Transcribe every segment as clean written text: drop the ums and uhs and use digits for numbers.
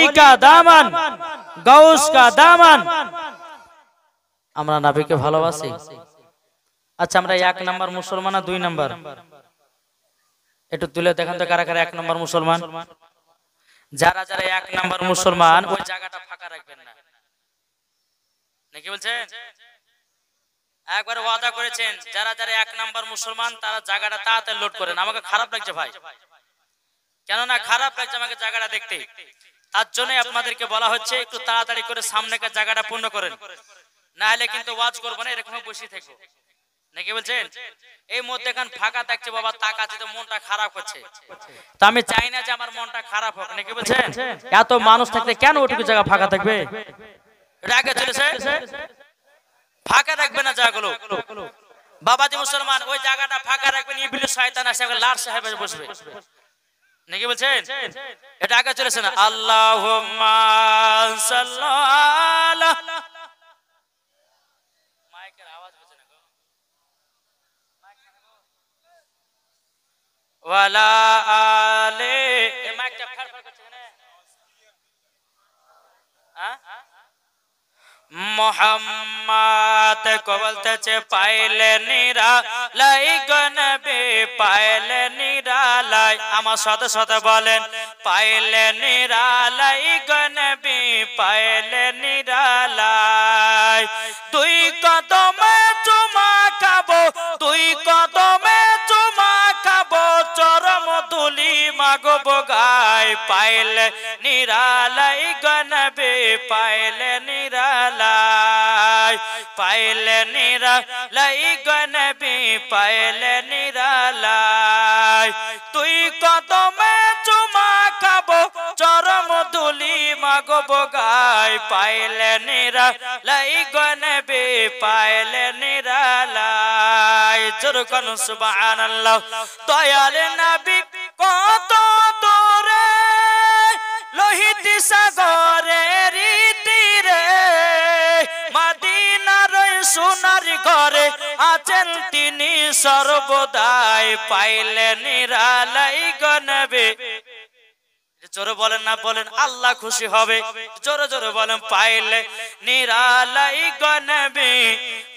वली का दामन, गौस का दामन। আমরা নবীকে ভালোবাসি। আচ্ছা আমরা এক নাম্বার মুসলমান না দুই নাম্বার? একটু তুলে দেখেন তো কারা কারা এক নাম্বার মুসলমান। যারা যারা এক নাম্বার মুসলমান ওই জায়গাটা ফাঁকা রাখবেন না, নাকি বলছেন? একবার ওয়াদা করেছেন যারা যারা এক নাম্বার মুসলমান তারা জায়গাটা তাড়াতাড়ি লোড করেন। আমাকে খারাপ লাগছে ভাই, কেননা খারাপ লাগছে আমাকে জায়গাটা দেখতে। তার জন্য আপনাদেরকে বলা হচ্ছে একটু তাড়াতাড়ি করে সামনেকার জায়গাটা পূর্ণ করেন, না হলে কিন্তু ওয়াজ করবো না, এরকম বসে থাকবো, নাকি বলছেন? এই মধ্যেখান ফাঁকা থাকছে বাবা, তাকাচ্ছে তো মনটা খারাপ হচ্ছে। তো আমি চাই না যে আমার মনটা খারাপ হোক, নাকি বলছেন? এত মানুষ থাকতে কেন ওটুকু জায়গা ফাঁকা থাকবে? রাগে চলেছে, ফাঁকা রাখবে না জায়গাগুলো। বাবাজি মুসলমান ওই জায়গাটা ফাঁকা রাখবেন, ইবলিস শয়তান আসে লার সাহেব বসবে, নাকি বলছেন? এটা আগে চলেছে না? আল্লাহুম্মা সাল্লাল্লাহু মাইকের আওয়াজ হচ্ছে না গো, ওয়ালা আলে এই মাইকটা ফাড়ফাড় করছে কেন? হ্যাঁ মোহাম্মদ को বলতেছে পাইলে নিরালাই গো নবী, পাইলে নিরালাই। আমার সাথে সাথে বলেন পাইলে নিরালাই গো নবী, পাইলে নিরালাই। দুই কদমে চুমা খাবো, দুই কদমে চুমা খাবো, চরম ধুলি মাগবো গায়। পাইলে নিরালাই গো নবী, পাইলে নিরালাই, পাইলে নিরালাই গো নবী, পাইলে নিরালাই। তুই কদমে চুমা খাবো, চরম ধুলি মাগবো গায়। পাইলে নিরালাই গো নবী, পাইলে নিরালাই। জোরে কোন সুবহানাল্লাহ। দয়াল নবী কত দূরে লোহিত সাগরের তীরে, মদিনার সোনার ঘরে আছেন তিনি সর্বদাই। পাইলে নিরালাই গো নবী, জোরে বলেন না, বলেন আল্লাহ খুশি হবে। জোরে জোরে বলেন পাইলে নিরালাই গো নবী,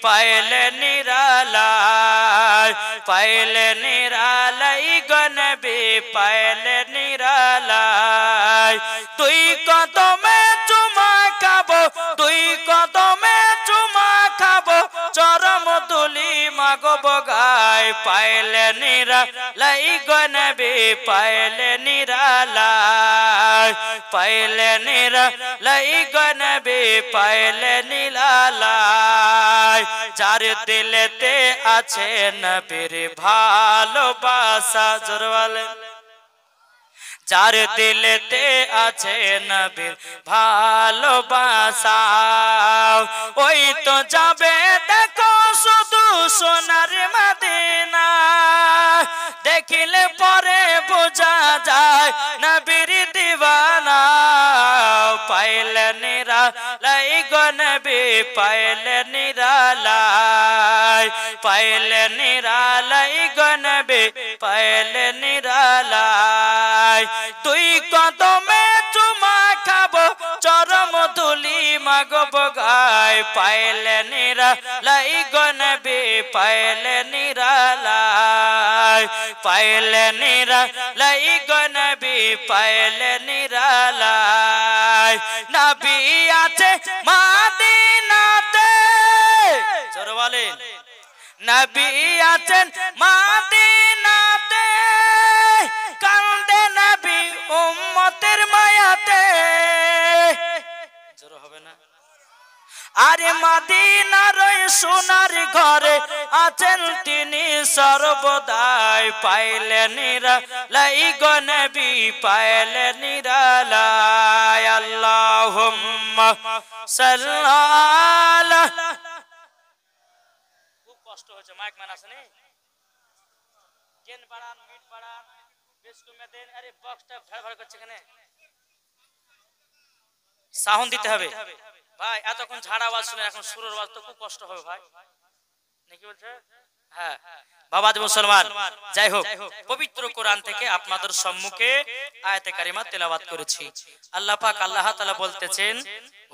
পাইলে নিরালাই, পাইলে নিরালাই গো নবী, পাইলে নিরালাই। তুই কদমে চুমা খাবো, তুই কদমে চুমা খাবো, চরম ধুলি মাগবো গায়। পাইলে নিরালাই গো নবী, পাইলে নিরালাই, পাইলে নিরালাই গো নবী, পাইলে নিরালাই। যার দিলেতে আছে নবীর ভালোবাসা, জোরে বলেন, যার দিলেতে আছে নবীর ভালোবাসা, ওই তো যাবে দেখো শুধু সোনার মদিনা। দেখিলে পরে বোঝা যায় নবীর দিওয়ানা। পাইলে নিরালাই গো নবী, পাইলে নিরালাই, পাইলে নিরালাই গো নবী, পাইলে নিরালাই। তুই কদমে চুমা খাবো, চরম ধুলি মাগবো গায়। পাইলে নিরালাই গো নবী, পাইলে নিরালাই, পাইলে নিরালাই গো নবী, পাইলে নিরালাই। নবী আছে মদিনাতে, জোরে বলেন, নবী আছেন মদিনাতে, কান্দে নবী উম্মতের মায়াতে। জোরে হবে না? আরে মদিনার সোনার ঘরে আছেন তিনি সর্বদাই। পাইলে নিরালাই গো নবী, পাইলে নিরালাই। আল্লাহুম্মা সাল্লাল্লাহু। খুব কষ্ট হচ্ছে, মাইক ম্যান আসেনি, গেন বাড়ান, মিট বাড়ান, বেশ কমে দেন। আরে বক্সটা ভাড় করছে কেন? সাউন্ড দিতে হবে ভাই। এতক্ষণ ঝাড়া আওয়াজ শুনে এখন সুরের আওয়াজ তো খুব কষ্ট হবে ভাই, নাকি বলছে? হ্যাঁ বাবাজি মুসলমান, যাই হোক, পবিত্র কোরআন থেকে আপনাদের সম্মুখে আয়াতে কারিমা তেলাওয়াত করেছি। আল্লাহ পাক আল্লাহ তাআলা বলতেছেন,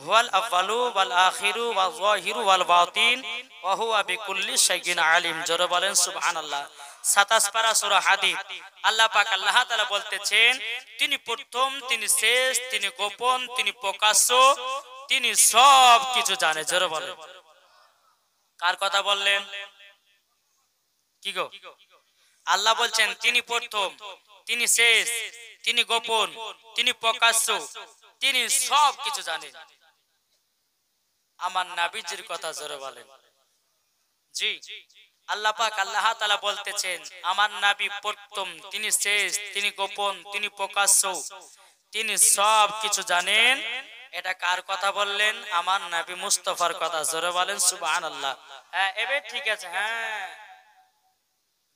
হুয়াল আউয়ালু ওয়াল আখিরু ওয়াল যাহিরু ওয়াল বাতিন ওয়া হুয়া বিকুল্লি শাইইন আলিম। জোরে বলেন সুবহানাল্লাহ। 27 পারা সূরা হাদীদ। আল্লাহ পাক আল্লাহ তাআলা বলতেছেন, তিনি প্রথম, তিনি শেষ, তিনি গোপন, তিনি প্রকাশ্য, তিনি সব কিছু জানে। জোরে বলেন। কার কথা বললেন? কি গো? আল্লাহ বলছেন তিনি প্রথম, তিনি শেষ, তিনি গোপন, তিনি প্রকাশ্য, তিনি সব কিছু জানেন। আমার নবীজির কথা জোরে বলেন। জি, আল্লাহ পাক আল্লাহ তাআলা বলতেছেন আমার নবী প্রথম, তিনি শেষ, তিনি গোপন, তিনি প্রকাশ্য, তিনি সব কিছু জানেন। এটা কার কথা বললেন? আমার নবী মুস্তাফার কথা। জোরে বলেন সুবহানাল্লাহ। হ্যাঁ এবে ঠিক আছে। হ্যাঁ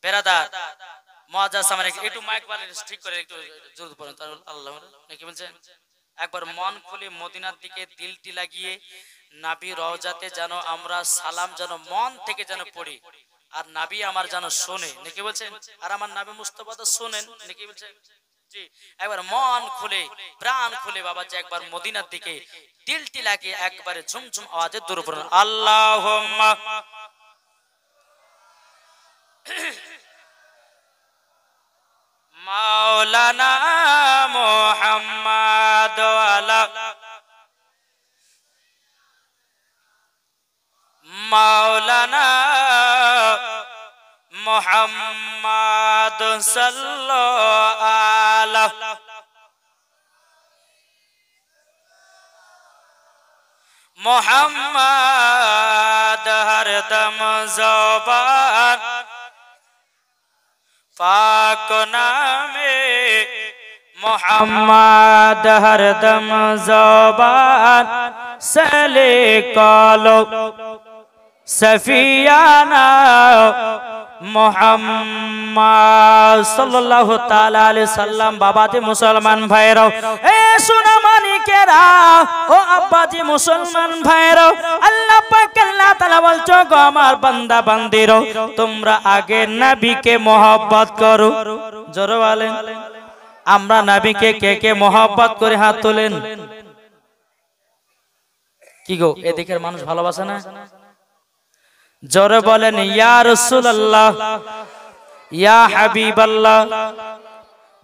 বেরাদার মুআজ্জাজ সামনে একটু মাইক বালিশ ঠিক করে একটু জোরে পড়েন। আল্লাহ নাকি বলছেন, একবার মন খুলে মদিনার দিকে দিলটি লাগিয়ে নবী রওজাতে যেন আমরা সালাম যেন মন থেকে যেন পড়ি, আর নবী আমার যেন শোনে, নাকি বলছেন, আর আমার নবী মুস্তাফা তো শোনেন, নাকি বলছেন। জি, একবার মন খুলে প্রাণ খুলে বাবাজি একবার মদিনার দিকে দিলটি লাগিয়ে একবারে ঝুমঝুম আওয়াজে দূর পড়ুন আল্লাহুম্মা মাওলানা মুহাম্মদ ওয়ালা মাওলানা মুহাম্মদ সাল্লাল্লাহু আলাইহি মুহাম্মদ হরদম ज़बान पाक नामे मुहम्मद हरदम ज़बान सले कालो सफियाना मुहम्मद सल्लल्लाहु ताला अलैहि वसल्लम। बाबाजी मुसलमान भाईराओ, ए सुना मानिकेरा, ओ अब्बाजी मुसलमान भाईराओ, अल्लाह पाक अल्लाह ताला বলছো গো আমার বান্দা বান্দিরো, তোমরা আগে নবীকে मोहब्बत করো। জোরে বলেন, আমরা নবীকে কে কে मोहब्बत করে হাত তোলেন। কি গো এদিকের মানুষ ভালোবাসে না? জোরে বলেন ইয়া রাসূলুল্লাহ, ইয়া হাবিবাল্লাহ।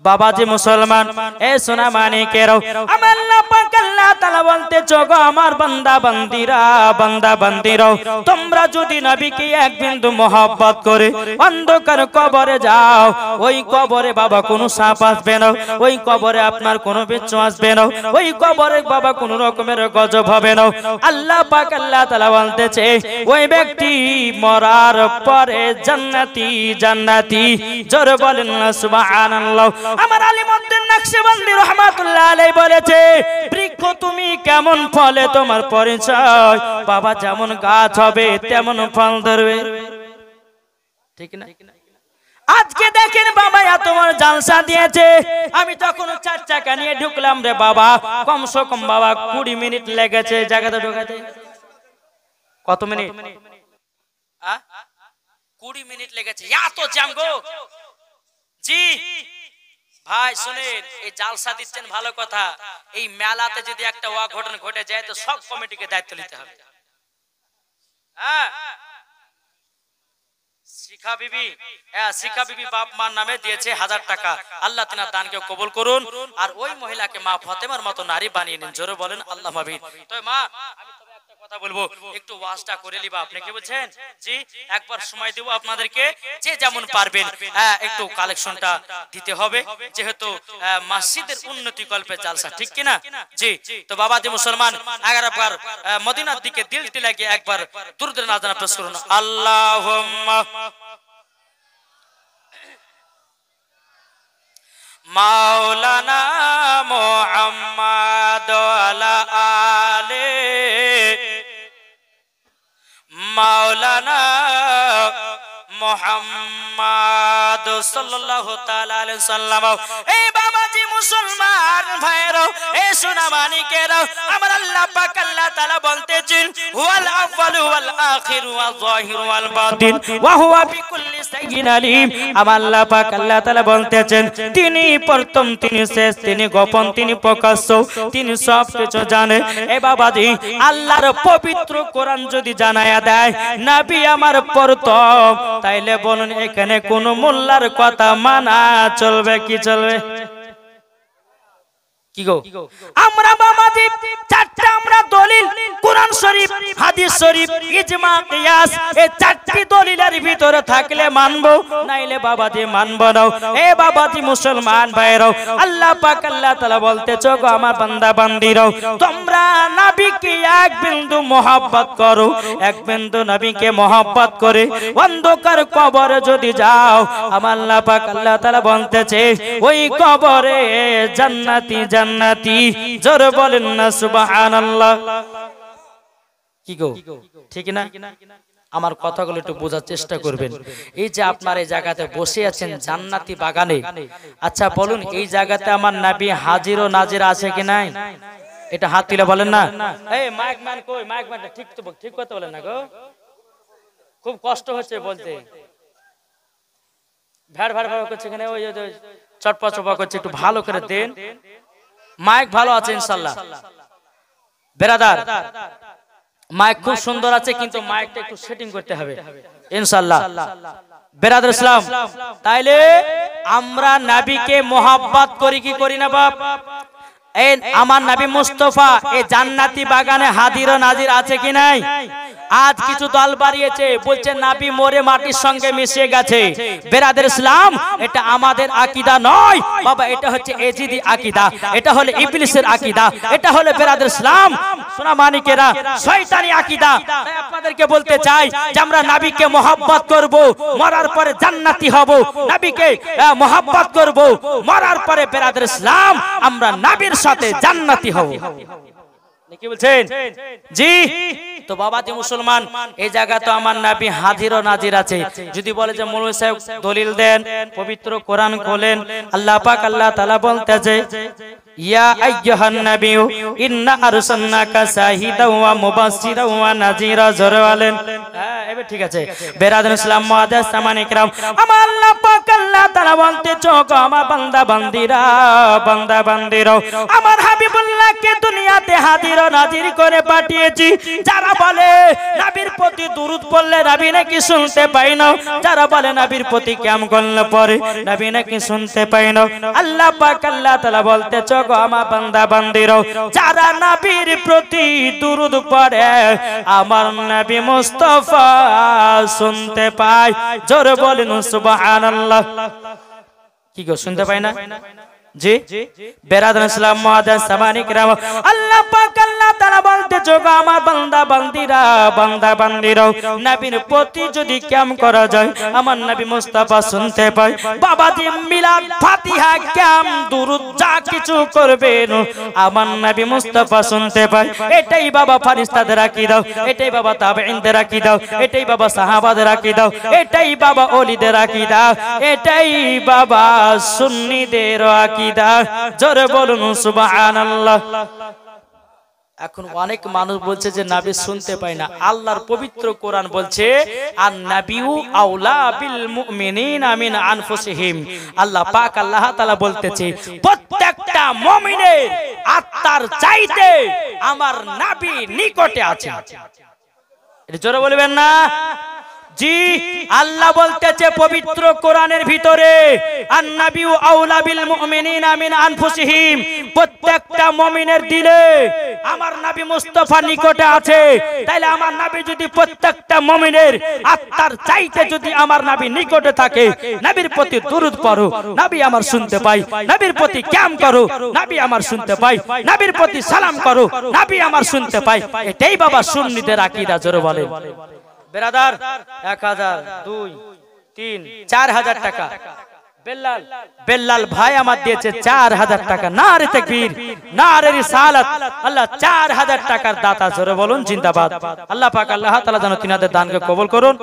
বাবাজি মুসলমান, এ সোনা মানিকেরাও, আমার আল্লাহ পাক আল্লাহ তাআলা বলতে গো আমার বান্দা বান্দিরা, বান্দা বান্দিরাও, তোমরা যদি নবীকে এক বিন্দু mohabbat করে অন্ধকার কবরে যাও, ওই কবরে বাবা কোনো সাপ আসবে না, ওই কবরে আপনার কোনো বিচ্ছু আসবে না, ওই কবরে বাবা কোনো রকমের গজব হবে না। আল্লাহ পাক আল্লাহ তাআলা বলতেছে ওই ব্যক্তি মরার পরে জান্নাতি জান্নাতি। জোরে বলেন না সুবহানাল্লাহ। আমার আলিমউদ্দিন নকশবন্দি রহমাতুল্লাহ আলাইহি বলেছে, বৃক্ষ তুমি কেমন ফলে তোমার পরিচয়, বাবা যেমন গাছ হবে তেমন ফল ধরবে, ঠিক না? আজকে দেখেন বাবা এত বড় জালসা দিয়েছে, আমি যখন 4 চাকা নিয়ে ঢুকলাম রে বাবা, কমসে কম বাবা 20 মিনিট লেগেছে জায়গাতে ঢোকাতে। কত মিনিট? 20 মিনিট লেগেছে। এত জ্যাম গো। জি ভাই শুনেন, এই জালসা দিচ্ছেন ভালো কথা, এই মেলাতে যদি একটা অঘটন ঘটে যায় তো সব কমিটিকে দায়িত্ব নিতে হবে। হ্যাঁ শিখা বিবি, শিখা বিবি বাপ মার নামে দিয়েছে 1000 টাকা, আল্লাহ তিনার দানকে কবুল করুন, আর ওই মহিলাকে মা ফাতেমার মতো নারী বানিয়ে নিন। জোরে বলেন আল্লাহুম্মা আমিন। তো মা আমি তবে একটা কথা বলবো, একটু ওয়াজটা করে লিবা, আপনি কি বলছেন? জি একবার সময় দেব আপনাদেরকে, যে যেমন পারবেন একটু কালেকশনটা দিতে হবে, যেহেতু মসজিদের উন্নতি কল্পে জালসা, ঠিক কি না? জি তো বাবাজি মুসলমান, একবার মদিনার দিকে দিলটি লাগিয়ে একবার দুরূদ নাজানা পেশ করুন আল্লাহুম্মা মাওলানা মুহাম্মদ ওয়ালা আলে মাওলানা মুহাম্মদ সাল্লাল্লাহু তাআলা আলাইহি সাল্লাম। এই বাবাজি মুসলমান ভাইরা, এই সোনা মানিকেরা, আমার আল্লাহ পাক আল্লাহ তাআলা বলতেছেন হুয়াল আউয়ালু ওয়াল আখিরু ওয়াল যাহিরু ওয়াল বাতিন ওয়া হুয়া বিকুল্লি শাইইন আলিম। আমার আল্লাহ পাক আল্লাহ তাআলা বলতেছেন তিনি প্রথম, তিনি শেষ, তিনি গোপন, তিনি প্রকাশ্য, তিনি সব কিছু জানে। এ বাবাজি আল্লাহর পবিত্র কোরআন যদি জানায়া দেয় নবী আমার প্রথম, তাইলে বলুন এখানে কোন মোল্লার কথা মানা চলবে কি চলবে? কি গো আমরা বাবাজি চারটা আমরা দলিল কোরআন শরীফ, হাদিস শরীফ, ইজমা, কিয়াস, এই চারটি দলিলের ভিতরে থাকলে মানবো, নাইলে বাবাজি মানবো না। এ বাবাজি মুসলমান ভাইরা, আল্লাহ পাক আল্লাহ তাআলা বলতেছো গো আমার বান্দা বান্দীরা, তোমরা নবীকে এক বিন্দু মহব্বত করো, এক বিন্দু নবীকে মহব্বত করে অন্ধকার কবরে যদি যাও, আমার আল্লাহ পাক আল্লাহ তাআলা বলতেছে ওই কবরে জান্নাতি জান্নাতি, জোরে বলেন না সুবহানাল্লাহ। কি গো ঠিক না? আমার কথাগুলো একটু বোঝার চেষ্টা করবেন। এই যে আপনার এই জায়গাতে বসে আছেন জান্নাতি বাগানে, আচ্ছা বলুন এই জায়গাতে আমার নবী হাজির ও নাজির আছে কি নাই? এটা হাত তুলে বলেন না। এই মাইক ম্যান কই? মাইক ম্যান ঠিক তো ঠিক কথা বলেন না গো, খুব কষ্ট হচ্ছে বলতে। ভ্যাড় ভ্যাড় ভ্যাড় করছে এখানে, ওই চটপা চপা করছে, একটু ভালো করে দেন। মাইক ভালো আছে ইনশাআল্লাহ বেরাদার, মাইক খুব সুন্দর আছে, কিন্তু মাইকটা একটু সেটিং করতে হবে ইনশাআল্লাহ বেরাদার ইসলাম। তাইলে আমরা নবীকে মহব্বত করি কি করি না বাপ? এই আমার নবী মুস্তাফা এই জান্নাতি বাগানে হাজির ও নাজির আছে কি নাই? আজ কিছু দল বাড়িয়েছে, বলছে নবী মরে মাটির সঙ্গে মিশে গেছে। বেরাদার ইসলাম, এটা আমাদের আকীদা নয় বাবা, এটা হচ্ছে এজিদি আকীদা, এটা হলো ইবলিসের আকীদা, এটা হলো বেরাদার ইসলাম সোনা মানিকেরা শয়তানি আকীদা। তাই আপনাদেরকে বলতে চাই যে আমরা নবীকে মহব্বত করব, মরার পরে জান্নাতি হব। নবীকে মহব্বত করব, মরার পরে বেরাদার ইসলাম আমরা নবীর সাথে জান্নাতি হব। কি বলছেন? জি। তো বাবাজি মুসলমান, এই জায়গা তো আমার নবী হাজির ও নাজির আছে। যদি বলে যে মৌলভী সাহেব দলিল দেন, পবিত্র কোরআন খোলেন, আল্লাহ পাক আল্লাহ তাআলা বলতেছে ইয়া আইয়ুহান নাবিয়্যু ইন্না আরসালনাকা শাহিদাও ওয়া মুবাশশিরাও ওয়া নাযীরা, জোরে বলেন। হ্যাঁ এবার ঠিক আছে। বেরাদার ইসলাম মুআদ্দাস সামান ইকরাম, আমার আল্লাহ পাক আল্লাহ তাআলা বলতেছে গো আমার বান্দা বান্দীরা, বান্দা বান্দীরা, আমার হাবিবুল্লাহকে দুনিয়াতে হাজির ও নাজির করে পাঠিয়েছি। যারা বলে নবীর প্রতি দুরূদ পড়লে নবী নাকি শুনতে পাই না, যারা বলে নবীর প্রতি ক্যাম করলে পরে নবী নাকি শুনতে পাই না, আল্লাহ পাক আল্লাহ তাআলা বলতেছে গো আমার বান্দা বান্দীরা, যারা নবীর প্রতি দুরূদ পড়ে আমার নবী মুস্তাফা শুনতে পায়, জোরে বলেন সুবহানাল্লাহ। কি গো শুনতে পায় না? জি। বেরাদার ইসলাম মুআদ্দাস সামান ইকরাম, আল্লাহ পাক আল্লাহ তাআলা বলতেছে গো আমার বান্দা বান্দীরা, বান্দা বান্দীরা, নবীর প্রতি যদি ক্যাম করা যায় আমার নবী মুস্তাফা শুনতে পায়। বাবাজি মিলাদ, ফাতিহা, ক্যাম, দুরূদ যা কিছু করবেন আমার নবী মুস্তাফা শুনতে পায়। এটাই বাবা ফেরেশতাদের আকীদা, এটাই বাবা তাবেঈনদের আকীদা, এটাই বাবা সাহাবাদের আকীদা, এটাই বাবা ওলিদের আকীদা, এটাই বাবা সুন্নিদের আকীদা, জোরে বলুন সুবহানাল্লাহ। এখন অনেক মানুষ বলছে যে নবী শুনতে পায় না। আল্লাহর পবিত্র কোরআন বলছে আন নাবিয়্যু আওলা বিল মুমিনিনা মিন আনফুসিহিম। আল্লাহ পাক আল্লাহ তাআলা বলতেছে প্রত্যেকটা মুমিনের আত্মার চাইতে আমার নবী নিকটে আছে। এটা জোরে বলবেন না? জি। আল্লাহ বলতেছে পবিত্র কোরআনের ভিতরে আন নাবিয়্যু আওলা বিল মুমিনিনা মিন আনফুসিহিম, প্রত্যেকটা মুমিনের দিলে আমার নবী মুস্তাফা নিকটে আছে। তাইলে আমার নবী যদি প্রত্যেকটা মুমিনের আত্মার চাইতে যদি আমার নবী নিকটে থাকে, নবীর প্রতি দুরূদ পড়ো, নবী আমার শুনতে পায়, নবীর প্রতি ক্যাম করো, নবী আমার শুনতে পায়, নবীর প্রতি সালাম করো, নবী আমার শুনতে পায়। এটাই বাবা সুন্নিদের আকীদা, জোরে বলেন। বেরাদার 1000 2 3 4000 টাকা বেল্লাল, বেল্লাল ভাই আমার দিয়েছে 4000 টাকা। নারে তাকবীর, নারে রিসালাত। আল্লাহ 4000 টাকার দাতা, জোরে বলুন জিন্দাবাদ। আল্লাহ পাক আল্লাহ তাআলা যেন তিনাদের দানকে কবুল করুন।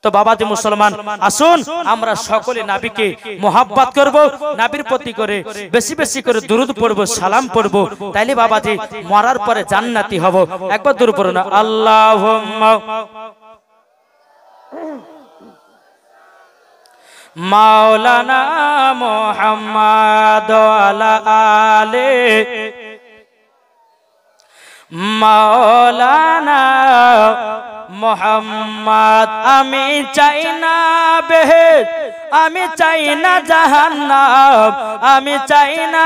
তো বাবাজি মুসলমান, আসুন আমরা সকলে নবীকে মোহাব্বত করব, নবীর প্রতি করে বেশি বেশি করে দুরূদ পড়ব, সালাম পড়ব, তাইলে বাবাজি মরার পরে জান্নাতি হব। একবার দুরূদ পড়ুন, আল্লাহুম্মা মাওলানা মুহাম্মদ ওয়ালা আলে মাওলানা মুহাম্মদ। আমি চাই না বেহেশত, আমি চাই না জাহান্নাম, আমি চাই না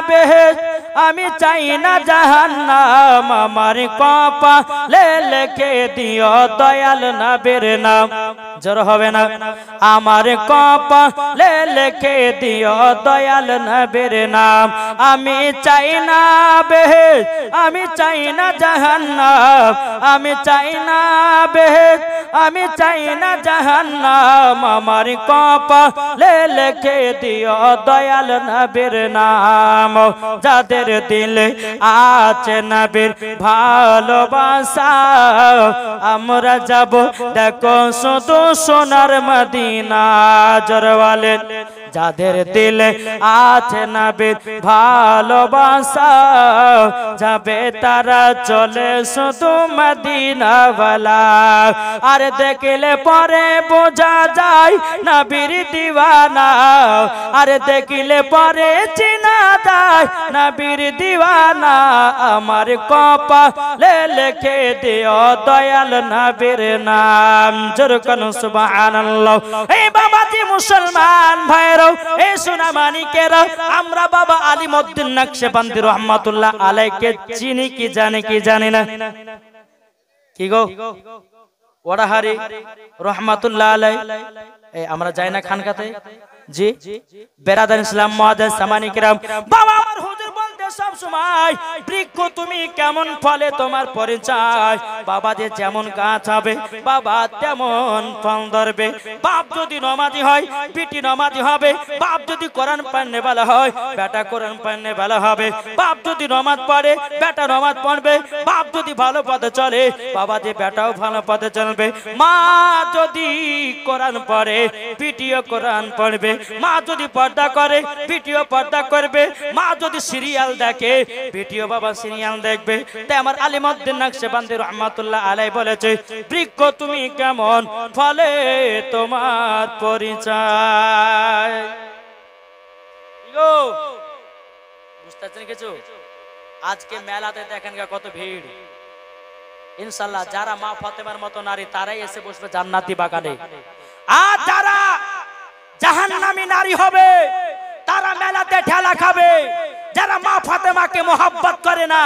বেহেশত, আমি চাই না জাহান্নাম। আমার কপালে লিখে দিও দয়াল নবীর নাম। জোর হবে না? আমার কপালে লিখে দিও দয়াল নবীর নাম। আমি চাই না বেহেশত, আমি চাই না জাহান্নাম, আমি চাই না বেহেশত, আমি চাই না জাহান্নাম। আমার কপালে লিখে দিও দয়াল নবীর নাম। যাদের দিলে আছে নবীর ভালোবাসা, আমরা যাব দেখো শুধু সোনার মদিনা। জোরে বলেন, যাদের দিলে আছে নবীর ভালোবাসা, যাবে তারা চলে শুধু মদিনা ওয়ালা। আর দেখলে পরে বোঝা যায় নবীর দিওয়ানা, আর দেখলে পরে চিনা যায় নবীর দিওয়ানা। আমার কপালে লিখে দিও দয়াল নবীর নাম। জোরে বলুন সুবহানাল্লাহ। এই বাবাজি মুসলমান ভাইরা, এই সোনা মানিকেরা, আমরা বাবা আলিমউদ্দিন নকশবন্দি রহমাতুল্লাহ আলাইকে চিনি কি জানি কি জানি না? কি গো ওড়াহারি রহমাতুল্লাহ আলাই, এই আমরা যাই না খানকাতে? জি বেরাদার ইসলাম মুআদ্দিস সামানি কিরাম, বাবা আমার হুজুর বলতে সব সময়, বৃক্ষ তুমি কেমন ফলে তোমার পরিচয়। বাবা যে যেমন গাছ হবে বাবা তেমন ফল ধরবে। বাপ যদি নমাজি হয় বিটি নমাজি হবে, বাপ যদি কোরআন পড়নে वाला হয় বেটা কোরআন পড়নে वाला হবে, বাপ যদি নামাজ পড়ে বেটা নামাজ পড়বে, বাপ যদি ভালো পথে চলে বাবা যে বেটাও ভালো পথে চলবে। মা যদি কোরআন পড়ে বিটিও কোরআন পড়বে, মা যদি পর্দা করে বিটিও পর্দা করবে, মা যদি সিরিয়াল দেখে বিটিও বাবা সিরিয়াল দেখবে। তাই আমার আলিমউদ্দিন নকশবন্দি রহমাতুল্লাহ আলাই বলেছে, বৃক্ষ তুমি কেমন ফলে তোমার পরিচয়। বুঝতে কিছু? আজকে মেলাতে দেখেন কত ভিড়। ইনশাআল্লাহ যারা মা ফাতেমার মতো নারী তারাই এসে বসবে জান্নাতি বাগানে, আর যারা জাহান্নামী নারী হবে তারা মেলাতে ঠেলা খাবে। যারা মা ফাতেমাকে মোহাব্বত করে না,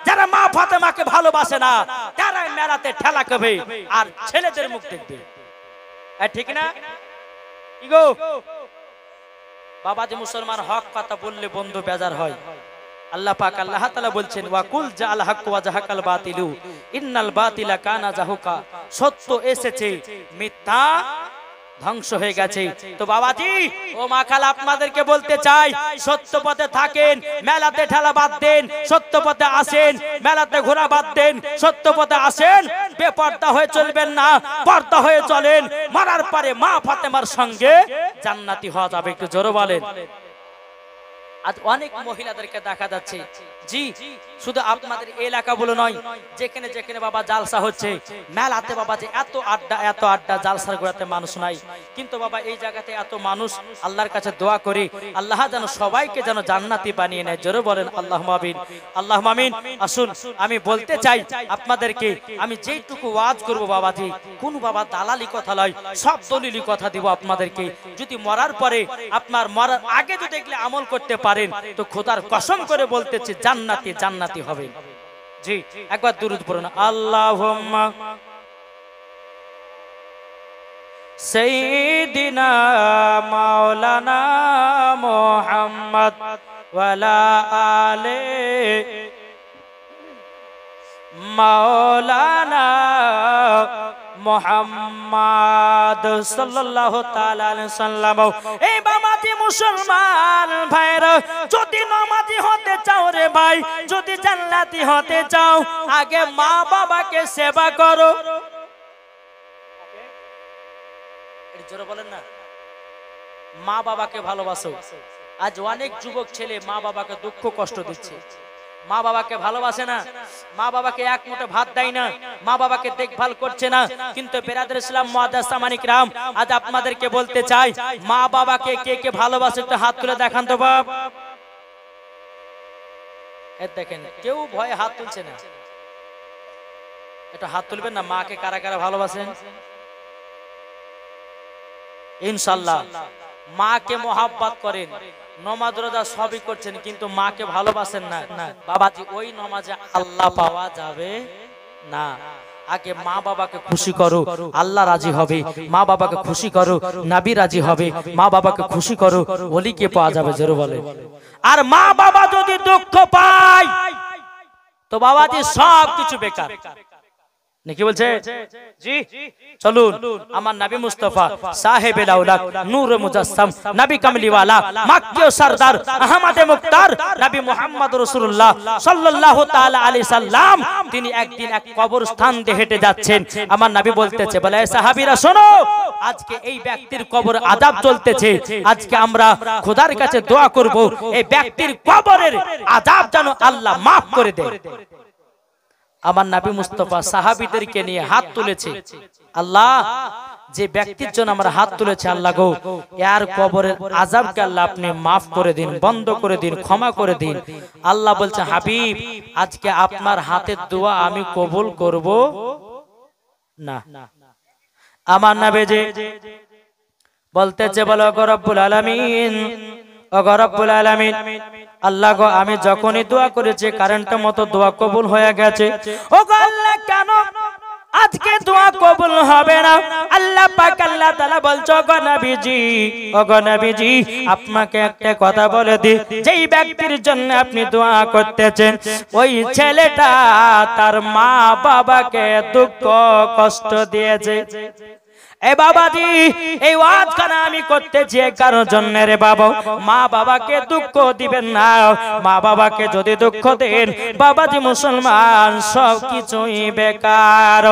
যারা মা ফাতেমাকে ভালোবাসে না, তারা মেলাতে ঠেলা খাবে আর ছেলেদের মুখ দেখবে। ঠিক না? ইগো বাবাজি মুসলমান হক কথা বললে বন্ধু বেজার হয়। আল্লাহ পাক আল্লাহ তাআলা বলছেন, ওয়া কুল জাআল হক ওয়া জাহাকাল বাতিলু ইন্নাল বাতিলা কানা জাহুকা। সত্য এসেছে, মিথ্যা ধ্বংস হয়ে গেছে। তো বাবাজি ও মা খালা আপনাদেরকে বলতে চাই, সত্য পথে থাকেন, মেলাতে ঠেলা বাদ দেন, সত্য পথে আসেন, মেলাতে ঘোরা বাদ দেন, সত্য পথে আসেন, বেপর্দা হয়ে চলবেন না, পর্দা হয়ে চলেন। মরার পরে মা ফাতেমার সঙ্গে জান্নাতি হওয়া যাবে। একটু জোরে বলেন। আজ অনেক মহিলাদেরকে দেখা যাচ্ছে, জি শুধু আপনাদের এলাকা বলে নয়, যেখানে যেখানে বাবা জালসা হচ্ছে মেলাতে বাবা যে এত আড্ডা জালসার গোড়াতে মানুষ নাই, কিন্তু বাবা এই জায়গাতে এত মানুষ। আল্লাহর কাছে দোয়া করি আল্লাহ যেন সবাইকে যেন জান্নাতি বানিয়ে নেয়। জোরে বলেন আল্লাহুম্মা আমিন, আল্লাহুম্মা আমিন। আসুন আমি বলতে চাই আপনাদেরকে, আমি যেইটুকু ওয়াজ করব বাবাজি কোন বাবা দালালি কথা নয়, সব দলিলি কথা দিব আপনাদেরকে। যদি মরার পরে আপনার মরার আগে যদি দেখলে আমল করতে পারেন তো খোদার কসম করে বলতেছি জান্নাতি জান্নাতি হবে। জি একবার দুরূদ পড়ুন, আল্লাহুম্মা সাইয়্যিদিনা মাওলানা মুহাম্মদ ওয়ালা আলে মাওলানা মুহাম্মদ সাল্লাল্লাহু তাআলা আলাইহি সাল্লাম। এই বাবাজি মুসলমান ভাইরা, যদি নামাজি হতে চাও রে ভাই, যদি জান্নাতি হতে চাও, আগে মা বাবাকে সেবা করো। জোরে বলেন না, মা বাবাকে ভালোবাসো। আজ অনেক যুবক ছেলে মা বাবাকে দুঃখ কষ্ট দিচ্ছে, মা বাবাকে ভালোবাসে না, মা বাবাকে এক মুঠো ভাত দেয় না, মা বাবাকে দেখভাল করছে না। কিন্তু বেরাদর ইসলাম মুআদ্দাস সামানিক রাম, আজ আপনাদেরকে বলতে চাই, মা বাবাকে কে কে ভালোবাসে একটু হাত তুলে দেখান তো বাপ। দেখেন কেউ ভয়ে হাত তুলছে না, একটু হাত তুলবেন না। মাকে কারা কারা ভালোবাসেন? ইনশাআল্লাহ মাকে মোহাব্বত করেন, নমাজ রোজা সবই করছেন, কিন্তু মাকে ভালোবাসেন না। বাবাজি, ওই নমাজে আল্লাহ পাওয়া যাবে না। আগে মা বাবাকে খুশি করো, আল্লাহ রাজি হবে। মা বাবাকে খুশি করো, নবী রাজি হবে। মা বাবাকে খুশি করো, ওলিকে পাওয়া যাবে। জোরে বলে। আর মা বাবা যদি দুঃখ পায় তো বাবাজি সব কিছু বেকার। নাকি বলছে? জি চলুন, আমার নবী মুস্তাফা সাহেবে লাউলাক নূর মুজাসসাম নবী কামলিওয়ালা মাক্কি ও সরদার আহমদে মুক্তার নবী মুহাম্মদ রাসূলুল্লাহ সাল্লাল্লাহু তাআলা আলাইহি সাল্লাম, তিনি একদিন এক কবরস্থান দিয়ে হেঁটে যাচ্ছেন। আমার নবী বলতেছে, বলে সাহাবীরা শোনো, আজকে এই ব্যক্তির কবর আযাব চলতেছে, আজকে আমরা খোদার কাছে দোয়া করব এই ব্যক্তির কবরের আযাব যেন আল্লাহ maaf করে দেয়। আমার নবী মুস্তাফা সাহাবীদেরকে নিয়ে হাত তুলেছে, আল্লাহ যে ব্যক্তির জন্য আমরা হাত তুলেছি, আল্লাহ গো এর কবরের আযাবকে আল্লাহ আপনি maaf করে দিন, বন্ধ করে দিন, ক্ষমা করে দিন। আল্লাহ বলছে, হাবিব আজকে আপনার হাতের দোয়া আমি কবুল করব না। আমার নবীজি বলতেছে, বলো গো রব্বুল আলামিন, ও গো রব্বুল আলামিন, আল্লাহ গো আমি যখনই দোয়া করেছি কারেন্টের মতো দোয়া কবুল হয়ে গেছে। ও গো আল্লাহ কেন আজকে দোয়া কবুল হবে না? আল্লাহ পাক আল্লাহ তাআলা বলছো, গো নবীজি, ও গো নবীজি আপনাকে একটা কথা বলে দিই, যেই ব্যক্তির জন্য আপনি দোয়া করতেছেন ওই ছেলেটা তার মা বাবাকে দুঃখ কষ্ট দিয়েছে। এ বাবাজি, এই ওয়াজখানা আমি করতেছি কারোর জন্য রে বাবা, মা বাবাকে দুঃখ দিবেন না। মা বাবাকে যদি দুঃখ দেন বাবাজি মুসলমান সব কিছুই বেকার।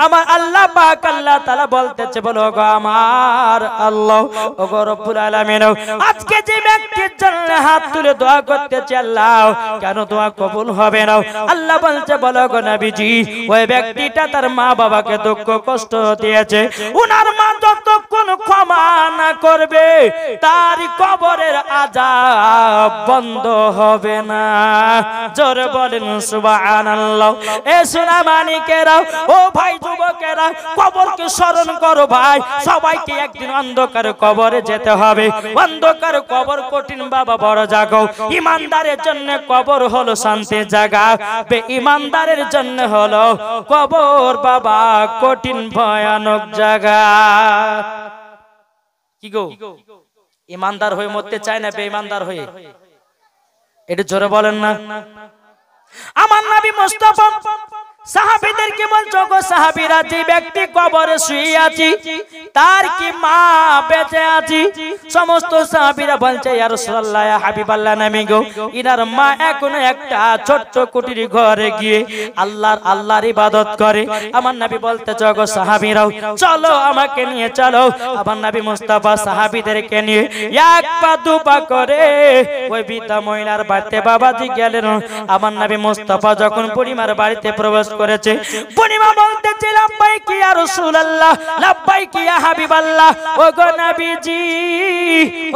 আমার আল্লাহ পাক আল্লাহ তাআলা বলতেছে, বলো গো আমার আল্লাহ, ও গো রব্বুল আলামিন, আজকে যে ব্যক্তির জন্য হাত তুলে দোয়া করতেছে আল্লাহ কেন দোয়া কবুল হবে না? আল্লাহ বলছে, বলো গো নবীজি ওই ব্যক্তিটা তার মা বাবাকে দুঃখ কষ্ট দিয়েছে, উনার মা যতক্ষণ ক্ষমা না করবে তার কবরের আযাব বন্ধ হবে না। জোরে বলেন সুবহানাল্লাহ। এ সোনা মানিকেরা, ও ভাই যুবকেরা, কবরকে স্মরণ করো ভাই। সবাইকে একদিন অন্ধকার কবরে যেতে হবে। অন্ধকার কবর কঠিন বাবা, বড় জায়গা। ইমানদারের জন্য কবর হলো শান্তির জায়গা, বেঈমানদারের জন্য হলো কবর বাবা কঠিন ভয়ানক জায়গা। কি গো, ইমানদার হয়ে মরতে চায় না বেঈমানদার হয়ে? এটা জোরে বলেন না। আমার নবী মুস্তাফা সাহাবীদেরকে বলছো, গো সাহাবীরা, যে ব্যক্তি কবরে শুয়ে আছে তার কি মা বেঁচে আছে? সমস্ত সাহাবীরা বলছে, ইয়া রাসূলুল্লাহ, ইয়া হাবিবাল্লাহ, নবী গো ইনার মা এখনো একটা ছোট্ট কুটির ঘরে গিয়ে আল্লাহর ইবাদত করে। আমার নবী বলতেছে, গো সাহাবীরাও চলো আমাকে নিয়ে চলো। আমার নবী মুস্তাফা সাহাবীদেরকে নিয়ে এক পা দু পা করে ওই বৃদ্ধা মহিলার বাড়িতে বাবাজি গেলেন। আমার নবী মুস্তাফা যখন বুড়িমার বাড়িতে প্রবেশ করেছে, বুড়িমা বলতেছে, লাব্বাইক ইয়া রাসূলুল্লাহ, লাব্বাইক ইয়া হাবিবাল্লাহ। ও গো নবীজি,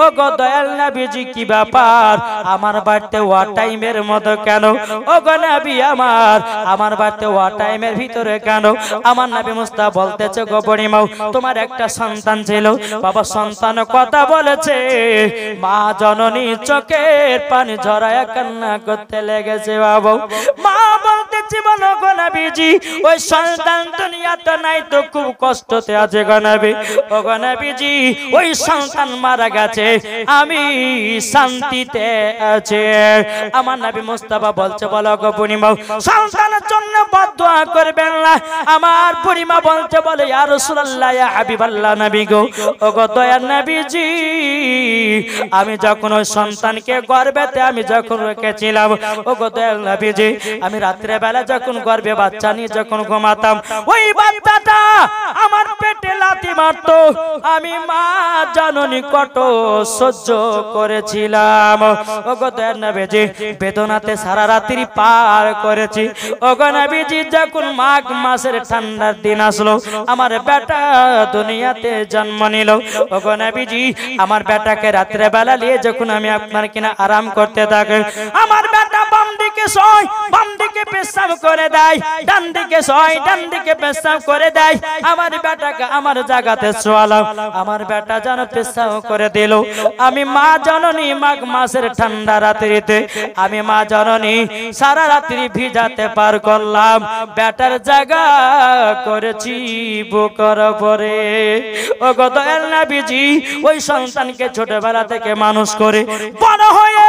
ও গো দয়াল নবীজি, কি ব্যাপার আমার বাড়িতে ওয়া টাইমের মতো কেন? ও গো নবী আমার বাড়িতে ওয়া টাইমের ভিতরে কেন? আমার নবী মুস্তাফা বলতেছে, গো বুড়িমা, তোমার একটা সন্তান ছিল, বাবা সন্তান কথা বলেছে, মা জননী চোখের পানি ঝরায়া কান্না করতে লেগেছে। বাবা মা বলতেছে, বলো গো নবীজি ওই সন্তান দুনিয়াতে নাই তো খুব কষ্টতে আছে গো নবী। ও গো নবীজি ওই সন্তান মারা গেছে, আমি শান্তিতে আছি। আমার নবী মুস্তাফা বলছে, বলো গো বুড়িমা সন্তানের জন্য বদদোয়া করবেন না। আমার বুড়িমা বলছে, বলে ইয়া রাসূলুল্লাহ, ইয়া হাবিবাল্লাহ, নবী গো, ও গো দয়ার নবীজি, আমি যখন ওই সন্তানকে গর্ভেতে আমি যখন রেখেছিলাম, ও গো দয়াল নবীজি, আমি রাত্রে বেলা যখন গর্ভে বাচ্চা নিয়ে যখন ঘুমাতাম, ওই বাচ্চাটা আমার পেটে লাথি মারতো, আমি মা জননী কত সহ্য করেছিলাম। ওগো দয়ার নবীজি, বেদনাতে সারা রাত্রি পার করেছি। ওগো নবীজি, যখন মাঘ মাসের ঠান্ডার দিন আসলো, আমার বেটা দুনিয়াতে জন্ম নিল। ওগো নবীজি, আমার বেটাকে রাত্রে বেলা নিয়ে যখন আমি আপনার কিনা আরাম করতে থাকি, আমার বেটা বাম দিকে শোয়, বাম দিকে পেশাব করে দেয়, ডান দিকে শোয়, ডান দিকে পেশাব করে দেয়। আমার বেটাকে আমার জায়গাতে শোয়ালাম, আমার বেটা যেন পেশাব করে দিল। আমি মা জননী মাঘ মাসের ঠান্ডা রাত্রিতে আমি মা জননী সারা রাত্রি ভিজাতে পার করলাম, বেটার জায়গা করেছি বুকের উপরে। ওগো দয়াল নবীজি, ওই সন্তানকে ছোটবেলা থেকে মানুষ করে বড় হয়ে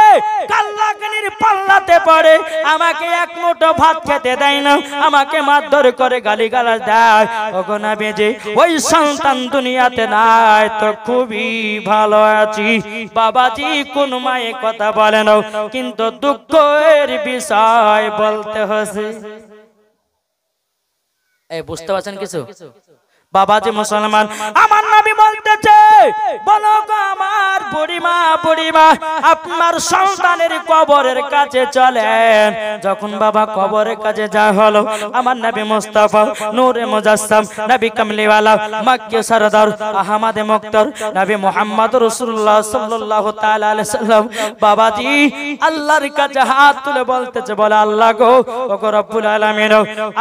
কাল্লাগনির পাল্লাতে পড়ে, আমাকে এক মুঠো ভাত খেতে দেয় না, আমাকে মারধর করে গালিগালাজ দেয়। ওগো নবীজি, ওই সন্তান দুনিয়াতে নাই তো খুবই ভালো আছি। বাবাজি কোন মায়ে কথা বলে না, কিন্তু দুঃখের বিষয় বলতে হচ্ছে। এই বুঝতে পারছেন কিছু? বাবাজি মুসলমান, আমার নবী বলতেছে, বলো গো আমার বুড়িমা, বুড়িমা আপনার সন্তানের কবরের কাছে চলেন। যখন বাবা কবরের কাছে যা হলো, আমার নবী মুস্তাফা নূরে মুজাসসাম, নবী কামলিওয়ালা, মক্কি সরদার, আহমদে মুক্তার, নবী মুহাম্মদ রাসূলুল্লাহ সাল্লাল্লাহু তাআলা আলাইহি সাল্লাম বাবাজি আল্লাহর কাছে হাত তুলে বলতেছে, বলে আল্লাহ গো, ওগো রব্বুল আলামিন,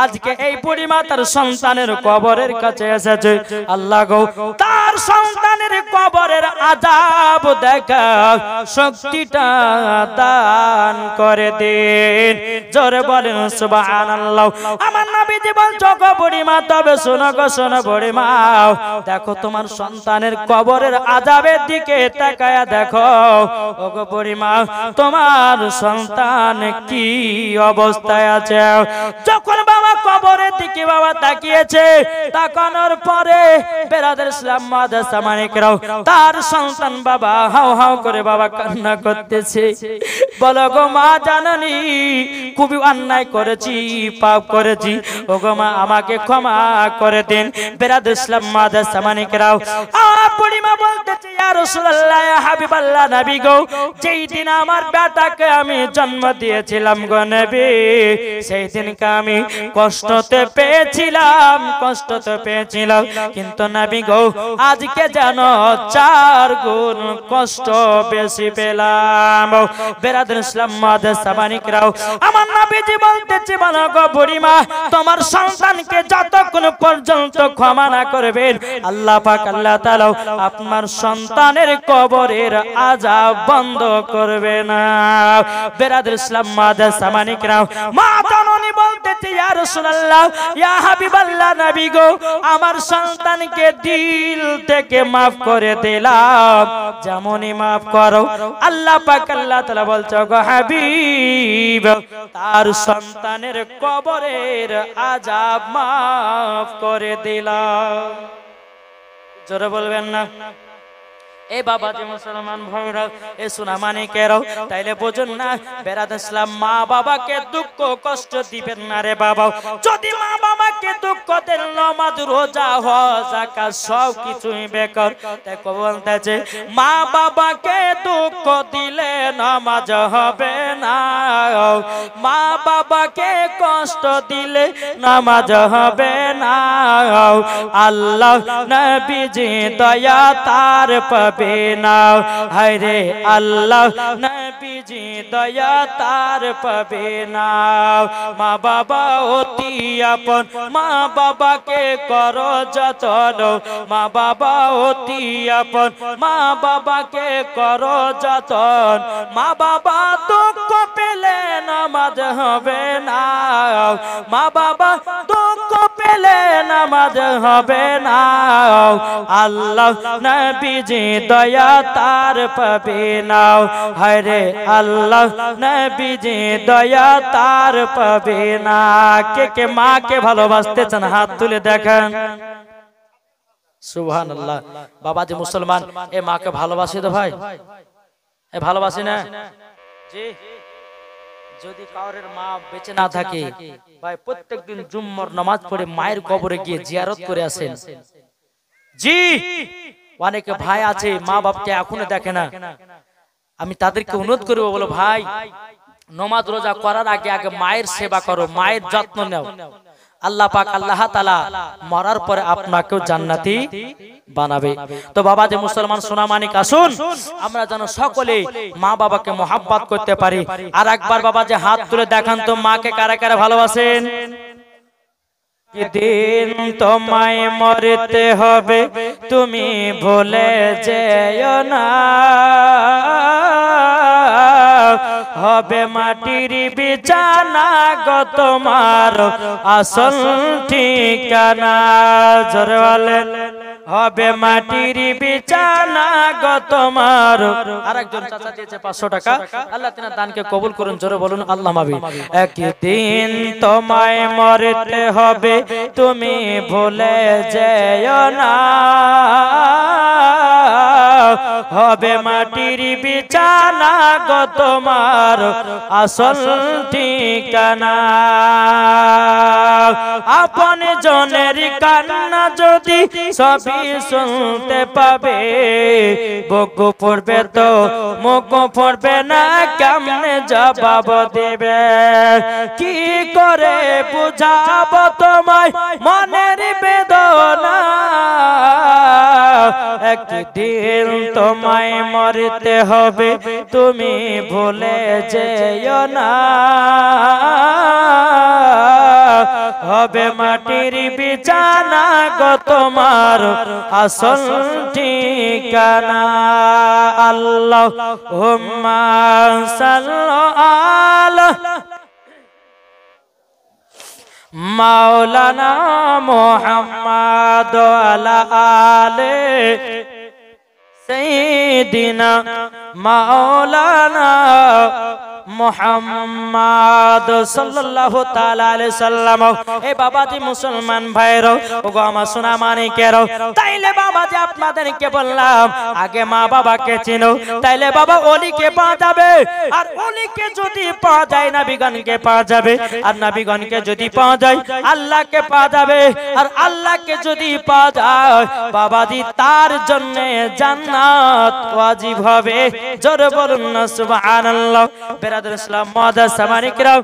আজকে এই বুড়িমা তার সন্তানের কবরের কাছে এসেছে। আল্লাহ গো, তার সন্তানের কবরের আযাব দেখা শক্তিটা দান করে দিন। জোরে বলেন সুবহানাল্লাহ। আমার নবীজি বলছো, গো বুড়িমা, তবে শোনো গো, শোনো বুড়িমা, দেখো তোমার সন্তানের কবরের আযাবের দিকে তাকায়া দেখো। ওগো বুড়িমা, তোমার সন্তান কি অবস্থায় আছে। যখন বাবা কবরের দিকে বাবা তাকিয়েছে, তাকানোর পরে বেরাদার ইসলাম মাদ্রাসা মানিকরাও, তার সন্তান বাবা হাউ হাউ করে বাবা কান্না করতেছে। বলো গো মা জাননী, খুবই অন্যায় করেছি, পাপ করেছি, ওগো মা আমাকে ক্ষমা করে দিন। বেরাদার ইসলাম মাদ্রাসা মানিকরাও, আমার বুড়িমা বলতেছে, ইয়া রাসূলুল্লাহ, ইয়া হাবিবাল্লাহ, নবী গো, যেই দিন আমার বেটাকে আমি জন্ম দিয়েছিলাম গো নবী, সেই দিনকে আমি কষ্টতে পেয়েছিলাম, কষ্টতে পেয়েছিলাম, কিন্তু নবী গো আজকে যেন 4 গুণ কষ্ট বেশি পেলাম। বেরাদার ইসলাম মাদ্রাসা মানিকরাও, আমার নবীজি বলতেছে, বলো গো বুড়িমা, তোমার সন্তানকে যতক্ষণ পর্যন্ত ক্ষমা না করবেন, আল্লাহ পাক আল্লাহ তাআলা আপনার সন্তানের কবরের আযাব বন্ধ করবে না। বেরাদার ইসলাম মাদ্রাসা মানিকরাও, মা জননী বলতেছে, ইয়া রাসূলুল্লাহ, ইয়া হাবিবাল্লাহ, নবী গো, আমার সন্তানকে দিল থেকে মাফ করে দিলাম, যেমনই মাফ করো। আল্লাহ পাক আল্লাহ তাআলা বলছো, গো হাবিব, তার সন্তানের কবরের আযাব মাফ করে দিলাম। জোরে বলবেন না? এ বাবা যে মুসলমান ভাইরা, এ সোনা মানিকেরাও, তাইলে বোঝুন না, বেরাদার ইসলাম, মা বাবাকে দুঃখ কষ্ট দিবেন না রে বাবা। যদি মা বাবাকে দুঃখ দেন, নামাজ রোজা হজ যাকাত সব কিছুই বেকার। তাই বলতেছে, মা বাবাকে দুঃখ দিলে নামাজ হবে না, মা বাবাকে কষ্ট দিলে নামাজ হবে না। আল্লাহ নবীজি দয়া তার পাবে না, হায়রে আল্লাহ নবীজি দয়া তার পাবে না। মা বাবা অতি আপন, মা বাবাকে করো যতন, মা বাবা অতি আপন, মা বাবাকে করো যতন। মা বাবা দুঃখ পেলে নামাজ হবে না, মা বাবা দুঃখ পেলে নামাজ হবে না। আল্লাহ নবীজি দয়া তার পাবে না, হায়রে আল্লাহ নবীজি দয়া তার পাবে না। কে কে মাকে ভালোবাসতে চান হাত তুলে দেখেন। সুবহানাল্লাহ। বাবাজি মুসলমান, এ মাকে ভালোবাসি তো ভাই? এ ভালোবাসি না? জি যদি কাউরের মা বেঁচে না থাকে ভাই প্রত্যেকদিন জুম্মার নামাজ পড়ে মায়ের কবরে গিয়ে জিয়ারত করে আসেন। জি অনেকে ভাই আছে মা বাপকে এখনো দেখে না, আমি তাদেরকে অনুরোধ করবো, বলো ভাই নামাজ রোজা করার আগে আগে মায়ের সেবা করো, মায়ের যত্ন নাও। আল্লাহ পাক আল্লাহ তাআলা মরার পরে আপনাকেও জান্নাতি বানাবে। তো বাবা যে মুসলমান সোনা মানিক, আসুন আমরা যেন সকলে মা বাবাকে মহাব্বত করতে পারি। আর একবার বাবা যে হাত তুলে দেখান তো মাকে কারা কারা ভালোবাসেন। দিন তোমায় মরতে হবে তুমি ভুলে যেও না, হবে মাটির বিছানা গো তোমার আসল ঠিকানা। জোরে বলেন হবে মাটির বিছানা গো তোমার। আরেকজন চাচা দিয়েছে 500 টাকা, আল্লাহ তিনার দানকে কবুল করুন। জোরে বলুন আল্লাহ মাবি। একদিন তোমায় মরতে হবে তুমি ভুলে যেও না, হবে মাটির বিছানা গো তোমার আসল ঠিকানা। আপন জনের কান্না যদি সবই শুনতে পাবে, বুক পড়বে তো মুখ পড়বে না, কেমনে জবাব দেবে। কি করে বুঝাবো তোমায় মনের বেদনা, একদিন তোমায় মরতে হবে তুমি ভুলে যেও না, হবে মাটির বিছানা গো তোমার আসল ঠিকানা। আল্লাহুম্মা সাল্লি আলা মাওলানা মুহাম্মদ আলা আলে সাইয়্যিদিনা মাওলানা মুহাম্মদ সাল্লাল্লাহু তাআলা আলাইহি সাল্লাম। এ বাবাজি মুসলমান ভাইরা ওগো আমার সোনা মানিকেরা, তাইলে বাবাজি আপনাদেরকে বললাম আগে মা বাবাকে চিনো, তাইলে বাবা ওলিকে পাওয়া যাবে। আর ওলিকে যদি পাওয়া যায় নবীগণকে পাওয়া যাবে, আর নবীগণকে যদি পাওয়া যায় আল্লাহকে পাওয়া যাবে, আর আল্লাহকে যদি পাওয়া যায় বাবাজি তার জন্য জান্নাত ওয়াজিব হবে। জোরে বলুন না সুবহানাল্লাহ। ইসলাম মাদ্রাসা মানিকরাও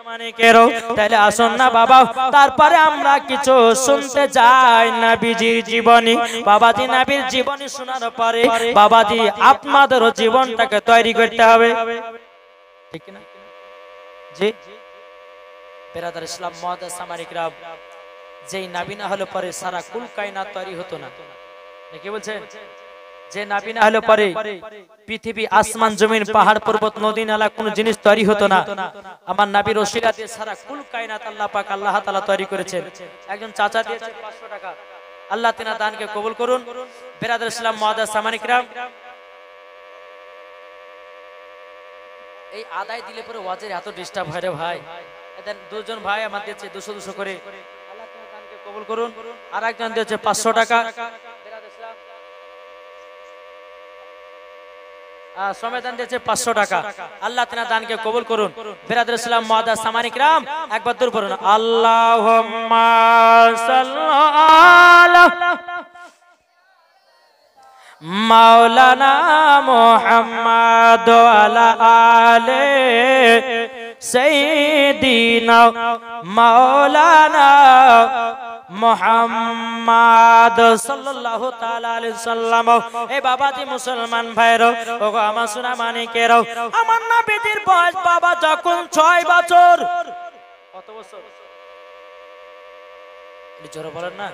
মানিকেরও, তাহলে আসুন না বাবা তারপরে আমরা কিছু শুনতে যাই নবীজির জীবনী। বাবাজি নবীর জীবনী শোনার পরে বাবাজি আপনাদেরও জীবনটাকে তৈরি করতে হবে, ঠিক না? জি বেরাদার ইসলাম মাদ্রাসা মানিকরাও, যেই নবী না হলে পরে সারা কুল কায়নাত তৈরি হতো না। কি বলছেন? যে নবী না হলে পরে পৃথিবী আসমান জমিন পাহাড় পর্বত নদী নালা কোন জিনিস তৈরি হতো না। আমার নবীর ওসিলা দিয়ে সারা কুল কায়নাত আল্লাহ পাক আল্লাহ তাআলা তৈরি করেছেন। একজন চাচা দিয়েছেন 500 টাকা, আল্লাহ তিনার দানকে কবুল করুন। বিরাদর ইসলাম মাদ্রাসা মানিকরাম, এই আদায় দিলে পরে ওয়াজের এত ডিস্টার্ব হয় রে ভাই। এদের দুজন ভাই আমার দিয়েছে 200 করে, আল্লাহ তিনার দানকে কবুল করুন। আর একজন দিয়েছে 500 টাকা, সমেদান দিয়েছে 500 টাকা, আল্লাহ তিনার দানকে কবুল করুন। বিরাদর ইসলাম মাদ্রাসা মানিকরাম একবার দূর পড়ুন আল্লাহুম্মা সাল্লি আলা মাওলানা মুহাম্মদ আলা আলে সাইয়্যিদিনা মাওলানা মুহাম্মদ সাল্লাল্লাহু তাআলা আলাইহি সাল্লাম। এ বাবাজি মুসলমান ভাইরা ওগো আমার সোনা মানিকেরা, আমার নবীর বয়স বাবা যখন 6 বছর। কত বছর? জোরে বলেন না।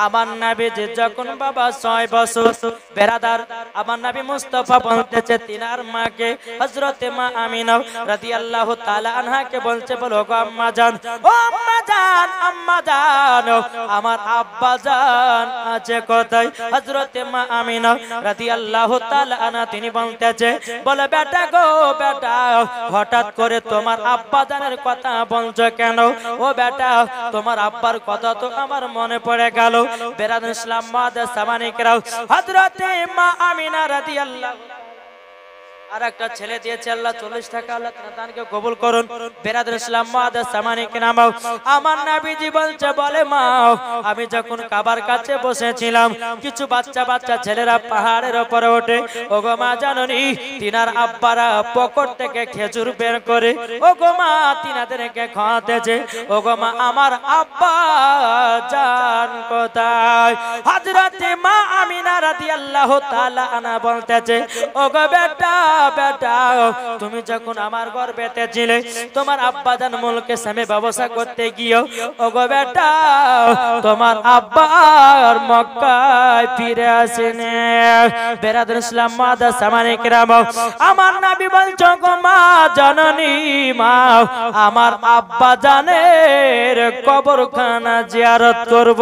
আমার নবী যখন বাবা 6 বছর, বেরাদার আমার নবী মুস্তাফা বলতেছে তিনার মাকে হযরতে মা আমিনা রাদিয়াল্লাহু তাআলা আনহাকে বলছে, বলো গো আম্মা জান, ও আম্মা জান, আম্মা জান আমার আব্বা জান আছে কোথায়? হযরতে মা আমিনা রাদিয়াল্লাহু তাআলা আনহা তিনি বলতেছে, বলে বেটা গো বেটা, হঠাৎ করে তোমার আব্বা জানের কথা বলছো কেন? ও বেটা তোমার আব্বার কথা তো আমার মনে পড়ে গেল। বেরাদর ইসলাম মাদ্রাসা মানিকরাও, হযরতে মা আমিনা রাদিয়াল্লাহু আর একটা ছেলে দিয়েছে আল্লাহ 40 টাকা, আল্লাহ তার দানকে কবুল করুন। বেরাদুল ইসলাম মুআদ্দাস সামানি কেরাম, আমার নবীজি বলছে বলে মা আমি যখন কাবার কাছে বসেছিলাম কিছু বাচ্চা বাচ্চা ছেলেরা পাহাড়ের উপরে ওঠে, ওগো মা জাননি তিনার আব্বারা পকেট থেকে খেজুর বের করে ওগো মা তিনাদেরকে খাওয়াতেছে। ওগো মা আমার আব্বা জান কোথায়? হযরতে মা আমিনা রাদিয়াল্লাহু তাআলা আনহা বলতেছে ওগো বেটা বেটা তুমি যখন আমার গর্ভেতে ছিলে তোমার আব্বা জান মুলকে সামে ব্যবসা করতে গিয়ে ওগো বেটা তোমার আব্বা আর মক্কায় ফিরে আসেনি। বেরাদুল ইসলাম মুআদ্দাস সামানি কেরাম, আমার নবী বলছো গো মা জননী মা আমার আব্বা জানের কবরখানা জিয়ারত করব।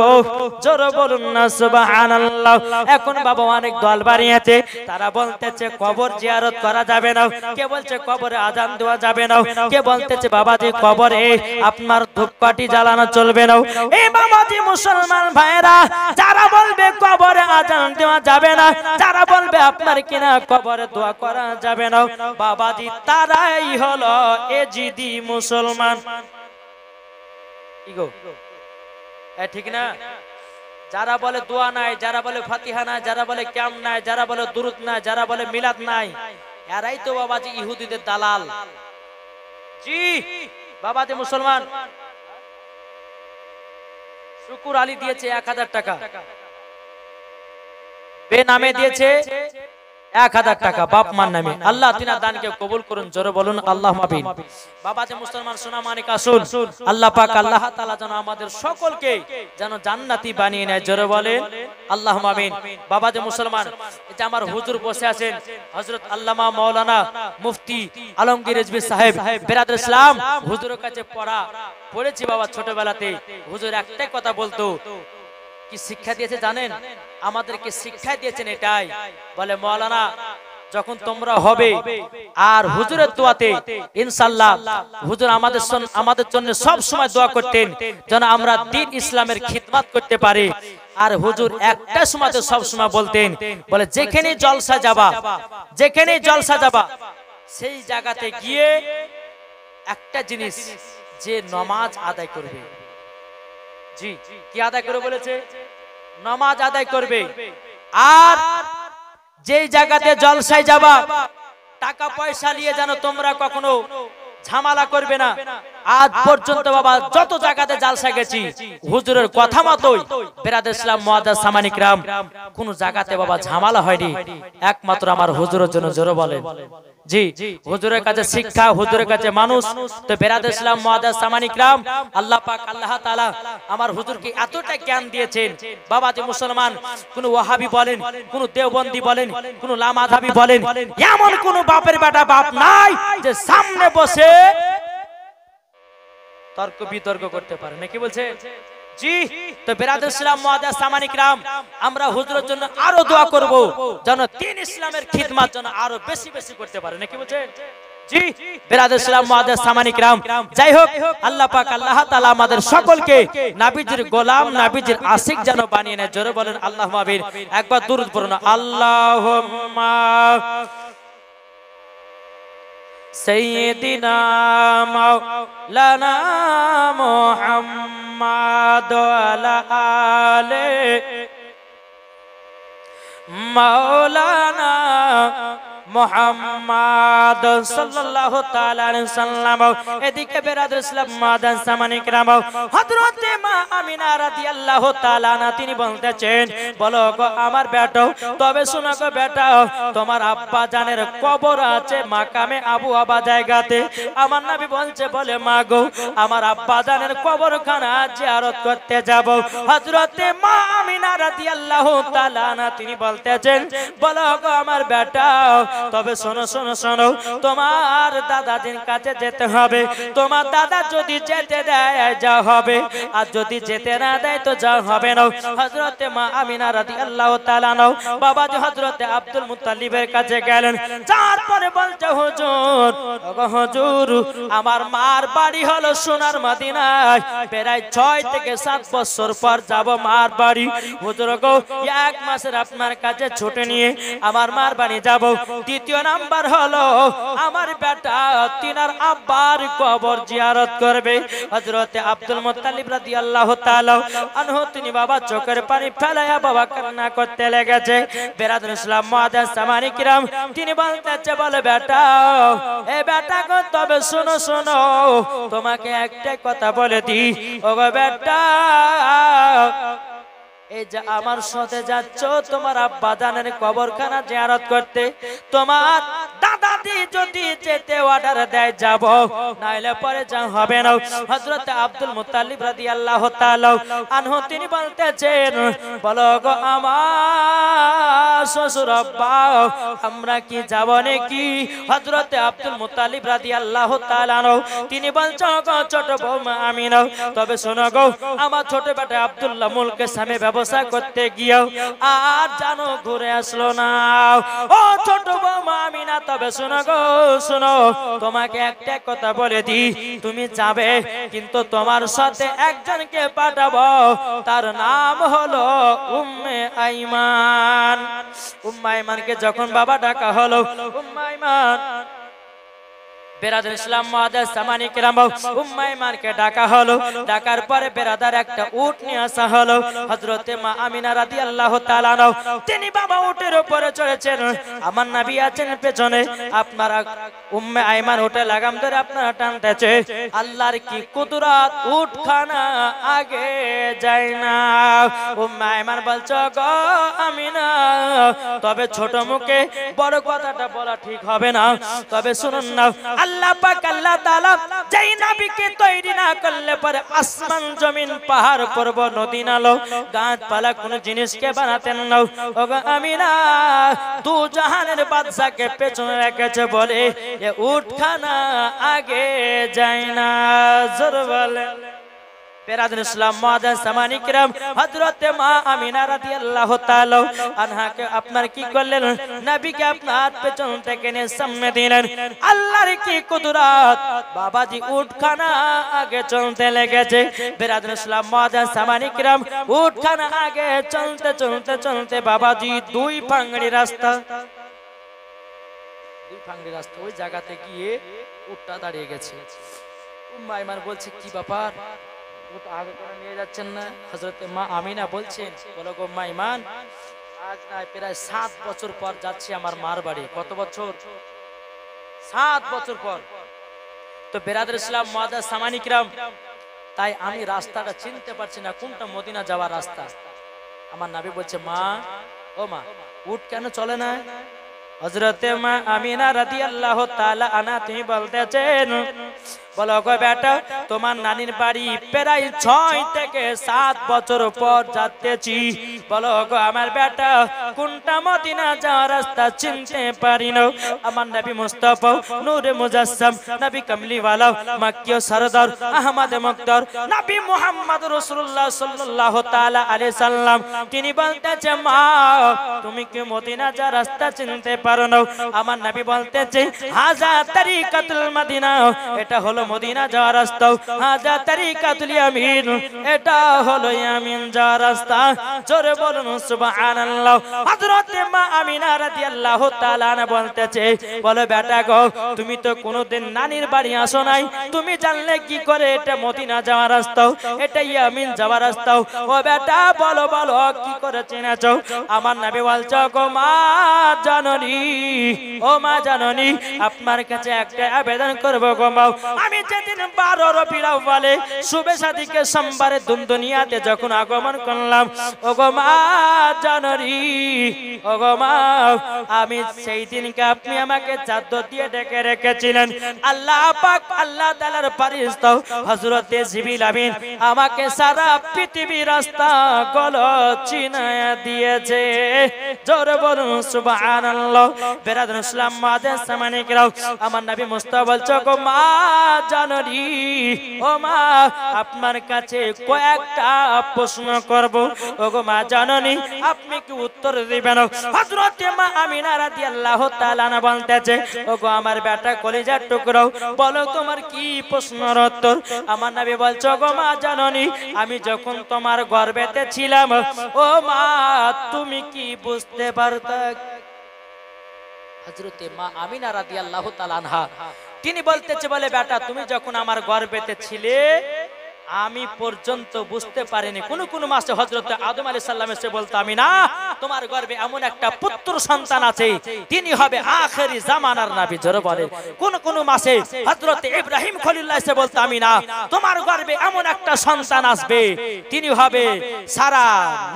জোরে বলুন না সুবহানাল্লাহ। এখন বাবা অনেক দল বাড়িয়েছে, তারা বলতেছে কবর জিয়ারত করা যাবে না, কে বলছে কবরে আজান দেওয়া যাবে না, কে বলতেছে বাবাজি কবরে আপনার ধূপকাঠি জ্বালানো চলবে না। এই বাবাজি মুসলমান ভাইরা যারা বলবে কবরে আজান দেওয়া যাবে না, যারা বলবে আপনার কিনা কবরে দোয়া করা যাবে না, বাবাজি তারাই হলো এজিদি মুসলমান। কি গো ঠিক না? যারা বলে দোয়া নাই, যারা বলে ফাতিহা নাই, যারা বলে ক্যাম নাই, যারা বলে দুরুদ নাই, যারা বলে মিলাদ নাই, এরাই তো বাবাজি ইহুদিদের দালাল। জি বাবাজি মুসলমান। শুকুর আলী দিয়েছে 1000 টাকা, বেনামে দিয়েছে 1000 টাকা বাপ মার নামে। আল্লাহ তিনার দানকে কবুল করুন। জোরে বলুন আল্লাহুম্মা আমিন। বাবাজি মুসলমান সোনা মানিক আসুন, আল্লাহ পাক আল্লাহ তাআলা যেন আমাদের সকলকে যেন জান্নাতি বানিয়ে নেয়। জোরে বলেন আল্লাহুম্মা আমিন। বাবাজি মুসলমান, এটা আমার হুজুর বসে আছেন হযরত আল্লামা মাওলানা মুফতি আলমগীর রিজভী সাহেব বেরাদুল ইসলাম। হুজুরের কাছে পড়েছি বাবা ছোটবেলাতে। হুজুর একটাই কথা বলতো, কি শিক্ষা দিয়েছে জানেন? আমাদেরকে শিক্ষা দিয়েছেন এটাই, বলে মাওলানা যখন তোমরা হবে আর হুজুরের দোয়াতে ইনশাআল্লাহ হুজুর আমাদের জন্য সব সময় দোয়া করতেন যেন আমরা দ্বীন ইসলামের খিদমত করতে পারি। আর হুজুর একটা সময় সব সময় বলতেন, বলে যেখানে জলসা যাবা, যেখানে জলসা যাবা সেই জায়গাতে গিয়ে একটা জিনিস, যে নামাজ আদায় করবে। জি কি আদায় করে বলেছে? নামাজ আদায় করবে। আর যেই জায়গাতে জলসায় যাবা টাকা পয়সা নিয়ে যেন তোমরা কখনো ঝামেলা করবে না। আজ পর্যন্ত বাবা যত জায়গাতে জালসা গেছি হুজুরের কথা মতোই বেরাদুল ইসলাম মুআদ্দাস সামানি কেরাম কোন জায়গাতে বাবা ঝামেলা হয়নি, একমাত্র আমার হুজুরের জন্য। জোরে বলেন জি। হুজুরের কাছে শিক্ষা, হুজুরের কাছে মানুষ। তো বেরাদুল ইসলাম মুআদ্দাস সামানি কেরাম আল্লাহ পাক আল্লাহ তাআলা আমার হুজুরকে এতটা জ্ঞান দিয়েছেন বাবাজি মুসলমান। কোন ওয়াহাবি বলেন, কোন দেওবন্দি বলেন, কোন লামাযাবি বলেন, এমন কোন বাপের বেটা বাপ নাই যে সামনে বসে তর্ক বিতর্ক করতে পারে না। কি বলছে? জি। তো বেরাদুল ইসলাম মুআদ্দাস সামানি কেরাম আমরা হুজুরের জন্য আরো দোয়া করব যেন দ্বীন ইসলামের খিদমত যেন আরো বেশি বেশি করতে পারে না। কি বলছে? জি। বেরাদুল ইসলাম মুআদ্দাস সামানি কেরাম, যাই হোক আল্লাহ পাক আল্লাহ তাআলা আমাদের সকলকে নবীজির গোলাম, নবীজির আশিক যেন বানিয়ে নেয়। জোরে বলেন আল্লাহুম্মা আমিন। একবার দুরূদ পড়ুন, আল্লাহুম্মা সাইয়্যিদিনা মাওলানা মুহাম্মাদ ওয়ালা আলে মাওলানা মুহাম্মাদ সাল্লাল্লাহু তাআলা আলাইহি ওয়াসাল্লাম। এদিকে বেরাদুল ইসলাম মুআদ্দাস সামানি কেরাম হযরতে মা আমিনা রাদিয়াল্লাহু তাআলা আনহা তিনি বলতেছেন, বলো গো আমার বেটা, তবে শোনো গো বেটা, তোমার আব্বা জানের কবর আছে মাকামে আবু আবা জায়গাতে। আমার নবী বলছে, বলে মা গো আমার আব্বা জানের কবরখানা জিয়ারত করতে যাব। হযরতে মা আমিনা রাদিয়াল্লাহু তাআলা আনহা তিনি বলতেছেন, বলো গো আমার বেটা, তবে শোনো শোনো শোনো, তোমার দাদাজির কাছে যেতে হবে। তোমার দাদা যদি যেতে দেয় যা হবে, আর যদি যেতে না দেয় তো যা হবে না। হযরতে মা আমিনা রাদিয়াল্লাহু তাআলা আনহা বাবাজি হযরতে আব্দুল মুত্তালিবের কাছে গেলেন। তারপরে বলছে, হুজুর ওগো হুজুর, আমার মার বাড়ি হলো সোনার মদিনায়, প্রায় 6 থেকে 7 বছর পর যাব মার বাড়ি। হুজুর গো 1 মাসের আপনার কাছে ছুটি নিয়ে আমার মার বাড়ি যাব। দ্বিতীয় নাম্বার হলো আমার বেটা তিনার আব্বার কবর জিয়ারত করবে। হযরতে আব্দুল মুত্তালিব রাদিয়াল্লাহু তাআলা আনহু তিনি বাবা চোখের পানি ফেলায়া বাবা কান্না করতে লেগেছে। বেরাদুল ইসলাম মুআদ্দাস সামানী কিরাম তিনি বলতেছে বলে বেটা এ বেটা গো তবে শোনো শোনো তোমাকে একটা কথা বলে দি ওগো বেটা এই যে আমার সাথে যাচ্ছ তোমার আব্বা জানের কবরখানা জিয়ারত করতে তোমার দাদাদি যদি যেতে অর্ডার দেয় যাব নাইলে পরে যা হবে না। হযরত আব্দুল মুত্তালিব রাদিয়াল্লাহু তাআলা আনহু তিনি বলতেছেন বলো গো আমার শ্বশুর আব্বা আমরা কি যাব নাকি? হযরত আব্দুল মুত্তালিব রাদিয়াল্লাহু তাআলা আনহু তিনি বলছেন গো ছোট বৌমা আমিনা তবে শোনো গো আমার ছোট বেটা আব্দুল্লাহ মুলকের সামনে ব্যবসা করতে গিয়েও আর জানো ঘুরে আসলো না। ও ছোট বৌমা আমিনা তবে শোনো গো শোনো তোমাকে একটা কথা বলে দি তুমি যাবে কিন্তু তোমার সাথে একজনকে পাঠাবো তার নাম হলো উম্মে আইমান। উম্মে আইমানকে যখন বাবা ডাকা হলো উম্মে আইমান বেরাদার ইসলাম মুআদ্দাস সামানী কিরাম উম্মে আইমানকে ডাকা হলো। ডাকার পরে বেরাদার একটা উট নিয়ে আসা হলো। হযরতে মা আমিনা রাদিয়াল্লাহু তাআলা আনহা তিনি বাবা উটের উপরে চড়েছেন আমার নবী আছেন পেছনে আপনারা উম্মে আইমান উটে লাগাম ধরে আপনারা টানতেছে আল্লাহর কি কুদরত উটখানা আগে যায় না। উম্মে আইমান বলছো গো আমিনা তবে ছোট মুখে বড় কথাটা বলা ঠিক হবে না তবে শুনুন না আল্লাহ পাক আল্লাহ তাআলা যেই নবীকে তৈরি না করলে পরে আসমান জমিন পাহাড় পর্বত নদী নালা গাছপালা কোন জিনিসকে বানাতেন না। ওগো আমিনা দু জাহানের বাদশাকে পেছনে রেখেছে বলে এ উটখানা আগে যায় না। জোর বলে বেরাদুল ইসলাম মুআদ্দাস সামানী কিরাম হযরতে মা আমিনা রাদিয়াল্লাহু তাআলা আনহাকে আপনার কি করলেন নবীকে আপনার পেছন থেকে নিয়ে সামনে দিলেন। আল্লাহর কি কুদরত বাবাজি উটখানা আগে চলতে লেগেছে। বেরাদুল ইসলাম মুআদ্দাস সামানী কিরাম উটখানা আগে চলতে চলতে চলতে বাবাজি দুই পাংড়ি রাস্তা ওই জায়গাতে গিয়ে উটটা দাঁড়িয়ে গেছে। উম্মে আইমান বলছে কি ব্যাপার আগে করে নিয়ে যাচ্ছেন না? হযরতে মা আমিনা বলছেন বলো গো মা ইমান আজ না প্রায় 7 বছর পর যাচ্ছি আমার মার বাড়ি। কত বছর? 7 বছর পর। তো বেরাদার ইসলাম মুআদ্দাস সামানী কিরাম তাই আমি রাস্তাটা চিনতে পারছি না কোনটা মদিনা যাওয়ার রাস্তা। আমার নবী বলছে মা ও মা উট কেন চলে না? হযরতে মা আমিনা রাদিয়াল্লাহু তাআলা আনহা তিনি বলতেছেন বলো গো বেটা তোমার নানির বাড়ি প্রায় 6 থেকে 7 বছর পর যাচ্ছি। বলো গো আমার বেটা কোনটা মদিনা যাওয়ার রাস্তা চিনতে পারি না। আমার নবী মুস্তাফা নূরে মুজাসসাম নবী কামলিওয়ালা মক্কি সরদার আহমদ মুক্তার নবী মুহাম্মদ রাসূলুল্লাহ সাল্লাল্লাহু তাআলা আলাইহি সাল্লাম তিনি বলতেছে মা তুমি কি মদিনা যাওয়ার রাস্তা চিনতে পারো না? আমার নবী বলতেছে হাজা তরিকাতুল মদিনা এটা হলো মদিনা যাওয়ার রাস্তা। হাজা তরিকাতুল ইয়ামিন এটা হলো ইয়ামিন যাওয়ার রাস্তা। জোরে বলুন সুবহানাল্লাহ। হযরতে মা আমিনা রাদিয়াল্লাহু তাআলা আনহা বলতেছে বলো বেটা গো তুমি তো কোনোদিন নানির বাড়ি আসো নাই তুমি জানলে কি করে এটা মদিনা যাওয়ার রাস্তা এটা ইয়ামিন যাওয়ার রাস্তা? ও বেটা বলো বলো কি করে চিনেছো? আমার নবী বলছে গো মা জাননী ও মা জাননী আপনার কাছে একটা আবেদন করব গো মা আমি যেদিন 12 রবিউল আউয়ালে শুভে শাদীকে সোমবারে দুনিয়াতে যখন আগমন করলাম ও গো মা জাননী ও গো মা আমি সেই দিনকে আপনি আমাকে চাদর দিয়ে ঢেকে রেখেছিলেন। আল্লাহ পাক আল্লাহ তাআলার ফেরেশতা হযরতে জিবরিল আমিন আমাকে সারা পৃথিবীর রাস্তা গুলো চিনায়া দিয়েছে। জোরে বলুন সুবহানাল্লাহ। বেরাদার ইসলাম মুআদ্দাস সামানী কিরাম আমার নবী মুস্তাফা বলছো গো মা জাননী ও মা আপনার কাছে কয়েকটা প্রশ্ন করব ও গো মা জাননী আপনি কি উত্তর দিবেন? হযরতে মা আমিনা রাদিয়াল্লাহু তাআলা আনহা বলতেছে ও গো আমার বেটা কলিজার টুকরো বলো তোমার কি প্রশ্নের উত্তর? আমার নবী বলছো গো মা জাননী আমি যখন তোমার গর্ভেতে ছিলাম ও মা তুমি কি বুঝতে পারতা হযরতে মা আমিনা রাদিয়াল্লাহু তাআলা আনহা তিনি বলতেছে, বলে বেটা তুমি যখন আমার গর্ভেতে ছিলে আমি পর্যন্ত বুঝতে পারিনি। কোন কোন মাসে হযরতে আদম আলাইহিস সালাম এসে বলতো, আমিনা তোমার গর্ভে এমন একটা পুত্র সন্তান আছে তিনি হবে আখেরি জামানার নবী। জোরে বলে। কোন কোন মাসে হযরতে ইব্রাহিম খলিলুল্লাহ এসে বলতো, আমিনা তোমার গর্ভে এমন একটা সন্তান আসবে তিনি হবে সারা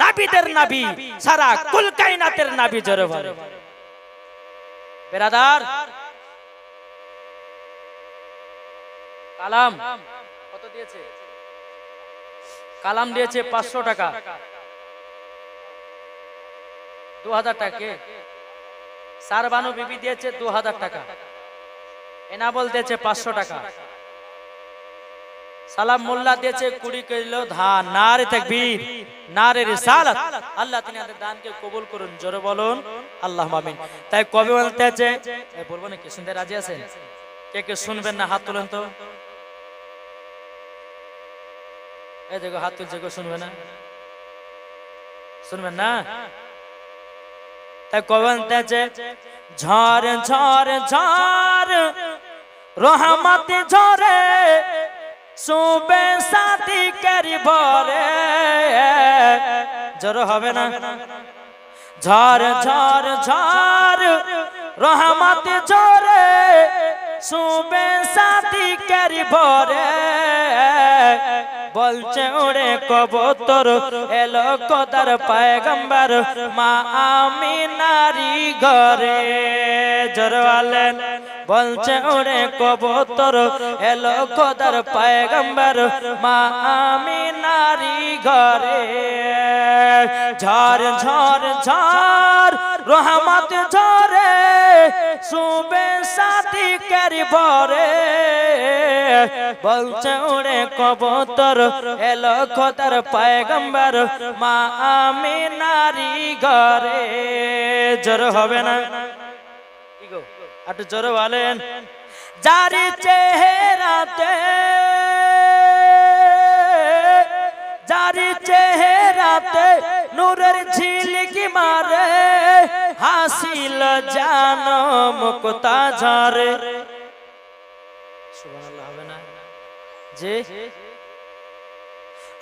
নবীদের নবী, সারা কুল কায়নাতের নবী। জোরে বলে। বেরাদার, কালাম কত দিয়েছে? কালাম দিয়েছে 500 টাকা, 2000 টাকা। সারবানু বিবি দিয়েছে 2000 টাকা, এনাবল দিয়েছে 500 টাকা, সালাম মোল্লা দিয়েছে 20 কিলো ধান। নারে তাকবীর, নারে রিসালাত। আল্লাহ তিনি আমাদের দানকে কবুল করুন। জোরে বলুন আল্লাহুম্মা আমিন। তাই কবি বলতেছে, বলবো নাকি? শুনতে রাজি আছেন? কে কে শুনবেন না হাত তুলেন তো। এই দেখো হাত তুলছে, কেউ শুনবে না? শুনবেন না? তাই কবি বলতেছে, ঝড় ঝড় ঝড় রহমত ঝরে সুবে সাথী করি ভরে। জোর হবে না? ঝড় ঝড় ঝড় রহমত ঝরে সুবে সাথী করি ভরে। বলছে উড়ে কবুতর এলো খোদার পয়গম্বর মা আমিনারি ঘরে। জোরে বলেন। বলছে উড়ে কবুতর এলো খোদার পয়গম্বর মা আমিনারি ঘরে। ঝড় ঝড় ঝড় রহমত ঝরে সুবে সাথী করি ভরে। বলছে উড়ে কবুতর এলো খোদার পয়গম্বর মা আমিনারি ঘরে। জোর হবে না? একটু জোরে বলেন। যারি চেহারাতে, যারি চেহারাতে নূরের ঝিলকি মারে হাসিল জানো মুক্তা ঝরে। সুবহানাল্লাহ হবে না? জি।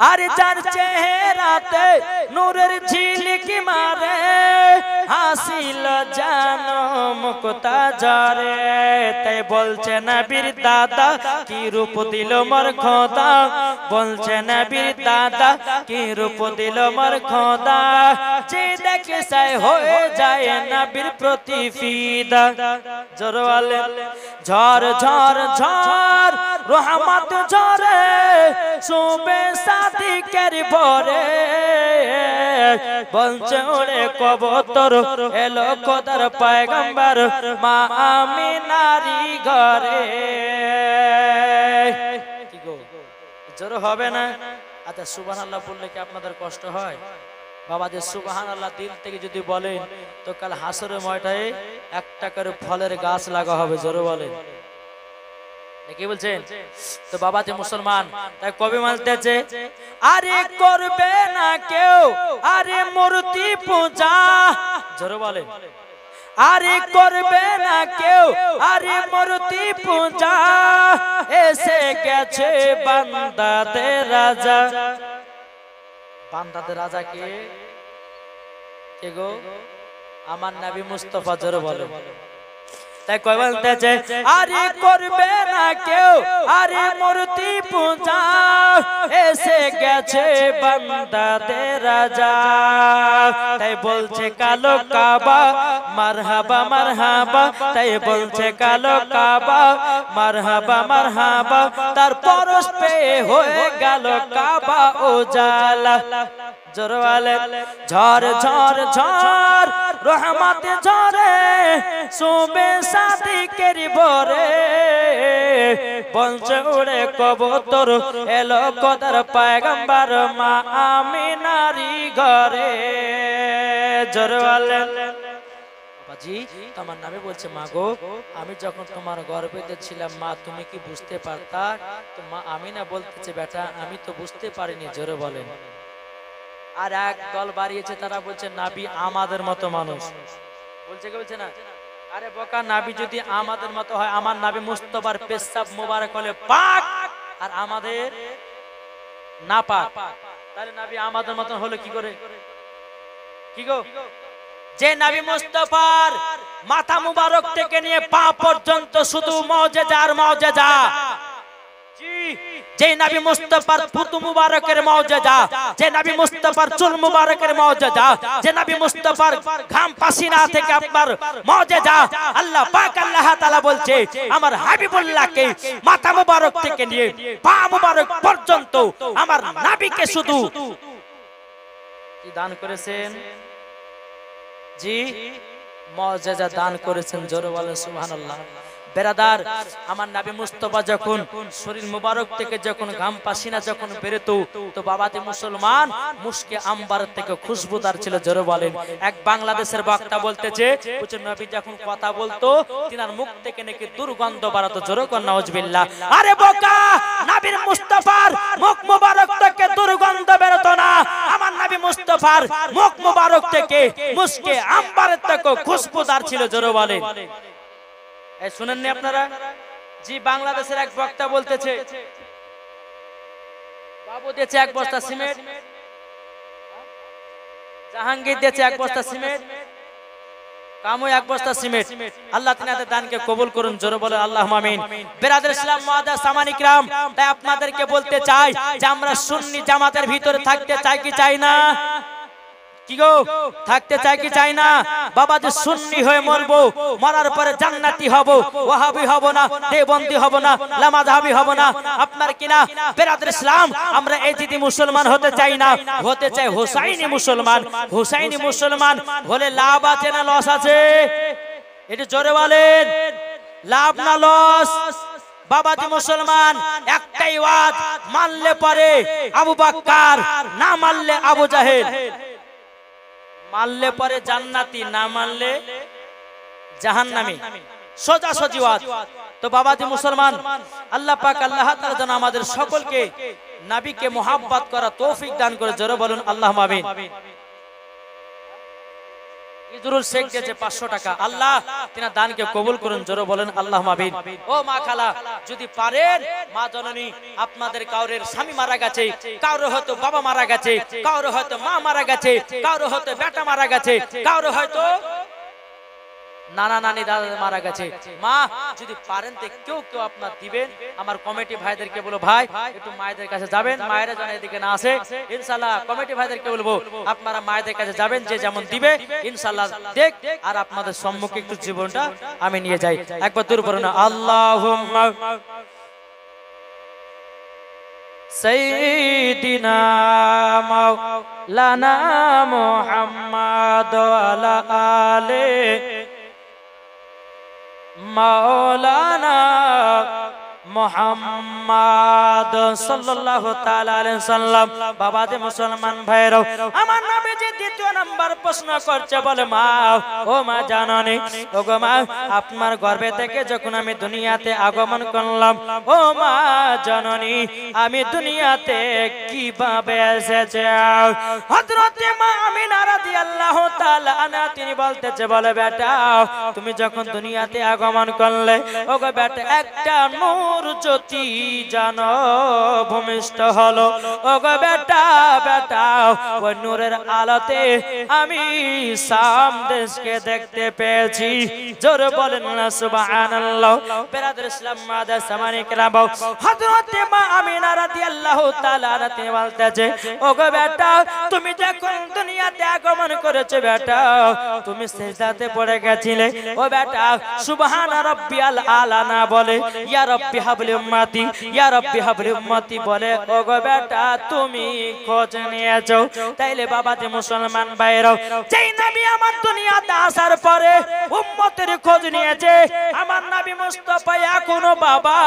আরে যার চেহারাতে নূরের ঝিলকি মারে হাসিল জানো মুক্তা ঝরে। তাই বলছে নবীর দাদা কি রূপ দিল মোর খোদা। বলছে নবীর দাদা কি রূপ দিল মোর খোদা। যে দেখে সাই হয়ে যায় নবীর প্রতি ফিদা। জোরে বলেন। ঝড় ঝড় ঝড় রহমত ঝরে সুবে সাথী করি ভরে। বলছে উড়ে কবুতর এলো খোদার পয়গম্বর মা আমিনারি ঘরে। কি গো, জোর হবে না? আচ্ছা সুবহানাল্লাহ বললে কি আপনাদের কষ্ট হয়? বাবাদের সুবহানাল্লাহ দিল থেকে যদি বলেন তো কাল হাসরের ময়দানে একটা করে ফলের গাছ লাগা হবে। জোরে বলেন। কি বলছেন? তো বাবাতে মুসলমান, তাই কবি বলতেছে, আরে করবে না কেউ আরে মূর্তি পূজা। জোরে বলেন। আরে করবে না কেউ আরে মূর্তি পূজা। এসে গেছে বান্দাদের রাজা। বান্দাদের রাজা কে? কে গো? আমার নবী মুস্তাফা। জোরে বলেন। তাই কই বলতেছে, আরে করবে না কেউ আরে মূর্তি পূজা। এসে গেছে বান্দাদের রাজা। তাই বলছে কালো কাবা মারহাবা মারহাবা। তাই বলছে কালো কাবা মারহাবা মারহাবা। তার পরশ পেয়ে হয়ে গেল কাবা উজালা। জোরে বলেন। ঝড় ঝড় ঝড় রহমত ঝরে সুবে সাথী করি ভরে। বলছে উড়ে কবুতর এলো খোদার পয়গম্বর মা আমিনারি ঘরে। জোরে বলেন। বাবাজি তোমার নামে বলছে, মা গো আমি যখন তোমার গর্ভেতে ছিলাম মা তুমি কি বুঝতে পারতা? তো মা আমিনা বলতেছে, বেটা আমি তো বুঝতে পারিনি। জোরে বলেন। আর এক দল বাড়িয়েছে, তারা বলছে নাবি আমাদের মতো মানুষ। বলছে কি বলছে না? আরে বোকা, নাবি যদি আমাদের মতো হয়, আমার নাবি মুস্তাফার পেশাব মোবারক হলে পাক আর আমাদের না পাক, তাহলে নাবি আমাদের মতন হলো কি করে? কি গো, যে নবী মুস্তাফার মাথা মুবারক থেকে নিয়ে পা পর্যন্ত শুধু মুজিজা আর মুজিজা, জি, যে নবী মুস্তাফার ফুতু মুবারকের মুজিজা, যে নবী মুস্তাফার চুল মুবারকের মুজিজা, যে নবী মুস্তাফার ঘাম পাসিনা থেকে আপনার মুজিজা, আল্লাহ পাক আল্লাহ তাআলা বলছে আমার হাবিবুল্লাহকে মাথা মুবারক থেকে নিয়ে পা মুবারক পর্যন্ত আমার নবীকে শুধু কি দান করেছেন? জি, মুজিজা দান করেছেন। জোরে বলেন সুবহানাল্লাহ। বেরাদার, আমার নবী মুস্তাফা যখন শরীর মুবারক থেকে যখন ঘাম পাসিনা যখন বেরোতো, তো বাবাতে মুসলমান মুশকে আম্বার থেকে খুশবুদার ছিল। জোরে বলেন। এক বাংলাদেশের বক্তা বলতেছে, বুঝছেন, নবী যখন কথা বলতো তিনার মুখ থেকে নাকি দুর্গন্ধ বাড়াতো। জোরে কোন নাউজুবিল্লাহ। আরে বোকা, নবীর মুস্তাফার মুখ মুবারক থেকে দুর্গন্ধ বেরোতো না, আমার নবী মুস্তাফার মুখ মুবারক থেকে মুশকে আম্বারের থেকে খুশবুদার ছিল। জোরে বলেন। শুনেননি আপনারা? জি, বাংলাদেশের এক বক্তা বলতেছে, বাবু দিয়েছে এক বস্তা সিমেন্ট, জাহাঙ্গীর দিয়েছে এক বস্তা সিমেন্ট, কামু এক বস্তা সিমেন্ট। আল্লাহ তিনাদের দানকে কবুল করুন। জোরে বলে আল্লাহুম্মা আমিন। বিরাদর ইসলাম মুআদ্দাস সামানি কিরাম, তাই আপনাদেরকে বলতে চাই যে আমরা সুন্নি জামাতের ভিতরে থাকতে চাই কি চাই না? কি গো, থাকতে চাই কি চাই না? বাবা যে সুন্নি হয়ে মরবো, মরার পরে জান্নাতি হব, ওয়াহাবি হব না, দেওবন্দি হব না, লামাযহাবি হব না, আপনার কিনা বিরাদর ইসলাম আমরা এজিদি মুসলমান হতে চাই না, হতে চাই হুসাইনি মুসলমান। হুসাইনি মুসলমান হলে লাভ আছে না লস আছে? এটা জোরে বলেন, লাভ না লস? বাবাজি মুসলমান একটাই ওয়াজ, মানলে পরে আবু বকর, না মানলে আবু জাহেল। মানলে পরে জান্নাতি, না মানলে জাহান্নামী। সোজা সোজি ওয়াজ। তো বাবাজি মুসলমান, আল্লাহ পাক আল্লাহ তাআলা যেন আমাদের সকলকে নবীকে মুহাব্বত করা তৌফিক দান করে। জোরে বলুন আল্লাহুম্মা আমিন। ইদরুল শেখ দিয়েছে 500 টাকা, আল্লাহ তিনার দানকে কবুল করুন। জোরে বলেন আল্লাহুম্মা আমিন। ও মা খালা, যদি পারেন মা জননী, আপনাদের কাউরের স্বামী মারা গেছে, কাউরে হয়তো বাবা মারা গেছে, কাউরে হয়তো মা মারা গেছে, কাউরে হয়তো বেটা মারা গেছে, কাউরে হয়তো নানা নানি দাদা মারা গেছে, মা যদি পারেন তো কেউ কেউ আপনার দিবেন। আমার কমিটি ভাইদেরকে বলবো, ভাই একটু মায়েদের কাছে যাবেন, মায়েরা যেন এদিকে না আসে। ইনশাআল্লাহ কমিটি ভাইদেরকে বলবো আপনারা মায়েদের কাছে যাবেন, যে যেমন দিবে ইনশাআল্লাহ দেখ। আর আপনাদের সম্মুখে একটু জীবনটা আমি নিয়ে যাই। একবার দূর করুন আল্লাহুম্মা সাইয়্যিদিনা মাওলানা মুহাম্মদ ওয়া আলা আলি মাওলানা মুহাম্মদ সাল্লাল্লাহু তাআলা আলাইহি সাল্লাম। বাবাজি মুসলমান ভাইরাও, আমার নবীজি দ্বিতীয় নাম্বার প্রশ্ন করছে, বলে মা, ও মা জাননী, ও গো মা, আপনার গর্ভে থেকে যখন আমি দুনিয়াতে আগমন করলাম, ও মা জাননী, আমি দুনিয়াতে কিভাবে এসেছি? হযরতে মা আমিনা রাদিয়াল্লাহু তাআলা আনহা তিনি বলতেছে, বলে বেটা, তুমি যখন দুনিয়াতে আগমন করলে, ও গো বেটা, একটা নূর জ্যোতি জানো ভূমিষ্ঠ হলো। ও গো বেটা, বেটা, ওই নূরের আলোতে আমি শাম দেশকে দেখতে পেয়েছি। জোরে বলেন না সুবহানাল্লাহ। বিরাদর ইসলাম মুআদ্দাস সামানি কিরাম, হযরতে মা আমিনা রাদিয়াল্লাহু তাআলা আনহা তিনি বলতেছে, ও গো বেটা, তুমি যখন দুনিয়াতে আগমন করেছো বেটা, তুমি সিজদাতে পড়ে গেছিলে। ও বেটা, সুবহান রাব্বিয়াল আলা না বলে ইয়া রাব্বি হাবলি উম্মতি, ইয়া রাব্বি হাবলি উম্মতি বলে, ও গো বেটা, তুমি খোঁজ নিয়েছো। তাইলে বাবাজি মুসলমান ভাইরাও, যেই নবী আমার দুনিয়াতে আসার পরে উম্মতের খোঁজ নিয়েছে, আমার নবী মুস্তাফা এখনো বাবা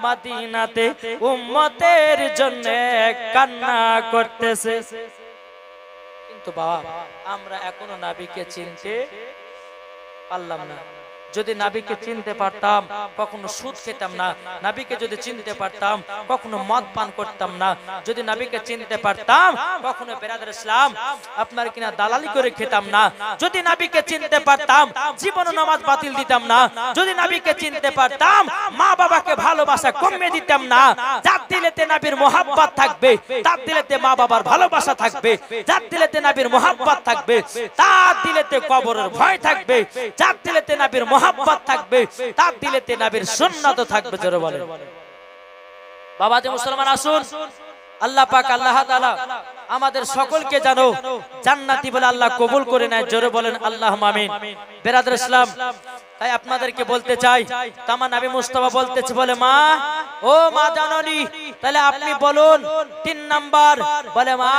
মদিনাতে উম্মতের জন্য কান্না করতেছে। কিন্তু বাবা, আমরা এখনো নবীকে চিনতে পারলাম না। যদি নবীকে চিনতে পারতাম কখনো সুদ খেতাম না, নবীকে যদি চিনতে পারতাম কখনো মদ পান করতাম না, যদি নবীকে চিনতে পারতাম কখনো বেরাদার ইসলাম আপনার কিনা দালালি করে খেতাম না, যদি নবীকে চিনতে পারতাম জীবন নামাজ বাতিল দিতাম না, যদি নবীকে চিনতে পারতাম মা বাবাকে ভালোবাসা কমিয়ে দিতাম না। যার দিলেতে নবীর মোহাব্বত থাকবে তার দিলেতে মা বাবার ভালোবাসা থাকবে, যার দিলেতে নবীর মোহাব্বত থাকবে তার দিলেতে কবরের ভয় থাকবে, যার দিলেতে নবীর মোহাব্বত থাকবে তার দিলেতে নবীর সুন্নাত থাকবে। জোরে বলেন বাবা যে মুসলমান আসুন, আল্লাহ পাক আল্লাহ তাআলা আমাদের সকলকে জানো জান্নাতি বলে আল্লাহ কবুল করে নেয়। জোরে বলেন আল্লাহুম্মা আমিন। বেরাদার ইসলাম, তাই আপনাদেরকে বলতে চাই, তামা নবী মুস্তাফা বলতেছে বলে মা ও মা জাননী, তাহলে আপনি বলুন 3 নাম্বার বলে মা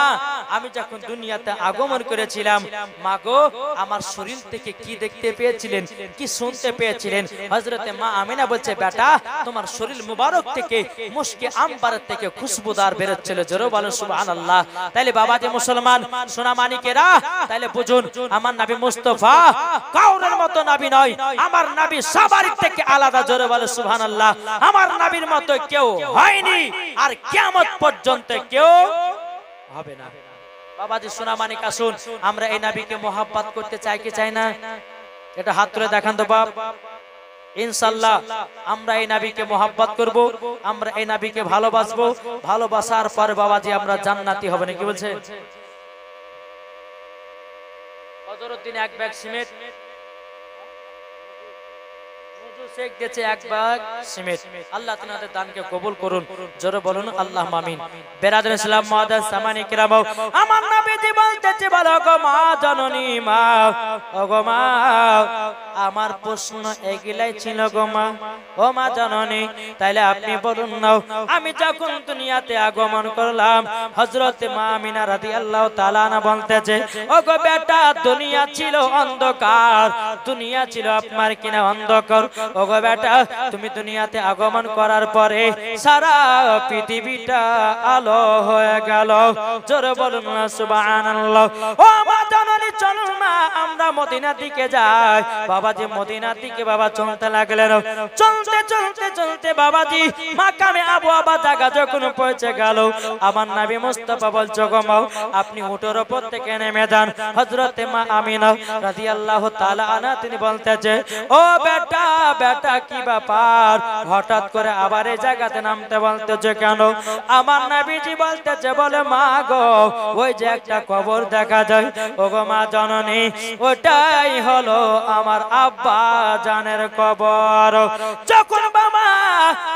আমি যখন দুনিয়াতে আগমন করেছিলাম মা গো আমার শরীর থেকে কি দেখতে পেয়েছিলেন, কি শুনতে পেয়েছিলেন? হযরতে মা আমিনা বলছে বেটা তোমার শরীর মুবারক থেকে মুশকে আম্বার থেকে খুশবুদার বেরোচ্ছিল। জোরে বলেন সুবহানাল্লাহ। তাইলে বাবা যে মুসলমান সোনা মানিকেরা, তাইলে বুঝুন আমার নবী মুস্তাফা কাউরের মতো নবী নয়, আমার নবী সবার থেকে আলাদা। জোরে বলে সুবহানাল্লাহ। আমার নবীর মতো কেউ হয়নি আর কিয়ামত পর্যন্ত কেউ হবে না। বাবাজি সোনা মানিক আসুন, আমরা এই নবীকে মোহাব্বত করতে চাই কি চাই না? এটা হাত তুলে দেখান তো বাপ। ইনশাআল্লাহ আমরা এই নবীকে মোহাব্বত করব, আমরা এই নবীকে ভালোবাসবো, ভালোবাসার পর বাবাজি আমরা জান্নাতি হব। নাকি বলছে হযরতদিন এক ব্যাগ সিমেন্ট শেখ দিয়েছে, এক ব্যাগ সিমেন্ট। আল্লাহ তাআলা দানকে কবুল করুন। জোরে বলুন আল্লাহুম্মা আমিন। বেরাদার ইসলাম মুআদ্দাস সামানি কিরাম, আমার নবীজি বলতেছে বলো গো মা জননী মা, ও গো মা আমার প্রশ্ন এগুলাই ছিল গো মা, ও মা জননী তাইলে আপনি বলুন না আমি যখন দুনিয়াতে আগমন করলাম হযরতে মা আমিনা রাদিয়াল্লাহু তাআলা আনহা বলতেছে ও গো বেটা দুনিয়া ছিল অন্ধকার, দুনিয়া ছিল আপনার কিনা অন্ধকার। ও গো বেটা তুমি দুনিয়াতে আগমন করার পরে সারা পৃথিবীটা আলো হয়ে গেল। জোরে বলুন না সুবহানাল্লাহ। ও মা জননী চলুন না আমরা মদিনার দিকে যাই। বাবাজি মদিনার দিকে বাবা চলতে লাগলেন, চলতে চলতে চলতে বাবাজি মাকামে আবু আবা জায়গা যখন পৌঁছে গেল আমার নবী মুস্তাফা বলছে গো মা আপনি উটের উপর থেকে নেমে যান। হযরতে মা আমিনা রাদিয়াল্লাহু তাআলা আনহা তিনি বলতেছে ও বেটা বেটা কি ব্যাপার হঠাৎ করে আবার এই জায়গাতে নামতে বলতেছে কেন? আমার নবীজি বলতেছে বলে মা গো ওই যে একটা কবর দেখা যায় ও গো মা জননী ওটাই হলো আমার আব্বা জানের কবর। যখন বাবা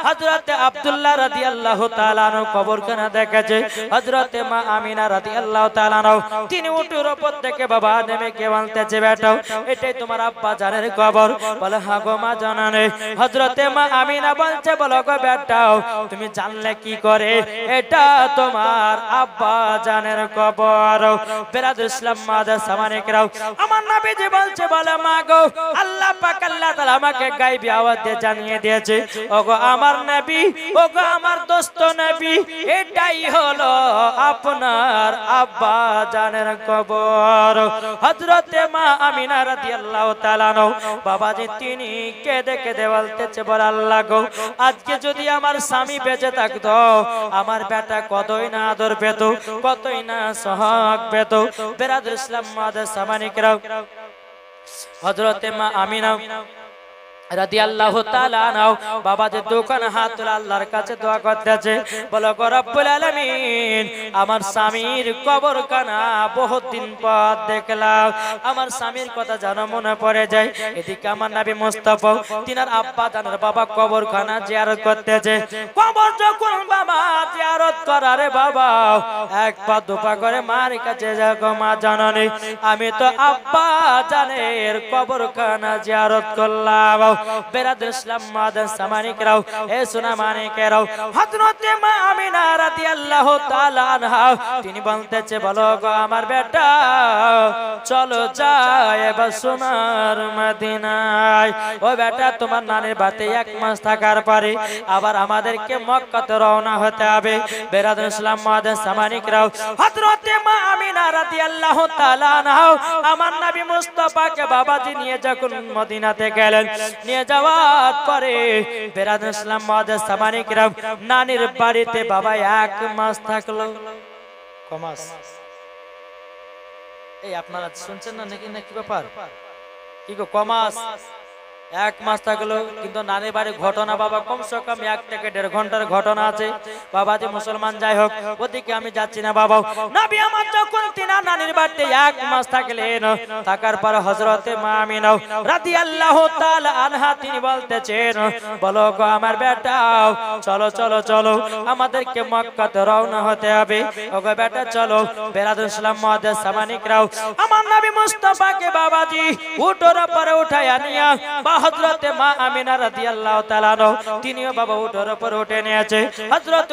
হযরতে আব্দুল্লাহ রাদিয়াল্লাহু তাআলা আনহু কবরখানা দেখেছে হযরতে মা আমিনা রাদিয়াল্লাহু তাআলা আনহা তিনি উটের উপর থেকে বাবা নেমে কে বলতেছে বেটা এটাই তোমার আব্বা জানের কবর? বলে হ্যাঁ গো মা জননী। হযরতে মা আমিনা বলছে বলো গো বেটা তুমি জানলে কি করে এটা তোমার আব্বা জানের কবর? বেরাদার ইসলাম মুআদ্দাস সামানে কিরাম, আমার নবীজি বলছে বলে মা গো আল্লাহ পাক আল্লাহ তাআলা আমাকে গায়বী আওয়াজ দিয়ে জানিয়ে দিয়েছে ওগো আমার নবী ওগো আমার দোস্ত নবী এটাই হলো আপনার আব্বা জানের কবর। হযরতে মা আমিনা রাদিয়াল্লাহু তাআলা আনহা বাবাজি তিনি কেঁদে কেঁদে বলতেছে বলে আল্লাহ গো আজকে যদি আমার স্বামী বেঁচে থাকতো আমার বেটা কতই না আদর পেত, কতই না সোহাগ পেত। বেরাদার ইসলাম মুআদ্দাস সামানি কিরাম, হযরতে মা আমিনা রাদিয়াল্লাহু তাআলা আনহা বাবাজি দোকান হাত তুলে আল্লাহর কাছে দোয়া করতেছে বলো গো রব্বুল আলামিন আমার স্বামীর কবরখানা বহুত দিন পর দেখলাম, আমার স্বামীর কথা যেন মনে পড়ে যায়। এদিকে আমার নবী মুস্তাফা তিনার আব্বা জানের বাবা কবরখানা জিয়ারত করতেছে। কবর যখন বাবা জিয়ারত করারে বাবা এক পা দুপা করে মার কাছে যাও গো মা জননী আমি তো আব্বা জানের কবরখানা জিয়ারত করলাম। বেরাদর ইসলাম মাদান সামানিকরাও এ সোনা মানিকেরাও হযরতে মা আমিনা রাদিয়াল্লাহু তাআলা আনহা তিনি বলতেছে বলো গো আমার বেটা চলো যাই এবার সোনার মদিনায়। ও বেটা তোমার নানির বাড়িতে 1 মাস থাকার পরে আবার আমাদেরকে মক্কাতে রওনা হতে হবে। বেরাদর ইসলাম মাদান সামানিকরাও হযরতে মা আমিনা রাদিয়াল্লাহু তাআলা আনহা আমার নবী মুস্তাফাকে বাবাজি নিয়ে যখন মদিনাতে গেলেন, নিয়ে যাওয়ার পরে বেরাদর ইসলাম মাদান সামানিকরাও নানির বাড়িতে বাবা 1 মাস থাকলো। কমাস এই আপনারা শুনছেন না নাকি, না কি ব্যাপার কি গো? কমাস 1 মাস থাকলো, কিন্তু নানির বাড়ির ঘটনা বাবা কমসে কম 1 থেকে 1.5 ঘন্টার ঘটনা আছে। বাবা যে মুসলমান যাই হোক ওদিকে আমি যাচ্ছি না বাবা। নবী আমার যখন তিনা নানির বাড়িতে 1 মাস থাকলেন, থাকার পর হযরতে মা আমিনা রাদিয়াল্লাহু তাআলা আনহা তিনি বলতেছেন বলো গো আমার বেটা চলো চলো চলো আমাদেরকে মক্কাতে রওনা হতে হবে। ওগো বেটা চলো। বেরাদর ইসলাম মাদান সামানিকরাও আমার নবী মুস্তাফাকে বাবাজি উটের উপরে উঠায়া নিয়া হযরতে মা আমিনা রাদিয়াল্লাহু তাআলা তিনিও বাবা উটের উপর উঠে নিয়েছে। হযরত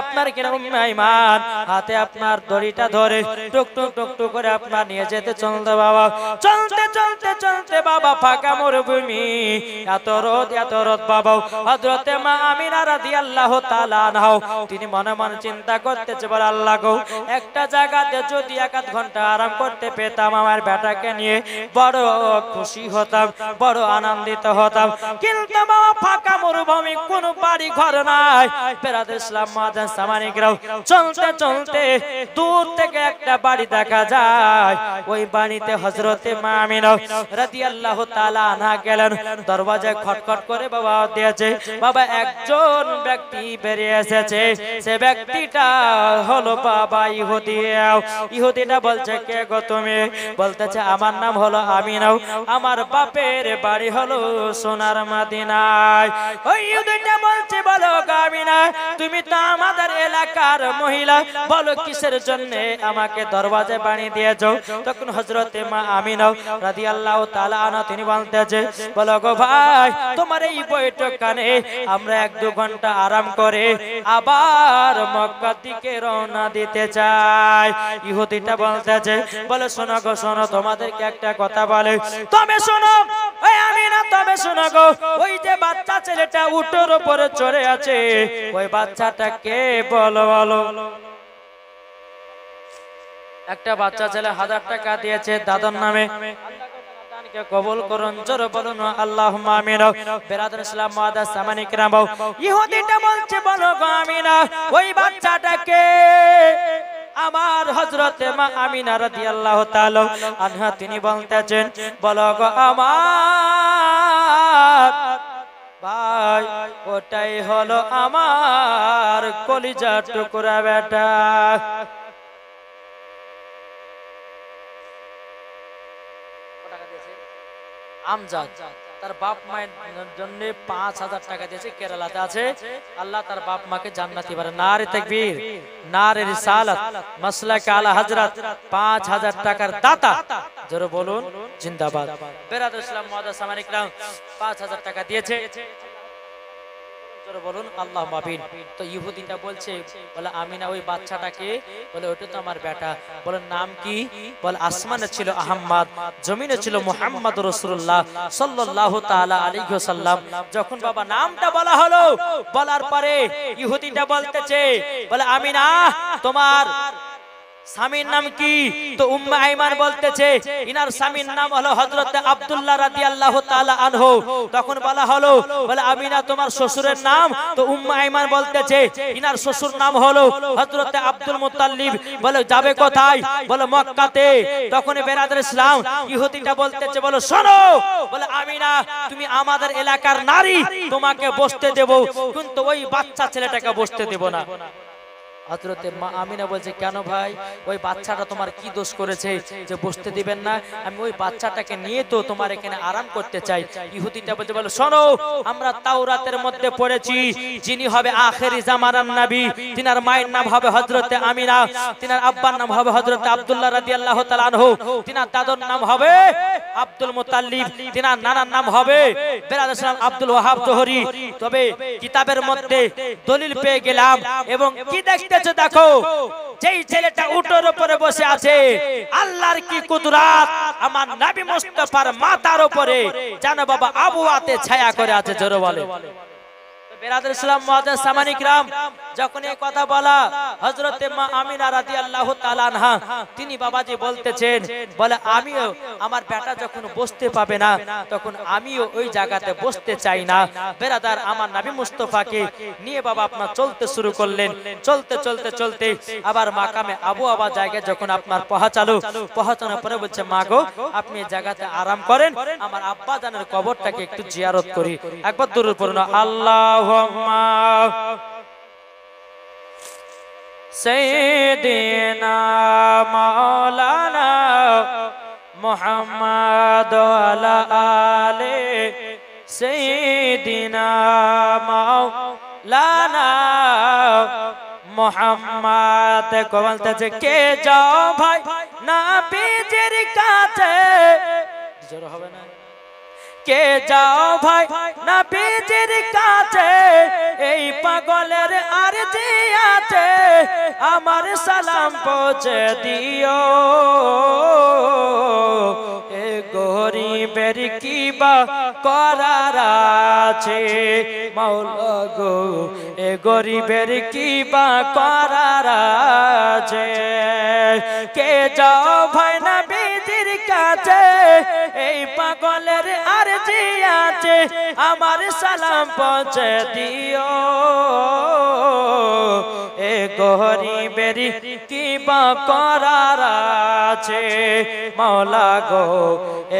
আপনার কিনা উম্মে আইমান হাতে আপনার দড়িটা ধরে টুক টুক টুক টুক করে আপনার নিয়ে যেতে চলতে বাবা। চলতে চলতে চলতে বাবা ফাঁকা মরুভূমি, এত রোদ বাবা। হযরতে মা আমিনা রাদিয়াল্লাহু তাআলা আনহা তিনি মনে মনে চিন্তা করতেছে বলে আল্লাহ গো একটা জায়গাতে যদি 1 ঘন্টা আরাম করতে পেতাম আমার বেটাকে নিয়ে বড় খুশি হতাম, বড় আনন্দিত হতাম। কিন্তু বাবা ফাঁকা মরুভূমি, কোন বাড়ি ঘর নাই। বেরাদর ইসলাম মাদান সামানিকরাও চলতে চলতে দূর থেকে একটা বাড়ি দেখা যায়। ওই বাড়িতে হযরতে মা আমিনা রাদিয়াল্লাহু তাআলা আনহা গেলেন, দরজায় খটখট করে বাবা দিয়েছে। বাবা একজন ব্যক্তি বেরিয়ে এসেছে, সে ব্যক্তিটা হলো বাবা ইহুদি। ইহুদিটা বলছে কে গো তুমি? বলতেছে আমার নাম হলো আমিনা, আমার বাপের বাড়ি হলো সোনার মদিনায়। ওই ইহুদিটা বলছে বলো গো আমিনা তুমি তো আমাদের এলাকার মহিলা, বলো কিসের জন্য আমাকে দরজায় বানিয়ে দিয়েছো? তখন হযরতে মা আমিনা রাদিয়াল্লাহু তাআলা আনহা তিনি বলতেছে বলো গো ভাই তোমার এই বৈঠকখানে আমরা 1-2 ঘন্টা আরাম করে আবার মক্কা দিকে রওনা দিতে চাই। ইহুদিটা বলতেছে বলে শোনো গো শোনো তোমাদেরকে একটা কথা বলে তবে শোনো। ওই আমিনা তবে শোনো গো, ওই যে বাচ্চা ছেলেটা উটের উপরে চড়ে আছে ওই বাচ্চাটা কে বলো বলো? একটা বাচ্চা ছেলে 1000 টাকা দিয়েছে দাদার নামে, কবুল করুন জোরে বলুন আল্লাহুম্মা আমিন। বেরাদর ইসলাম মাদান সামানিকরাম ইহুদিটা বলছে বলো গো আমিনা ওই বাচ্চাটাকে আমার হযরতে মা আমিনা রাদিয়াল্লাহু তাআলা আনহা তিনি বলতেছেন বলো গো আমার ভাই ওটাই হলো আমার কলিজার টুকরা বেটা। আমজাদ তার বাপ মায়ের জন্য 5000 টাকা দিয়েছে, কেরালাতে আছে। আল্লাহ তার বাপ মাকে জান্নাতি বানায়। নারে তাকবীর, নারে রিসালাত, মাসলাকে আলা হযরত 5000 টাকার দাতা জোরে বলুন জিন্দাবাদ। বেরাদর ইসলাম মাদান সামানিকরাম 5000 টাকা দিয়েছে, জোরে বলুন আল্লাহুম্মা আমিন। তো ইহুদিটা বলছে বলে আমিনা ওই বাচ্চাটাকে বলে ওটা তো আমার বেটা। বলে নাম কি? বলে আসমানে ছিল আহমদ, জমিনে ছিল মুহাম্মদ রাসূলুল্লাহ সাল্লাল্লাহু তাআলা আলাইহি ওয়াসাল্লাম। যখন বাবা নামটা বলা হলো, বলার পরে ইহুদিটা বলতেছে বলে আমিনা তোমার স্বামীর নাম কি? তো উম্মে আইমান বলতেছে ইনার স্বামীর নাম হলো হযরত আব্দুল্লাহ রাদিয়াল্লাহু তাআলা আনহু। তখন বলা হলো বলে আমিনা তোমার শ্বশুরের নাম? তো উম্মে আইমান বলতেছে ইনার শ্বশুর নাম হলো হযরত আব্দুল মুত্তালিব। বলে যাবে কোথায়? বলে মক্কাতে। তখন বেরাদর ইসলাম ইহুদিটা বলতেছে বলো শোনো, বলে আমিনা তুমি আমাদের এলাকার নারী, তোমাকে বসতে দেব, কিন্তু ওই বাচ্চা ছেলেটাকে বসতে দেব না। হযরতে মা আমিনা বলছে, কেন ভাই, ওই বাচ্চাটা তোমার কি দোষ করেছে যে বসতে দিবেন না? আমি ওই বাচ্চাটাকে নিয়ে তো তোমার এখানে আরাম করতে চাই। ইহুদিটা বলছে, বলো শোনো, আমরা তাওরাতের মধ্যে পড়েছি যিনি হবে আখেরি জামানার নবী, তিনার মায়ের নাম হবে হযরতে আমিনা, তিনার আব্বার নাম হবে হযরতে আব্দুল্লাহ রাদিয়াল্লাহু তাআলা আনহু, তিনার দাদুর নাম হবে আব্দুল মুতাল্লিব, তিনার নানার নাম হবে বেরাদার সালাম আব্দুল ওয়াহাব জোহরি। তবে কিতাবের মধ্যে দলিল পেয়ে গেলাম এবং কি দেখতেছো দেখো, যেই ছেলেটা উটের উপরে বসে আছে, আল্লাহর কি কুদরত, আমার নবী মুস্তাফার মাথার উপরে জানো বাবা আবুয়াতে ছায়া করে আছে। জোরে বলে বেরাদার ইসলাম মুআজ্জাজ সামানি কিরাম, যখন এই কথা বলা হযরতে মা আমিনা রাদিয়াল্লাহু তাআলা আনহা, তিনি বাবাজি বলতেছেন, বলে আমিও আমার বেটা যখন বসতে পাবে না তখন আমিও ওই জায়গাতে বসতে চাই না। বেরাদার আমার নবী মুস্তাফাকে নিয়ে বাবা আপনার চলতে শুরু করলেন। চলতে চলতে চলতে আবার মাকামে আবু আবা জায়গায় যখন আপনার পৌঁছানোর পরে বলছে, মা গো আপনি এই জায়গাতে আরাম করেন, আমার আব্বা জানের কবরটাকে একটু জিয়ারত করি। একবার দরুদ পড়ুন, আল্লাহুম্মা সাইয়্যিদিনা মাওলানা মুহাম্মদ ওয়া আলি সাইয়্যিদিনা মাওলানা মুহাম্মদ। কো বলতেছে, কে যাও ভাই নবীজির কাছে, জোর হবে না, কে যাও ভাই নবীজির কাছে, এই পাগলের আরজি আছে, আমার সালাম পৌঁছে দিও। এ গরিবের কি বা করার আছে মাওলা গো, এ গরিবের কি বা করার আছে। কে যাও ভাই নবীজির কাছে, এই পাগলের আরজি আছে, আমার সালাম পৌঁছে দিও। এ গরিবের কি বা করার আছে মাওলা গো,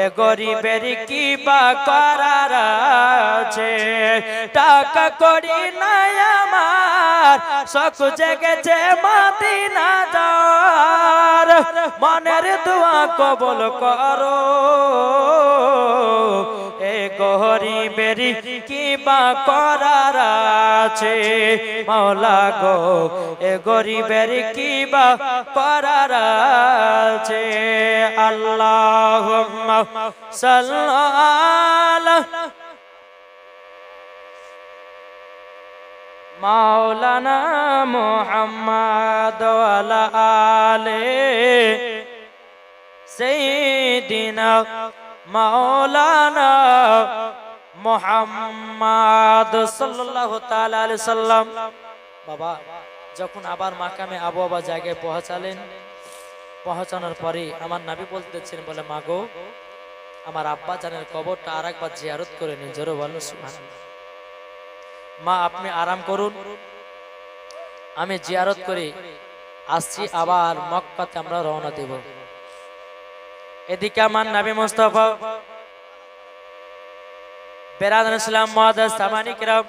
এ গরিবের কি বা করার আছে। টাকা করি নাই আমার, শখ জেগেছে মদিনা যাওয়ার, মনের দোয়া কবুল করো। এ গরিবের কি বা করার আছে মাওলা গো, এ গরিবের কি বা করার আছে। আল্লাহুম্মা সাল্লি মাওলানা মুহাম্মদ ওয়া আলি সাইয়্যিদিনা মাওলানা মুহাম্মদ সাল্লাল্লাহু তাআলা আলাইহি সাল্লাম। বাবা যখন আবার মাকামে আবু আবা জায়গায় পৌঁছানোর পরে আমার নবী বলতেছেন, বলে মা গো আমার আব্বা জানের কবরটা আরেকবার জিয়ারত করে নিন। জোরে বলেন সুবহানাল্লাহ। মা আপনি আরাম করুন, আমি জিয়ারত করে আসছি, আবার মক্কাতে আমরা রওনা দেব। এদিকে আমার নবী মুস্তাফা বেরাদার ইসলাম মুআজ্জাজ সামানি কিরাম,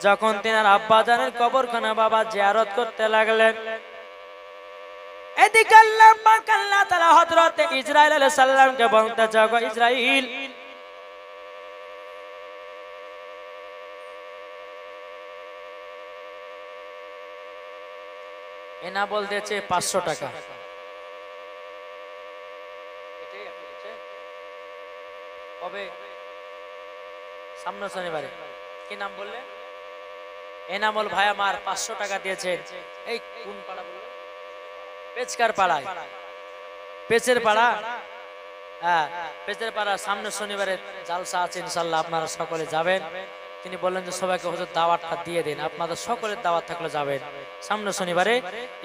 যখন তিনার আব্বা জানের কবরখানা বাবা জিয়ারত করতে লাগলেন, এদিকে আল্লাহ পাক আল্লাহ তাআলা হযরত ইসরাইল আলাইহিস সালামকে বলতে যাগো, ইসরাইল এনা বলতেছে 500 টাকা। কবে? সামনে শনিবারে। কি নাম বললে? এনামুল ভাই আমার 500 টাকা দিয়েছেন। এই কোন পাড়া বললে? পেচকার পাড়ায়, পেচের পাড়া। হ্যাঁ পেচের পাড়া, সামনে শনিবারে জালসা আছে ইনশাআল্লাহ, আপনারা সকলে যাবেন। তিনি বললেন যে সবাইকে হুজুর দাওয়াতটা দিয়ে দিন, আপনাদের সকলের দাওয়াত থাকলে যাবেন সামনে শনিবারে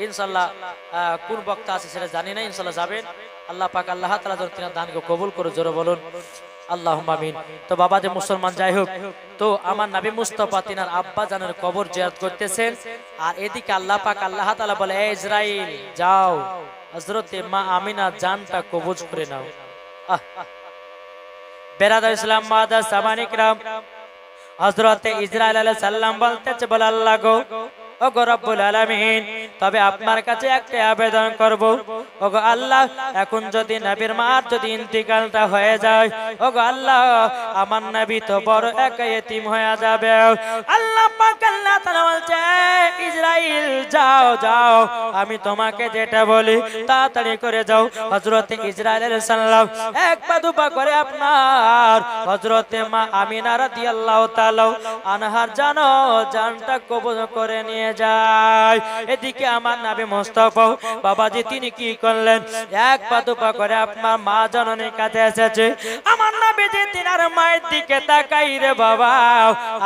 ইনশাআল্লাহ। কোন বক্তা আছে সেটা জানি না, ইনশাআল্লাহ যাবেন। আল্লাহ পাক আল্লাহ তাআলা যেন তিনার দানকে কবুল করে, জোরে বলুন আল্লাহুম্মা আমিন। তো বাবা যে মুসলমান যাই হোক, তো আমার নবী মুস্তাফা তিনার আব্বা জানের কবর জিয়ারত করতেছেন, আর এদিকে আল্লাহ পাক আল্লাহ তাআলা বলে, এ ইসরাইল যাও হযরতে মা আমিনা জানটা কবজ করে নাও। বেরাদার ইসলাম মুআজ্জাজ সামানি কিরাম, হযরতে ইসরাইল আলাইহিস সালাম বলতেছে, বলে আল্লাহ গো ওগো রব্বুল আলামিন তবে আপনার কাছে একটা আবেদন করব ওগো আল্লাহ এখন যদি নবীর মার যদি ইন্তিকালটা হয়ে যায় ওগো আল্লাহ আমার নবী তো বড় একা ইতিম হয়ে যাবে আল্লাহ পাক আল্লাহ তাআলা বলছে ইসরাইল যাও যাও আমি তোমাকে যেটা বলি তাড়াতাড়ি করে যাও হযরত ইসরাইল আলাইহিস সালাম এক পা দুপা করে আপনার হযরত মা আমিনা রাদিয়াল্লাহু তাআলা আনহার জানটা কবজ করে নিয়ে যায় এদিকে আমার নবী মুস্তাফা বাবাজি তিনি কি করলেন এক পা দুপা করে আপনার মা জননীর কাছে এসেছে আমার নবীজি তিনার মায়ের দিকে তাকাই রে বাবা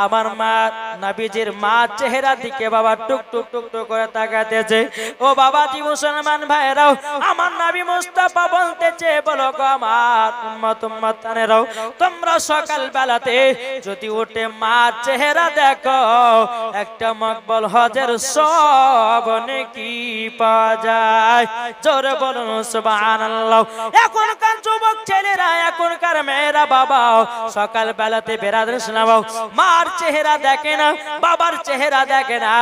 আমার মা নবীজির মা চেহারা দিকে বাবা টুক টুক টুক টুক করে তাকাতেছে ও বাবাজি মুসলমান ভাইরাও আমার নবী মুস্তাফা বলতেছে বলো গো আমার উম্মতানেরাও তোমরা সকাল বেলাতে যদি উঠে মা চেহারা দেখো একটা মকবুল হজের সব নেকি পাওয়া যায় জোরে বলুন সুবহানাল্লাহ এখনকার যুবক ছেলেরা এখনকার মেয়েরা বাবা সকাল বেলাতে বেরাদের শোনাও মার চেহারা দেখে না বাবার চেহারা দেখে না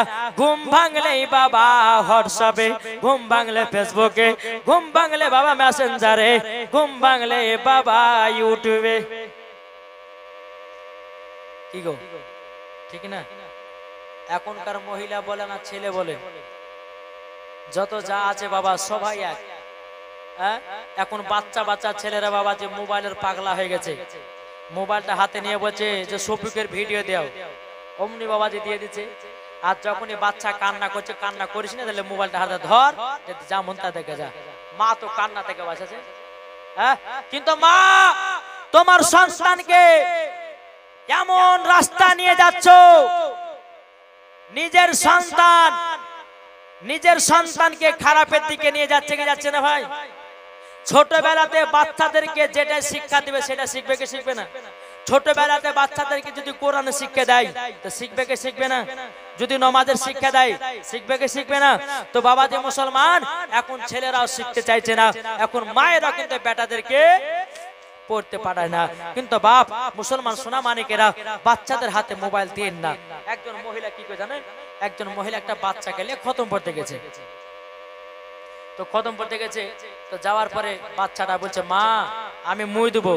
ঘুম ভাঙলেই বাবা হোয়াটসঅ্যাপে ঘুম ভাঙলে ফেসবুকে ঘুম ভাঙলে বাবা মেসেঞ্জারে ঘুম ভাঙলে বাবা ইউটিউবে কি গো ঠিক না এখনকার মহিলা বলে না ছেলে বলে যত যা আছে বাবা সবাই এক এখন বাচ্চা বাচ্চা ছেলেরা বাবা যে মোবাইলের পাগলা হয়ে গেছে মোবাইলটা হাতে নিয়ে বলছে যে শফিকের ভিডিও দাও অমনি বাবা যে দিয়ে দিচ্ছে আর যখনই বাচ্চা কান্না করছে কান্না করিস না তাহলে মোবাইলটা হাতে ধর যা মন তা দেখে যা মা তো কান্না থেকে বাঁচাছে কিন্তু মা তোমার সন্তানকে এমন রাস্তা নিয়ে যাচ্ছ নিজের সন্তানকে খারাপের দিকে নিয়ে যাচ্ছে কি যাচ্ছে না ভাই ছোটবেলাতে বাচ্চাদেরকে যেটা শিক্ষা দিবে সেটা শিখবে কি শিখবে না ছোটবেলাতে বাচ্চাদেরকে যদি কোরআনের শিক্ষা দেয় তো শিখবে কি শিখবে না যদি নামাজের শিক্ষা দেয় শিখবে কি শিখবে না তো বাবা যে মুসলমান এখন ছেলেরাও শিখতে চাইছে না এখন মায়েরা কিন্তু বেটাদেরকে পড়তে পারায় না কিন্তু বাপ মুসলমান সোনা মানিকেরা বাচ্চাদের হাতে মোবাইল দেন না একজন মহিলা কি করে জানেন একজন মহিলা একটা বাচ্চাকে নিয়ে খতম পড়তে গেছে তো খতম পড়তে গেছে তো যাওয়ার পরে বাচ্চাটা বলছে মা আমি মুই দেবো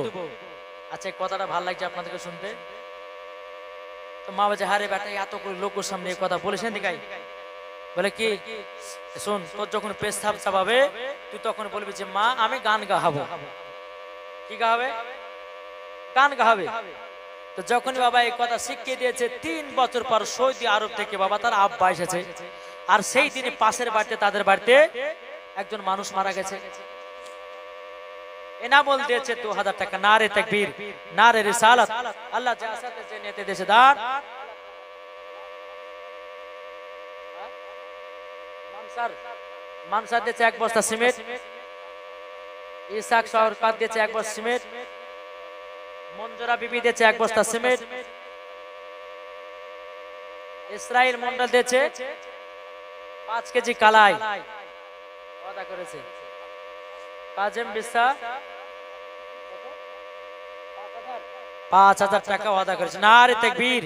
আচ্ছা কথাটা ভালো লাগছে আপনাদেরকে শুনতে তো মা বলছে হারে বেটা এত করে লোকের সামনে এই কথা বলেছেন দিকাই বলে কি শোন তোর যখন পেশাব চাপাবে তুই তখন বলবি যে মা আমি গান গাহাবো কি গাবে গান গাবে তো যখন বাবা এই কথা শিখিয়ে দিয়েছে 3 বছর পর সৌদি আরব থেকে বাবা তার আব্বা এসেছে আর সেই দিনে পাশের বাড়িতে তাদের বাড়িতে একজন মানুষ মারা গেছে এনামল দিয়েছে 2000 টাকা নারে তাকবীর নারে রিসালাত আল্লাহ জাসাতে যে নিতে দেশে দান মানসার দিয়েছে 1 বস্তা সিমেন্ট ইসাক সরকার দিয়েছে 1 বস্তা সিমেন্ট মঞ্জুরা বিবি দিয়েছে 1 বস্তা সিমেন্ট ইসরাইল মন্ডল দিয়েছে 5 কেজি কালাই ওয়াদা করেছে কাজেম বিসা 5000 টাকা ওয়াদা করেছে নারে তাকবীর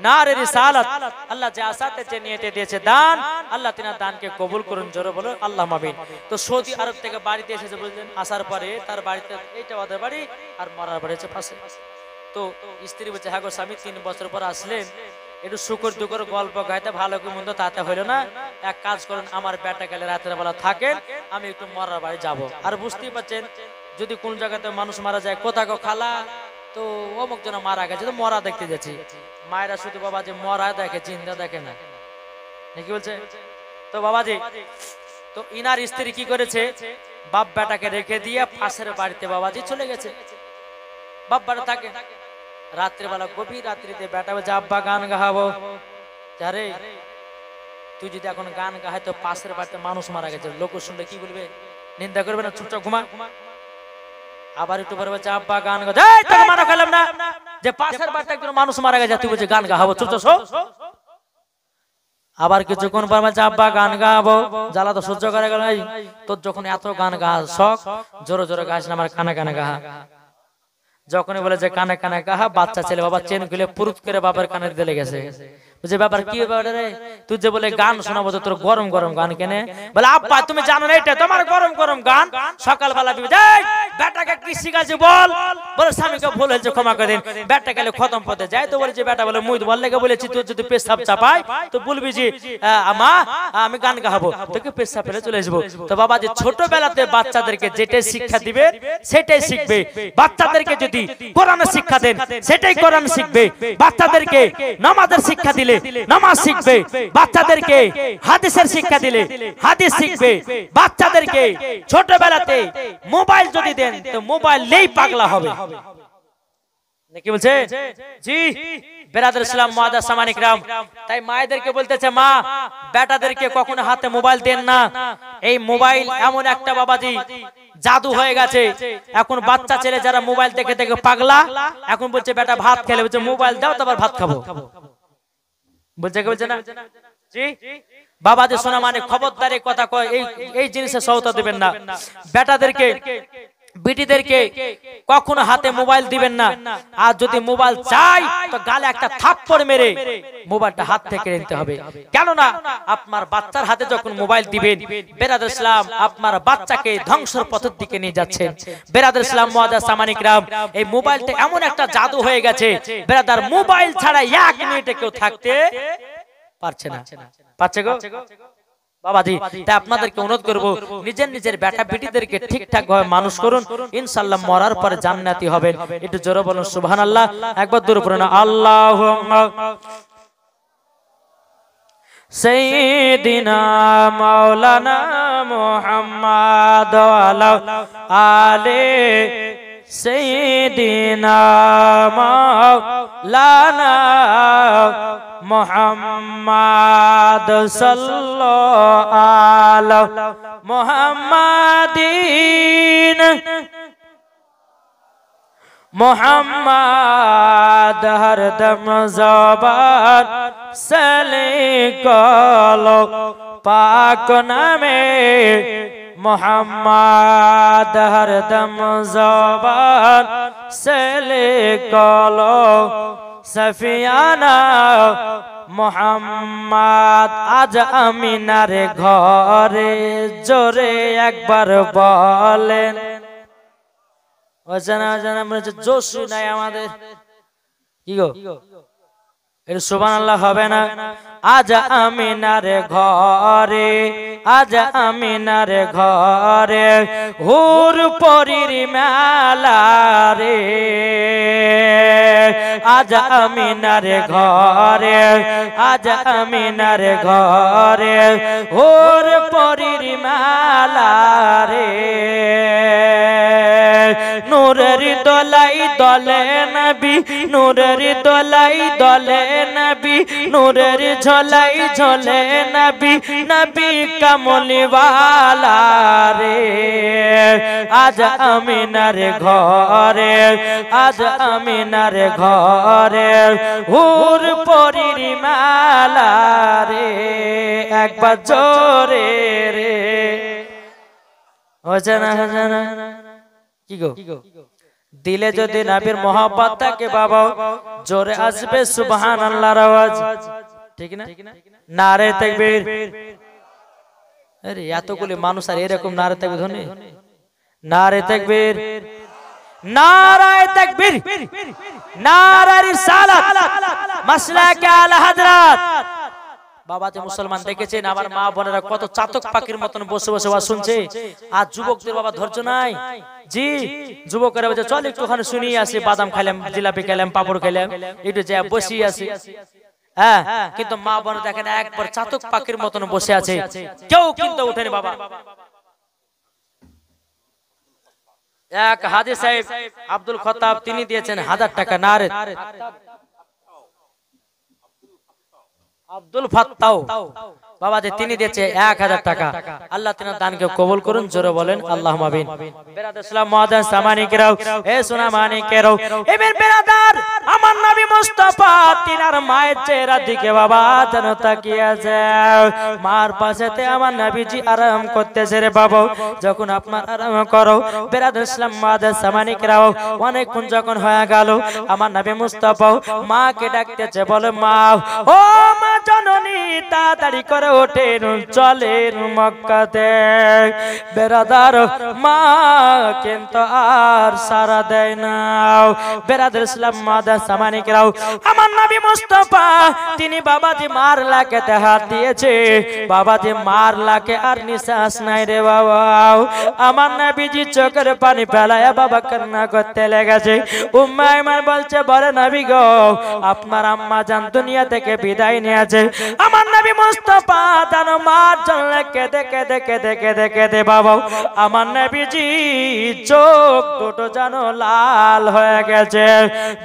নারে রিসালাত আল্লাহ জাসাতে যে নিয়তে দিয়েছে দান আল্লাহ তিনার দানকে কবুল করুন জোরে বলো আল্লাহুম্মা আমিন তো সৌদি আরব থেকে বাড়িতে এসেছে বুঝলেন আসার পরে তার বাড়িতে এইটা ওদের বাড়ি আর মরার বাড়ি আছে পাশে তো স্ত্রী বলছে হ্যাঁ গো স্বামী 3 বছর পর আসলেন একটু শুকর দুকর গল্প গাইতে ভালো কি মন্দ তাতে হইলো না এক কাজ করুন আমার বেটা গেলে রাতের বেলা থাকেন আমি একটু মরার বাড়ি যাব আর বুঝতেই পারছেন যদি কোন জায়গাতে মানুষ মারা যায় কোথাও খালা তো অমুক জন মারা গেছে তো মরা দেখতে যাচ্ছি মায়েরা শুধু বাবা যে মরা দেখে জিন্দা দেখে না নাকি বলছে তো বাবাজি তো ইনার স্ত্রী কি করেছে বাপ বেটাকে রেখে দিয়ে পাশের বাড়িতে বাবাজি চলে গেছে বাপ বেটা থাকে রাত্রে বেলা গভীর রাত্রিতে বেটা বলছে আব্বা গান গাহাবো আরে তুই যদি এখন গান গাহাই তো পাশের বাড়িতে মানুষ মারা গেছে লোক শুনলে কি বলবে নিন্দা করবে না চুপচাপ ঘুমা আবার একটু পরে বলছে আব্বা গান গা এই তোকে মারা খেলাম না যে পাশের বাড়িতে একজন মানুষ মারা গেছে তুই বলছিস গান গাহাবো চুপচাপ শো আবার কিছুক্ষণ পর বলছে আব্বা গান গাহাবো জ্বালা তো সহ্য করে গেল এই তোর যখন এত গান গাহা শখ জোরে জোরে গাছ না আমার কানে কানে গাহা যখনই বলে যে কানে কানে গাহা বাচ্চা ছেলে বাবা চেন খুলে পুরুত করে বাবার কানে দিতে লেগেছে যে ব্যাপার কি ব্যাপার রে, তুই যে বলে গান শোনাবো তো তোর গরম গরম গান কেনে? বলে আব্বা তুমি জানো না এটা তোমার গরম গরম গান? সকালবেলা বেটাকে কি শিখাছে বল? বলে স্বামীকে ভুল হয়েছে ক্ষমা করে দিন। বেটা গেলে খতম পথে যায় তো বলেছে বেটা বলে মুই বল লেগে বলেছি তুই যদি পেশাব চাপাই তো বলবি যে মা আমি গান গাবো, তোকে পেশাব ফেলে চলে আসবো। তো বাবা যে ছোটবেলাতে বাচ্চাদেরকে যেটাই শিক্ষা দিবে সেটাই শিখবে। বাচ্চাদেরকে যদি কোরআনের শিক্ষা দেন সেটাই কোরআন শিখবে। বাচ্চাদেরকে নামাজের শিক্ষা দিলে নামাজ শিখবে। বাচ্চাদেরকে হাদিসের শিক্ষা দিলে হাদিস শিখবে। বাচ্চাদেরকে ছোটবেলাতে মোবাইল যদি দেন তো মোবাইল নেই পাগলা হবে। কি বলছে জি বেরাদর ইসলাম মুআদ্দাস সামানি کرام, তাই মায়েদেরকে বলতেছে মা বেটাদেরকে কখনো হাতে মোবাইল দেন না। এই মোবাইল এমন একটা বাবাজি জাদু হয়ে গেছে। এখন বাচ্চা ছেলে যারা মোবাইল দেখে দেখে পাগলা, এখন বলছে বেটা ভাত খেলে বলছে মোবাইল দাও তারপর ভাত খাবো। বলছে কি বলছে না জি বাবাজি শোনা মানে খবরদারি কথা কয় এই জিনিসে সওতা দিবেন না। বেটাদেরকে বিটিদেরকে কখনো হাতে মোবাইল দিবেন না। আর যদি মোবাইল চাই তো গালে একটা থাপ্পড় মেরে মোবাইলটা হাত থেকে নিতে হবে। কেন না আপনার বাচ্চার হাতে যখন মোবাইল দিবেন বেরাদর ইসলাম আপনার বাচ্চাকে ধ্বংসের পথের দিকে নিয়ে যাচ্ছেন। বেরাদর ইসলাম মুআদ্দাস সামানি کرام, এই মোবাইলটা এমন একটা জাদু হয়ে গেছে বেরাদার মোবাইল ছাড়া 1 মিনিটে কেউ থাকতে পারছে না। পারছে গো বাবাজি? তাই আপনাদেরকে অনুরোধ করব নিজের নিজের বেটা বেটিদেরকে ঠিকঠাক ভাবে মানুষ করুন, ইনশাআল্লাহ মরার পরে জান্নাতি হবেন। একটু জোরে বলুন সুবহানাল্লাহ। একবার দূরে পড়ুন আল্লাহুম্মা সাইয়্যিদিনা মাওলানা মুহাম্মদ ওয়া আলা আলি সাইয়্যিদিনা মাওলানা মুহাম্মদ সাল্লাল্লাহু আলা মুহাম্মাদিন মুহাম্মদ হরদম জবান সলে কলো পাক নামে মুহাম্মদ হরদম জবান সলে কলো সফিয়ানা মুহাম্মদ। আজ আমিনার ঘরে জোরে একবার বলেন অজানা অজানা মনে হচ্ছে জোশ নাই আমাদের। কি গো এর সুবহানাল্লাহ হবে না? আজ আমিনার ঘরে আজ আমিনার ঘরে হুর পরীর মেলা রে। আজ আমিনার ঘরে আজ আমিনার ঘরে হুর পরীর মেলা রে। নূরের দোলাই দলে নবী নূরের দোলাই দলে নবী নূরের ঝোলাই ঝোলে নবী নবী কমলিওয়ালা রে। আজ আমিনার ঘরে আজ আমিনার ঘরে হুর পরীর মেলা রে। একবার জোরে রে অজানা অজানা। কি গো দিলে যদি নবীর মোহাব্বত থাকে বাবা জোরে আসবে সুবহানাল্লাহর আওয়াজ, ঠিক না? নারে তাকবীর। আরে এতগুলি মানুষ আর এরকম নারে তাকবীর ধরে? নারে তাকবীর নারায়ে তাকবীর নারে রিসালাত মাসলাকে আলা হযরত। বাবা যে মুসলমান দেখেছেন আমার মা বোনেরা কত চাতক পাখির মতন বসে বসে ওয়াজ শুনছে। আর যুবকদের বাবা ধৈর্য নাই জি। যুবকেরা বলে চল একটুখানি শুনিয়ে আসি, বাদাম খাইলাম জিলাপি খাইলাম পাপড় খাইলাম একটু যা বসি আসি। হ্যাঁ কিন্তু মা বোন দেখেন একবার চাতক পাখির মতন বসে আছে, কেউ কিন্তু উঠেনি বাবা। এক হাজী সাহেব আব্দুল খত্তাব তিনি দিয়েছেন 1000 টাকা। নারে আব্দুল ফাত্তাও বাবা যে তিনি দিয়েছে 1000 টাকা। আল্লাহ তিনার দানকে কবুল করুন, জোরে বলেন আল্লাহুম্মা আমিন। বেরাদার ইসলাম মুআদ্দাস সামানি کرام, এ সোনা মানি کرام, এবার বেরাদার আমার নবী মুস্তাফা তিনার মায়ের চেহারা দিকে বাবা যেন তাকিয়ে আছে। মার পাশেতে আমার নবীজি আরাম করতেছে রে বাবা। যখন আপনার আরাম করো বেরাদার ইসলাম মুআদ্দাস সামানি کرام, অনেকক্ষণ যখন হয়ে গেল আমার নবী মুস্তাফা মাকে ডাকতেছে, বলে মা ও তাড়াতাড়ি করে ওঠেন চলেন মক্কাতে। বেরাদার মা কিন্তু আর সারা দেয় না। বেরাদার ইসলাম মাদার সামানিকরাও, আমার নবী মুস্তাফা তিনি বাবাজি মার লাকেতে হাত দিয়েছে, বাবাজি মার লাকে আর নিঃশ্বাস নাই রে বাবা। আমার নবীজি চোখের পানি ফেলায় বাবা কান্না করতে লেগেছে। উম্মে আইমান বলছে, বলে নবী গো, আপনার আম্মা জান দুনিয়া থেকে বিদায় নিয়েছে। আমার নবী মুস্তাফা জান মার জন্য কেঁদে কেঁদে কেঁদে কেঁদে কেঁদে বাবা আমার নবীজি চোখ দুটো যেন লাল হয়ে গেছে।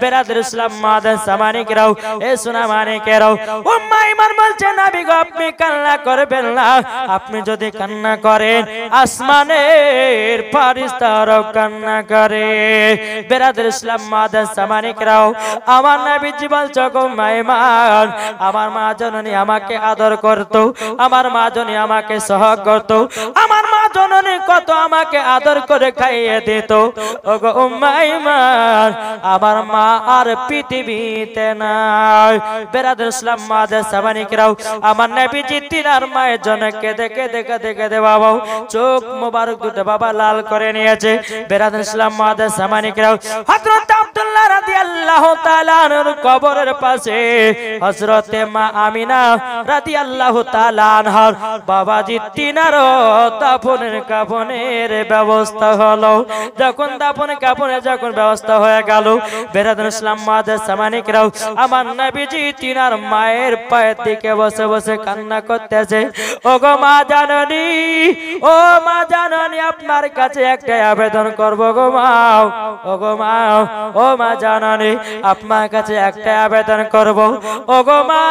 বেরাদর ইসলাম মাদার সামানিকরাও, এ সোনা মানিকেরাও, উম্মে আইমান বলছে নবী গো আপনি কান্না করবেন না, আপনি যদি কান্না করেন আসমানের ফেরেশতারাও কান্না করে। বেরাদর ইসলাম মাদার সামানিকরাও, আমার নবীজি বলছে গো মাইমান, আমার মা জননী আমাকে আদর করত, আমার মা জননী আমাকে সহগ করত, আমার মা জননী কত আমাকে আদর করে খাইয়ে দিত। ওগো উম্মে আইমান, আমার মা আর পৃথিবীতে নাই। বেরাদর ইসলাম মাদার সামানিকরাও, আমার নবীজি তিনার মায়ের জন্য কেঁদে কেঁদে কেঁদে কেঁদে বাবা চোখ মোবারক দুটো বাবা লাল করে নিয়েছে। বেরাদর ইসলাম মাদার সামানিকরাও, হযরত আব্দুল্লাহ রাদিয়াল্লাহু তাআলা আনহুর কবরের পাশে হযরত মা আমিনা রাদিয়াল্লাহু তাআলা আনহার বাবাজি তিনার দাফনের কাফনের ব্যবস্থা হলো। যখন দাফন কাফনের যখন ব্যবস্থা হয়ে গেল, বেরাদর ইসলাম মাদার সামানিকরাও, আমার নবীজি তিনার মায়ের পায়ের দিকে বসে বসে কান্না করতেছে। ওগো মা জাননী, ও মা জাননী, আপনার কাছে একটা আবেদন করব গো মা। ওগো মা, ও মা জাননী, আপনার কাছে একটা আবেদন করব। ওগো মা,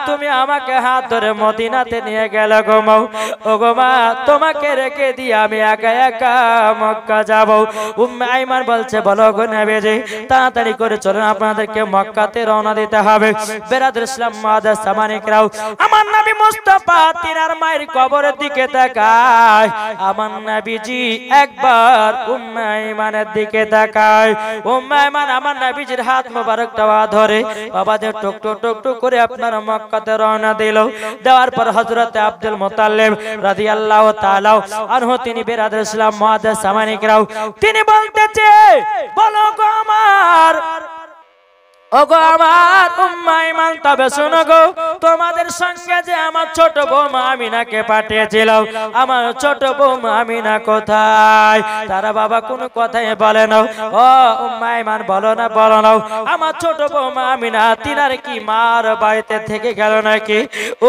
তুমি আমাকে হাত ধরে মদিনাতে নিয়ে গেলে গো মা। ওগো মা, তোমাকে রেখে দিয়ে আমি একা একা মক্কা যাব। উম্মে আইমান বলছে, বলো গো নবীজি তাড়াতাড়ি করে চলুন, আপনাদেরকে মক্কাতে রওনা দিতে হবে। বেরাদর ইসলাম মাদার সামানিকরাও, আমার নবী মুস্তাফা তিনার মায়ের কবরের দিকে তাকায়। আমার নবীজি একবার উম্মে আইমানের দিকে তাকায়। উম্মে আইমান আমার নবীজির হাত মোবারকটা ধরে বাবাদের টুক টুক টুক টুক করে আপনার মক্কাতে রওনা দিল। দেওয়ার পর হযরত আব্দুল মুত্তালিব রাদিয়াল্লাহু তাআলা আনহু তিনি বেরাদর ইসলাম মাদার সামানিকরাও, তিনি বলতেছে, বলো গো আমার, ওগো আমার উম্মে আইমান, তবে শোনো গো, তোমাদের সঙ্গে যে আমার ছোট বৌমা আমিনাকে পাঠিয়েছিলাম, আমার ছোট বৌমা আমিনা কোথায়? তারা বাবা কোনো কথাই বলে না। ও উম্মে আইমান, বলো না বলো না, আমার ছোট বৌমা আমিনা তিনার কি মার বাড়িতে থেকে গেল নাকি?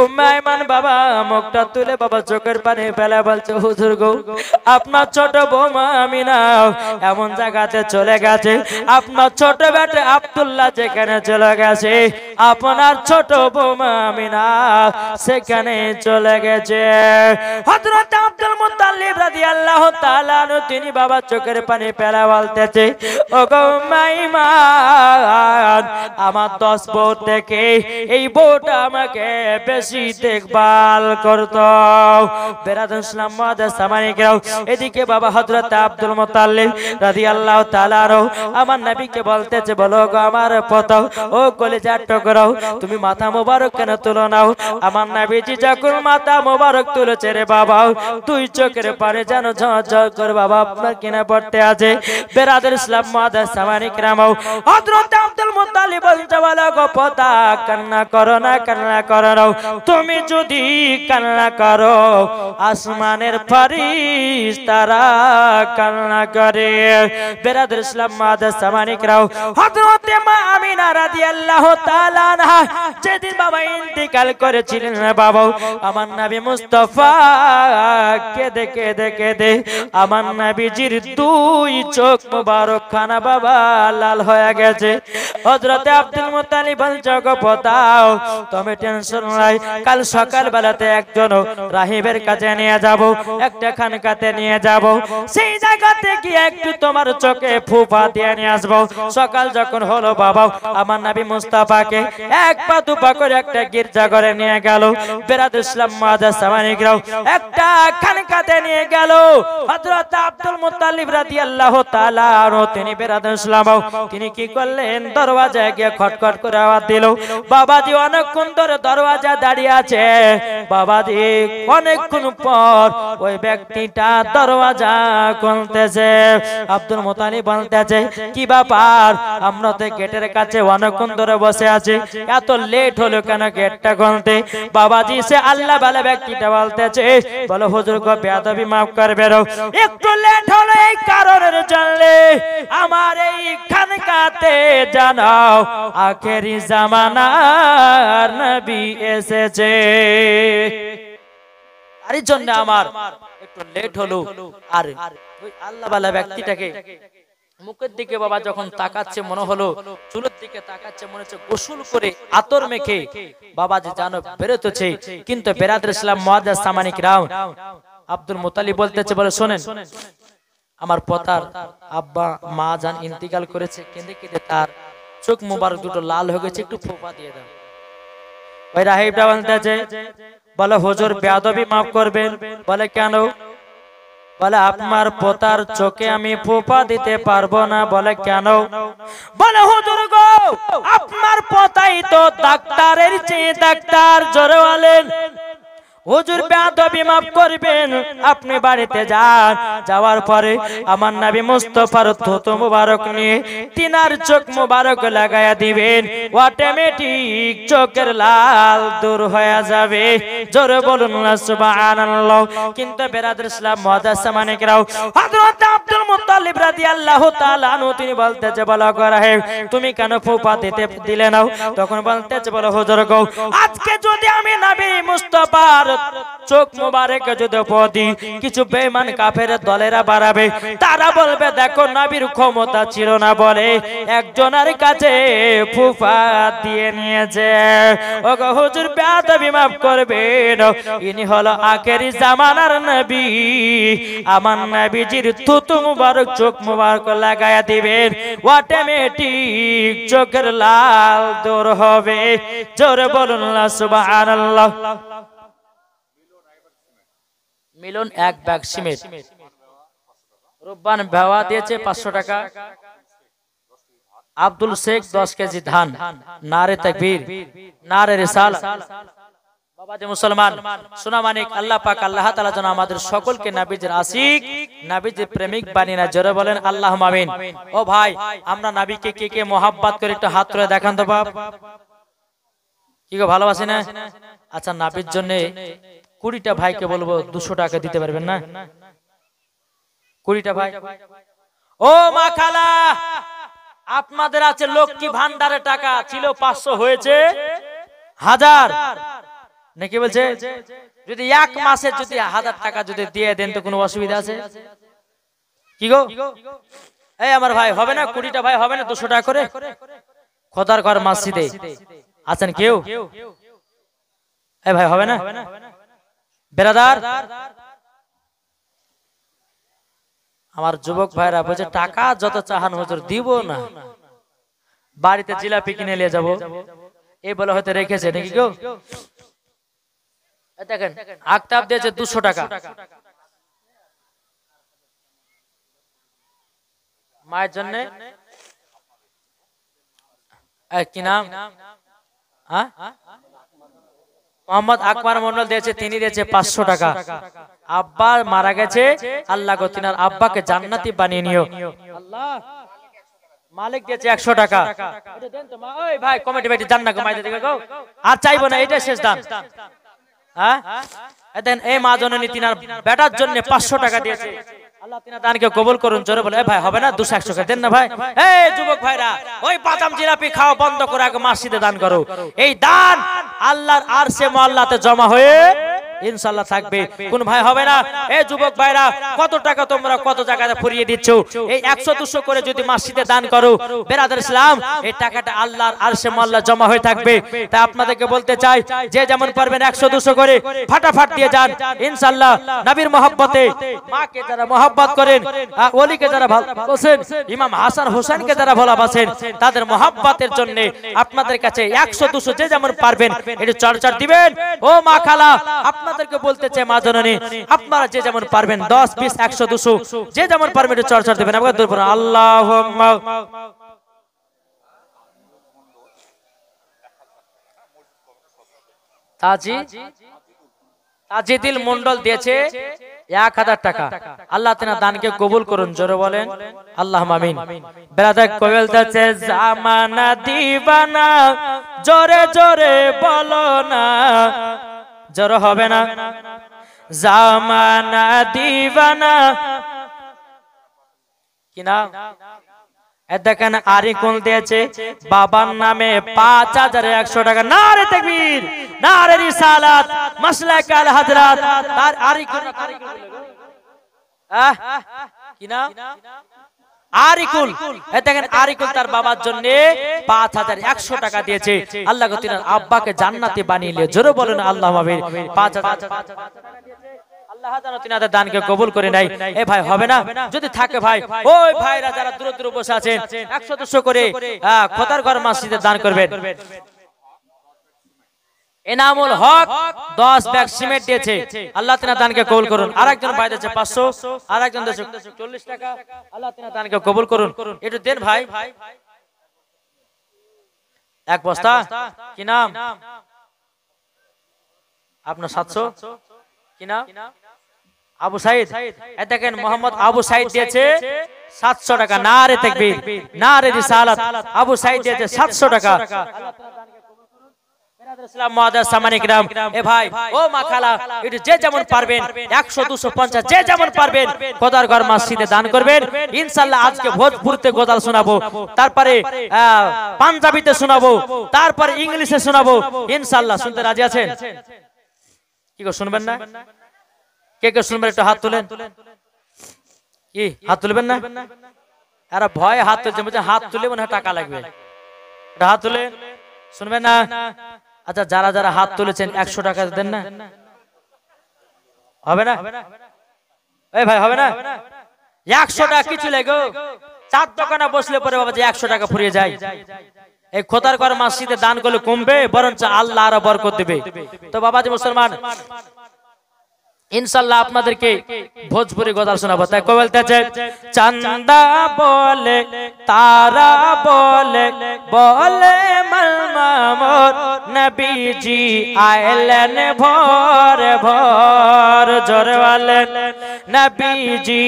উম্মে আইমান বাবা মুখটা তুলে বাবা চোখের পানি ফেলে বলছে, হুজুর গো, আপনার ছোট বৌমা আমিনা এমন জায়গাতে চলে গেছে, আপনার ছোট বেটা আব্দুল্লাহ সেখানে চলে গেছে, আপনার ছোট বৌমা আমিনা সেখানে চলে গেছে। হযরত আব্দুল মুত্তালিব রাদিয়াল্লাহু তাআলা আনহু তিনি বাবা চোখের পানি ফেলে বলতেছে, ওগো উম্মে আইমান, আমার 10 বউ থেকে এই বউটা আমাকে বেশি দেখভাল করতো। বেরাদর ইসলাম মাদার সামানিকরাও, এদিকে বাবা হযরত আব্দুল মুত্তালিব রাদিয়াল্লাহু তাআলা আনহু আমার নবীকে বলতেছে, বলো গো আমার পতাও, ও কলিজার টুকরা, তুমি মাথা মোবারক কেন তুলো নাও? আমার নবীজি যখন মাথা মোবারক তুলেছে রে বাবা, দুই চোখের পানি যেন ঝরঝর করে বাবা আপনার কিনা পড়তে আছে। বেরাদর ইসলাম মাদার সামানিকরাও, হযরত আব্দুল মুত্তালিব বলতে, বলো গো পতা, কান্না করো না, কান্না করো না, তুমি যদি কান্না করো আসমানের ফেরেশতারা কান্না করে। বেরাদর ইসলাম মাদার সামানিকরাও, হযরত মা আমিনা রাদিয়াল্লাহু তাআলা আনহা যেদিন বাবা ইন্তিকাল করেছিলেন বাবা, আমার নবী মুস্তাফা কেঁদে কেঁদে কেঁদে আমার নবীজির দুই চোখ মোবারক খানা বাবা লাল হয়ে গেছে। হযরত আব্দুল মুত্তালিব বলছে, গো পতাও, তুমি টেনশন নাই, কাল সকাল বেলাতে একজন রাহিবের কাছে নিয়ে যাব, একটা খানকাতে নিয়ে যাব, সেই জায়গাতে গিয়ে একটু তোমার চোখে ফুফা দিয়ে নিয়ে আসবো। সকাল যখন হলো বাবা, আমার নবী মুস্তাফাকে এক পা দুপা করে একটা গির্জা ঘরে নিয়ে গেল। বেরাদুল ইসলাম মুআজ্জাজ সামানিকরাও একটা খানকাতে নিয়ে গেল। হযরত আব্দুল মুত্তালিব রাদিয়াল্লাহু তাআলা আনহু তিনি বেরাদুল ইসলাম তিনি কি করলেন, দরওয়াজায় গিয়ে খটখট করে আওয়াজ দিল। বাবাজি অনেকক্ষণ ধরে দরওয়াজা দাঁড়িয়ে আছে। বাবাজি অনেকক্ষণ পর ওই ব্যক্তিটা দরওয়াজা খুলতেছে। আব্দুল মুত্তালিব বলতেছে, কি ব্যাপার, আমরা তো গেটের কাছে অনেকক্ষণ ধরে বসে আছি, এত লেট হলো কেন গেটটা খুলতে? বাবাজি সে আল্লাহ বলে ব্যক্তিটা বলতেছে, বলো হুজুর গো বেয়াদবি মাফ করবেন, একটু লেট হলো এই কারণের জন্য আমার এই খানকাতে জানাও আখেরি জামানার নবী এসেছে, আর এই জন্য আমার একটু লেট হলো। আর ওই আল্লাহ বলে ব্যক্তিটাকে মুখের দিকে বাবা যখন তাকাচ্ছে মনে হলো, চুলের দিকে তাকাচ্ছে মনে হচ্ছে গোসল করে আতর মেখে বাবাজি জানো বেরোতেছে। কিন্তু বেরাদুল ইসলাম মুআজ্জাজ সামানিকরাও আব্দুল মুত্তালিব বলতেছে, বলে শোনেন, আমার পতার আব্বা মা জান ইন্তিকাল করেছে, কেঁদে কেঁদে তার চোখ মুবারক দুটো লাল হয়ে গেছে, একটু ফোঁপা দিয়ে দাও। ওই রাহিবটা বলতেছে, বলে হুজুর বেয়াদবি মাফ করবেন। বলে কেন? বলে আপনার পোতার চোখে আমি ফোঁপা দিতে পারবো না। বলে কেন? বলে হুজুর গো আপনার পোতাই তো ডাক্তারের চেয়ে ডাক্তার, জোরে বলেন হুজুর বেয়াদবি মাফ করবেন। আপনি বাড়িতে যান, যাওয়ার পরে আমার নবী মুস্তাফার থুতু মুবারক নিয়ে তিনার চোখ মুবারক লাগায়া দিবেন, অটোমেটিক চোখের লাল দূর হয়ে যাবে। জোরে বলুন না সুবহানাল্লাহ। কিন্তু বেরাদুল ইসলাম মুআজ্জাজ সামানিকরাও হযরত আব্দুল মুত্তালিব রাদিয়াল্লাহু তাআলা আনহু তিনি বলতেছে, বলো করে তুমি কেন ফোঁপা দিতে দিলে না? তখন বলতেছে, বলো হুজুর গো আজকে যদি আমি নবী মুস্তাফার চোখ মুবারক যদি পদি কিছু বেঈমান কাফের দলেরা বাড়াবে, তারা বলবে দেখো নবীর ক্ষমতা ছিল না বলে একজনের কাছে ফুফা দিয়ে নিয়েছে। ওগো হুজুর বেয়াদবি মাফ করবেন, ইনি হলো আখেরি জামানার নবী। আমার নবীজির থুতু মুবারক চোখ মুবারক লাগায়া দিবেন, অটোমেটিক চোখের লাল দূর হবে। জোরে বলুন না সুবহানাল্লাহ। মিলন এক ব্যাগ সিমেন্ট, রব্বান ভাওয়া দিয়েছে 500 টাকা, আব্দুল শেখ 10 কেজি ধান। নারে তাকবীর, নারে রিসালাত। বাবাজি মুসলমান সোনা মানিক, আল্লাহ পাক আল্লাহ তাআলা যেন আমাদের সকলকে নবীজির আশিক নবীজির প্রেমিক বানিয়ে না। জোরে বলেন আল্লাহুম্মা আমিন। ও ভাই, আমরা নবীকে কে কে মোহাব্বত করে একটু হাত তুলে দেখান তো বাপ। কি গো ভালোবাসি না? আচ্ছা নবীর জন্য 20টা ভাইকে বলবো 200 টাকা দিতে পারবেন না? 20টা ভাই। ও মা খালা, আপনাদের আছে লক্ষ্মী ভান্ডারে টাকা ছিল 500 হয়েছে 1000 নাকি বলছে? যদি এক মাসে যদি 1000 টাকা যদি দিয়ে দেন তো কোনো অসুবিধা আছে কি গো? এই আমার ভাই হবে না? 20টা ভাই হবে না 200 টাকা করে? খোদার ঘর মসজিদে আছেন কেউ? এই ভাই হবে না? বেরাদার আমার যুবক ভাইরা বলছে টাকা যত চাহান হুজুর দিব না, বাড়িতে জিলাপি কিনে নিয়ে যাব, এই বলে হয়তো রেখেছে নাকি গো? দেখেন আক্তাব দিয়েছে 200 টাকা, মায়ের জন্য। কি নাম? হ্যাঁ, মোহাম্মদ আকবর মন্ডল দিয়েছে, তিনি দিয়েছে 500 টাকা। আব্বা মারা গেছে, আল্লাহ গো তিনার আব্বাকে জান্নাতি বানিয়ে নিও। আল্লাহ মালিক দিয়েছে 100 টাকা। এটা দেন তো মা। ওই ভাই কমিটি ভাই জান্নাত কমাই দিতে গো, আর চাইবো না, এটা শেষ দান। হ্যাঁ দেন। এই মা জননী তিনার বেটার জন্য 500 টাকা দিয়েছে, আল্লাহ তিনার দানকে কবুল করুন। জোরে বলে ভাই হবে না? 200 টাকা দেন না ভাই। এই যুবক ভাইরা, ওই বাদাম জিলাপি খাওয়া বন্ধ করে আগে মসজিদে দান করো। এই দান আল্লাহর আরশে মুআল্লাতে জমা হয়ে ইনশাআল্লাহ থাকবে। কোন ভাই হবে না? এই যুবক ভাইরা কত টাকা তোমরা কত জায়গায় ফুরিয়ে দিচ্ছ, এই 100-200 করে যদি মসজিদে দান করো বেরাদার ইসলাম, এই টাকাটা আল্লাহর আরশে মাল্লা জমা হয়ে থাকবে। তাই আপনাদেরকে বলতে চাই, যে যেমন পারবেন 100-200 করে ফাটাফাট দিয়ে যান ইনশাআল্লাহ। নবীর মহব্বতে মাকে যারা মহব্বত করেন, ওলিকে যারা ভালোবাসেন, ইমাম হাসান হোসেনকে যারা ভালোবাসেন, তাদের মহব্বতের জন্য আপনাদের কাছে 100-200 যে যেমন পারবেন একটু চর্চা দিবেন। ও মা খালা, আপনাদেরকে বলতে চাই মা জননী, আপনারা যে যেমন পারবেন 10, 20, 100-200 যে যেমন পারবেন একটু চর্চা দিবেন। আল্লাহুম্মা তাজিদিল মন্ডল দিয়েছে 1000 টাকা। আল্লাহ তেনার দানকে কবুল করুন, জোরে বলেন আল্লাহুম্মা আমিন। ব্রাদার কোয়েল দাছে জামানা দিবানা, জোরে জোরে বলো না, জোরে হবে না। জামানা দিবানা কি না? দেখেন আরিকুল দিয়েছে বাবার নামে 5100 টাকা। নারে তাকবীর, নারে রিসালাত, মাসলাক আল হযরত। তার আরিকুল কি না? আরিকুল, দেখেন আরিকুল তার বাবার জন্য 5100 টাকা দিয়েছে। আল্লাহ তিনার আব্বাকে জান্নাতি বানিয়ে নিয়ে, জোরে বলেন আল্লাহুম্মা আমিন। 5000 আল্লাহ জানো তিনাদের দানকে কবুল করে নাই। এ ভাই হবে না? যদি থাকে ভাই, ওই ভাইরা যারা দূরে দূরে বসে আছেন 100-200 করে খোদার ঘর মসজিদে দান করবেন। এনামুল হক 10 ব্যাগ সিমেন্ট দিয়েছে, আল্লাহ তিনার দানকে কবুল করুন। আরেকজন ভাই দিয়েছে 500, আরেকজন দিয়েছে 40 টাকা, আল্লাহ তিনার দানকে কবুল করুন। একটু দেন ভাই। এক বস্তা কি নাম আপনার? 700 কি নাম? আবু সাইদ। দেখেন মোহাম্মদ আবু সাইদ দিয়েছে 700 টাকা। নারে তাকবীর, নারে রিসালাত। আবু সাইদ দিয়েছে 700 টাকা। এ ভাই, ও মা খালা, একটু যে যেমন পারবেন 100, 200, 50 যে যেমন পারবেন খোদার ঘর মসজিদে দান করবেন ইনশাআল্লাহ। আজকে ভোজপুরিতে গজল শোনাবো, তারপরে পাঞ্জাবিতে শোনাবো, তারপরে ইংলিশে শোনাবো ইনশাআল্লাহ। শুনতে রাজি আছেন? কি গো শুনবেন না? কে কে শুনবেন একটু হাত তুলেন। কি হাত তুলবেন না? আরে ভয় হাত তুলছে, হাত তুলে মনে হয় টাকা লাগবে। হাত তুলে শুনবেন না? আচ্ছা, যারা যারা হাত তুলেছেন 100 টাকা দেন না? হবে না? এই ভাই হবে না? 100 টাকা কিছু লাগো, 4 দোকানে বসলে পরে বাবা যে 100 টাকা ফুরিয়ে যায়। এই খোদার ঘর মসজিদে দান করলে কমবে, বরঞ্চ আল্লাহ আরো বরকত দেবে। তো বাবাজি মুসলমান, ইনশাআল্লাহ আপনাদেরকে ভোজপুরি গজল শোনাবো। তাই কই বলতেছে, চাঁদা বলে তারা বলে বলে মামর নবীজি আইলেন ভোর ভোর, জোরে বলেন নবীজি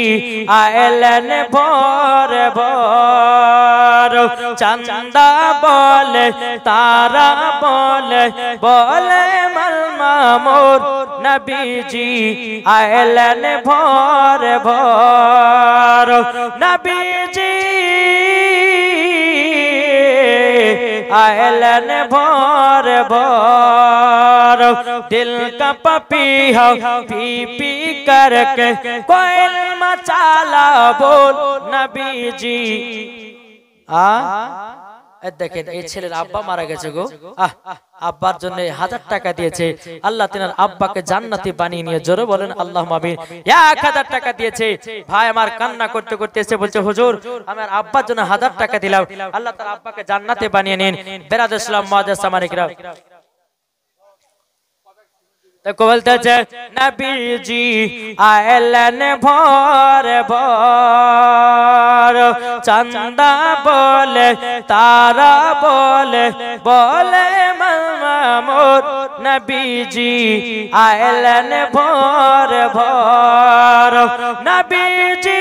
আইলেন ভোর ভোর। চাঁদা বলে তারা বলে বলে মামর নবীজি আইলেন ভোর ভোর। নবীজি আইলেন ভোর ভোর। दिल का पपीहा पी पी करके कोयल मचाला बोल नबी जी। দেখেন এই ছেলের আব্বা মারা গেছে গো, আব্বার জন্য 1000 টাকা দিয়েছে। আল্লাহ তিনার আব্বাকে জান্নাতি বানিয়ে নিয়ে, জোরে বলেন আল্লাহুম্মা আমিন। 1000 টাকা দিয়েছে। ভাই আমার কান্না করতে করতে এসে বলছে, হুজুর আমার আব্বার জন্য 1000 টাকা দিলাম, আল্লাহ তার আব্বাকে জান্নাতি বানিয়ে নিন। বেরাদ ইসলাম মুআজ্জাজ সামানিকরা দেখো বলতেছে, নবীজি আইলেন ভোর ভোর। চাঁদা বলে তারা বলে বলে মামুর নবীজি আইলেন ভোর ভোর। নবীজি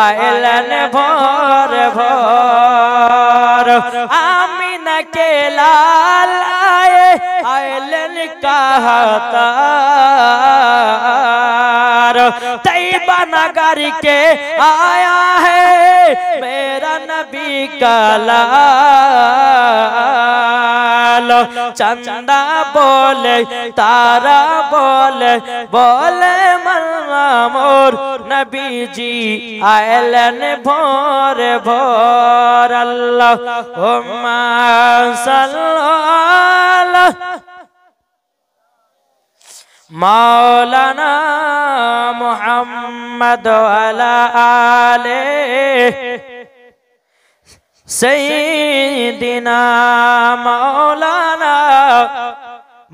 আইলেন ভোর ভোর। आमिना के लाल आए आयलन कहतार। तैयबा नगर के आया है मेरा नबी का लाल। আলো চাঁদা বলে তারা বলে বলে মোর নবীজি আইলেন ভোর ভোর আল্লাহুম্মা সাল্লাল্লাহু মাওলানা মুহাম্মদ ওয়ালা আলে সাইয়্যিদিনা মাওলানা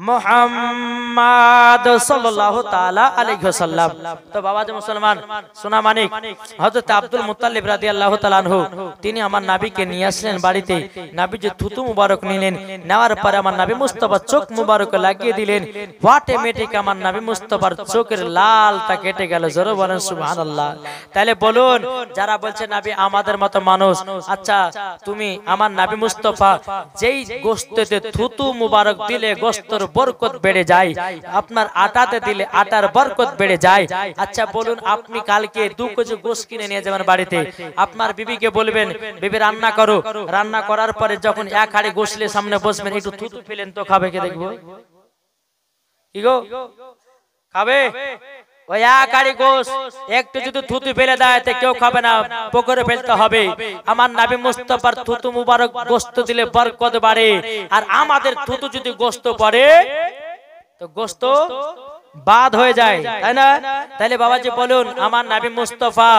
মুহাম্মদ সাল্লাল্লাহু তাআলা আলাইহি ওয়াসাল্লাম। তো বাবা যে মুসলমান সোনা মানিক হযরত আব্দুল মুত্তালিব রাদিয়াল্লাহু তাআলা আনহু তিনি আমার নবীকে নিয়ে আসলেন বাড়িতে। নবী যে থুতু মুবারক নিলেন, নেওয়ার পরে আমার নবী মুস্তাফা চোখ মুবারক লাগিয়ে দিলেন। অটোমেটিক আমার নবী মুস্তাফার চোখের লালটা কেটে গেল। জোরে বলেন সুবহানাল্লাহ। তাহলে বলুন যারা বলছে নবী আমাদের মতো মানুষ, আচ্ছা তুমি আমার নবী মুস্তাফা যেই গোশতেতে থুতু মুবারক দিলে গোশতের বরকত বেড়ে যায়, আপনার আটাতে দিলে আটার বরকত বেড়ে যায়। আচ্ছা বলুন আপনি কালকে 2 কেজি গোশত কিনে নিয়ে যাবেন বাড়িতে, আপনার বিবিকে বলবেন বিবি রান্না করো, রান্না করার পরে যখন 1 হাঁড়ি গোশতের সামনে বসবেন একটু থুতু ফেলেন তো খাবে কে দেখবো? কি গো খাবে? ওই 1 হাঁড়ি গোশত একটু যদি থুতু ফেলে দেয় তো কেউ খাবে না, পুকুরে ফেলতে হবে। আমার নবী মুস্তাফার থুতু মুবারক গোশত দিলে বরকত বাড়ে, আর আমাদের থুতু যদি গোশত পড়ে তো গোশত বাদ হয়ে যায়, তাই না? তাহলে বাবাজি বলুন আমার নবী মুস্তাফা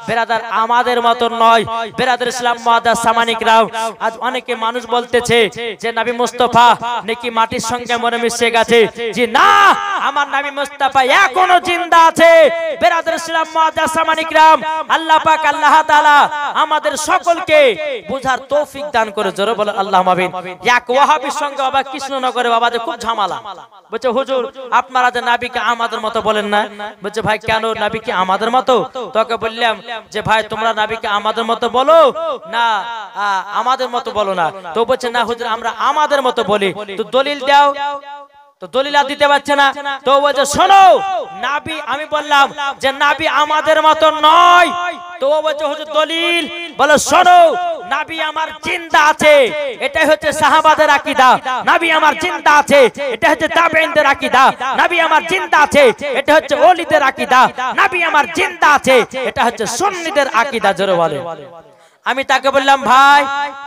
বেরাদার আমাদের মত নয়। বেরাদার ইসলাম মুআদ্দাস সামানিকরাও আজ অনেকে মানুষ বলতেছে যে নবী মুস্তাফা নাকি মাটির সঙ্গে মরে মিশে গেছে। জি না, আমার নবী মুস্তাফা এখনো জিন্দা আছে। বেরাদার ইসলাম মুআদ্দাস সামানিকরাও আল্লাহ পাক আল্লাহ তাআলা আমাদের সকলকে বুঝার তৌফিক দান করে। জোরে বলে আল্লাহুম্মা আমিন। এক ওয়াহাবীর সঙ্গে বাবা কৃষ্ণনগরে বাবাদের খুব ঝামেলা। বলছে হুজুর আপনারা যে নবীকে আমাদের মতো বলেন না। বলছে ভাই কেন নবীকে আমাদের মতো? তোকে বললাম যে ভাই তোমরা নবীকে আমাদের মতো বলো না আমাদের মতো বলো না। তো বলছে না হুজুর আমরা আমাদের মতো বলি। তো দলিল দাও। তো দলিল আর দিতে পারছে না। তো বলছে শোনো নবী, আমি বললাম যে নবী আমাদের মতো নয়। তো বলছে হুজুর দলিল। বলে শোনো নবী আমার জিন্দা আছে, এটাই হচ্ছে সাহাবাদের আকীদা। নবী আমার জিন্দা আছে, এটা হচ্ছে তাবেঈনদের আকীদা। নবী আমার জিন্দা আছে, এটা হচ্ছে ওলিদের আকীদা। নবী আমার জিন্দা আছে, এটা হচ্ছে সুন্নিদের আকীদা। জোরে বলে। আমি তাকে বললাম ভাই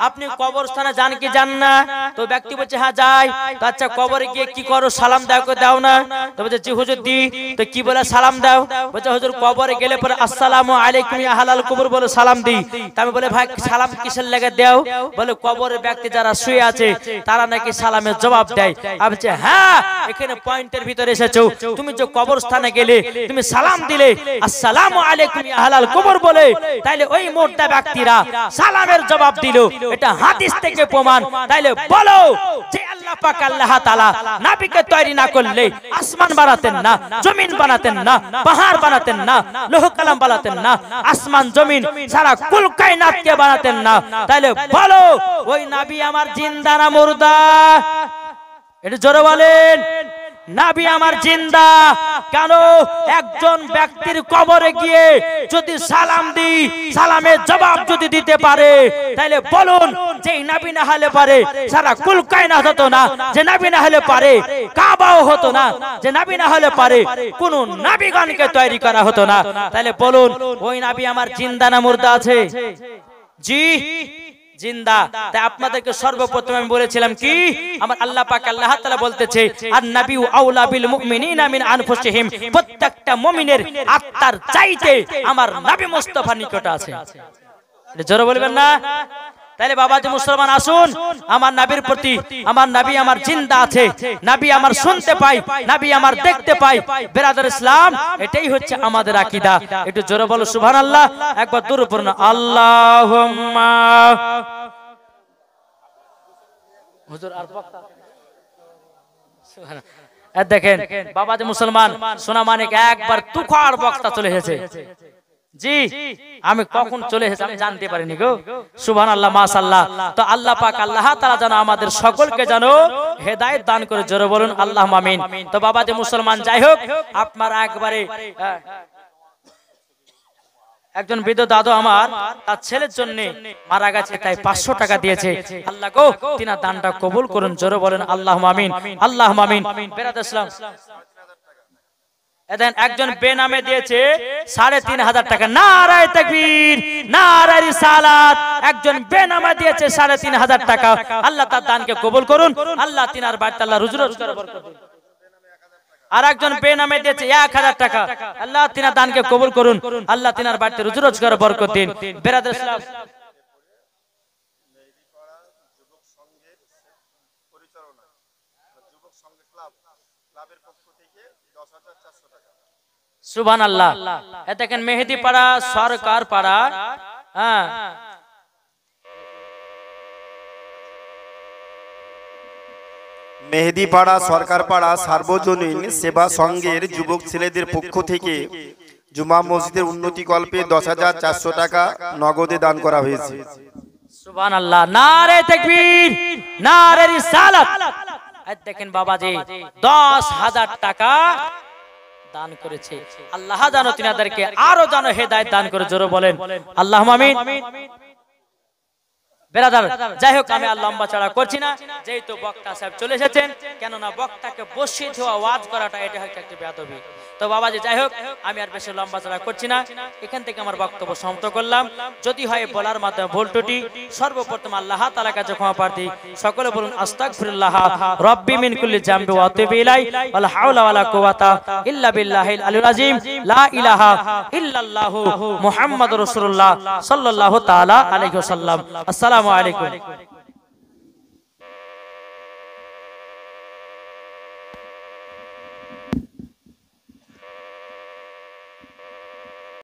আপনি কবরস্থানে যান কি যান না? তো ব্যক্তি বলছে হ্যাঁ যাই। তো আচ্ছা কবরে গিয়ে কি করো, সালাম দাও কে দাও না? তো বলছে জি হুজুর দি। তো কি বলে সালাম দাও? বলছে হুজুর কবরে গেলে পরে আসসালামু আলাইকুম ইয়া আহলাল কবর বলে সালাম দিই। তা আমি বলে ভাই সালাম কিসের লেগে দাও? বলে কবরের ব্যক্তি যারা শুয়ে আছে তারা নাকি সালামের জবাব দেয়। আমি বলছি হ্যাঁ এখানে পয়েন্টের ভিতরে এসেছো। তুমি যে কবরস্থানে গেলে তুমি সালাম দিলে আসসালামু আলাইকুম ইয়া আহলাল কবর বলে, তাইলে ওই মুর্দা ব্যক্তিরা সালামের জবাব দিল। এটা হাদিস থেকে প্রমাণ। তাইলে বলো যে আল্লাহ পাক আল্লাহ তাআলা নবীকে তৈরি না করলে আসমান বানাতেন না, জমিন বানাতেন না, পাহাড় বানাতেন না, লৌহ কালাম বানাতেন না, আসমান জমিন সারা কুল কায়নাতকে বানাতেন না। তাইলে বলো ওই নবী আমার জিন্দা না মুর্দা? এটা জোরে বলেন। নবী আমার জিন্দা। কেন? একজন ব্যক্তির কবরে গিয়ে যদি সালাম দিই, সালামের জবাব যদি দিতে পারে, তাহলে বলুন যে নবী না হলে পারে সারা কুল কায়নাত হতো না, যে নবী না হলে পারে কাবাও হতো না, যে নবী না হলে পারে কোন নবীগণকে তৈরি করা হতো না। তাহলে বলুন ওই নবী আমার জিন্দা না মুর্দা আছে? জি জিন্দা। তাই আপনাদেরকে সর্বপ্রথম আমি বলেছিলাম কি আমার আল্লাহ পাক আল্লাহ তাআলা বলতেছে আর নবী আউলা বিল মুমিনিনা মিন আনফুসিহিম, প্রত্যেকটা মুমিনের আত্মার চাইতে আমার নবী মুস্তাফা নিকট আছে। জোরে বলবেন না? তাহলে বাবাজি মুসলমান আসুন আমার নবীর প্রতি, আমার নবী আমার জিন্দা আছে, নবী আমার শুনতে পাই, নবী আমার দেখতে পাই। বেরাদার ইসলাম এটাই হচ্ছে আমাদের আকীদা। একটু জোরে বলো সুবহানাল্লাহ। একবার দরুদ পড়ুন আল্লাহুম্মা। হুজুর আর বক্তা সুবহানাল্লাহ। দেখেন বাবাজি মুসলমান সোনা মানিক একবার তুখার বক্তা চলে এসেছে। জি আমি কখন চলে এসেছি আমি জানতে পারিনি গো। সুবহানাল্লাহ মাশাআল্লাহ। তো আল্লাহ পাক আল্লাহ তাআলা যেন আমাদের সকলকে যেন হেদায়েত দান করে। জোরে বলুন আল্লাহুম্মা আমিন। তো বাবাজি মুসলমান যাই হোক আপনারা একজন বৃদ্ধ দাদু আমার তার ছেলের জন্য মারা গেছে, তাই 500 টাকা দিয়েছে। আল্লাহ গো তিনার দানটা কবুল করুন, জোরে বলেন আল্লাহুম্মা আমিন, আল্লাহুম্মা আমিন। বেরাদ ইসলাম এদেন একজন বেনামে দিয়েছে 3500 টাকা। নারায়ে তাকবীর, নারায়ে রিসালাত। একজন বেনামে দিয়েছে 3500 টাকা। আল্লাহ তার দানকে কবুল করুন, আল্লাহ তিনার বাড়িতে আল্লাহ রুজি রোজগার বরকত দিন। আর একজন বেনামে দিয়েছে 1000 টাকা। আল্লাহ তিনার দানকে কবুল করুন, আল্লাহ তিনার বাড়িতে রুজি রোজগার বরকত দিন। বেরাদ ইসলাম সুবহানাল্লাহ। এ দেখেন মেহেদি পাড়া সরকার পাড়া, হ্যাঁ মেহেদিপাড়া সরকারপাড়া সার্বজনীন সেবা সংঘের যুবক ছেলেদের পক্ষ থেকে জুমা মসজিদের উন্নতি কল্পে 10,400 টাকা নগদে দান করা হয়েছে। সুবহানাল্লাহ, নারে তাকবীর, নারে রিসালাত। এই দেখেন বাবাজি 10,000 টাকা দান করেছে। আল্লাহ জানো তিনাদেরকে আরো জানো হেদায়েত দান করে, জোরে বলেন আল্লাহুম্মা আমিন। বেরাদার যাই হোক, আমি আর লম্বা চড়া করছি না, যেহেতু বক্তা সাহেব চলে এসেছেন, কেননা বক্তাকে বসিয়ে দেওয়া ওয়াজ করাটা এটা হচ্ছে একটা বেয়াদবি। তো বাবাজি যাই হোক, আমি আর বেশি লম্বা চড়া করছি না, এখান থেকে আমার বক্তব্য সমাপ্ত করলাম। যদি হয় বলার মাধ্যমে ভুল ত্রুটি, সর্বপ্রথম আল্লাহ তাআলার কাছে ক্ষমা প্রার্থী। সকলে বলুন আস্তাগফিরুল্লাহ রাব্বি মিন কুল্লি জামবি ওয়া আতুবু ইলাই, ওয়ালা হাওলা ওয়ালা কুওয়াতা ইল্লা বিল্লাহিল আলিয়্যিল আযীম, লা ইলাহা ইল্লাল্লাহু মুহাম্মাদুর রাসূলুল্লাহ সাল্লাল্লাহু তাআলা আলাইহি ওয়াসাল্লাম। আসসালামু আলাইকুম।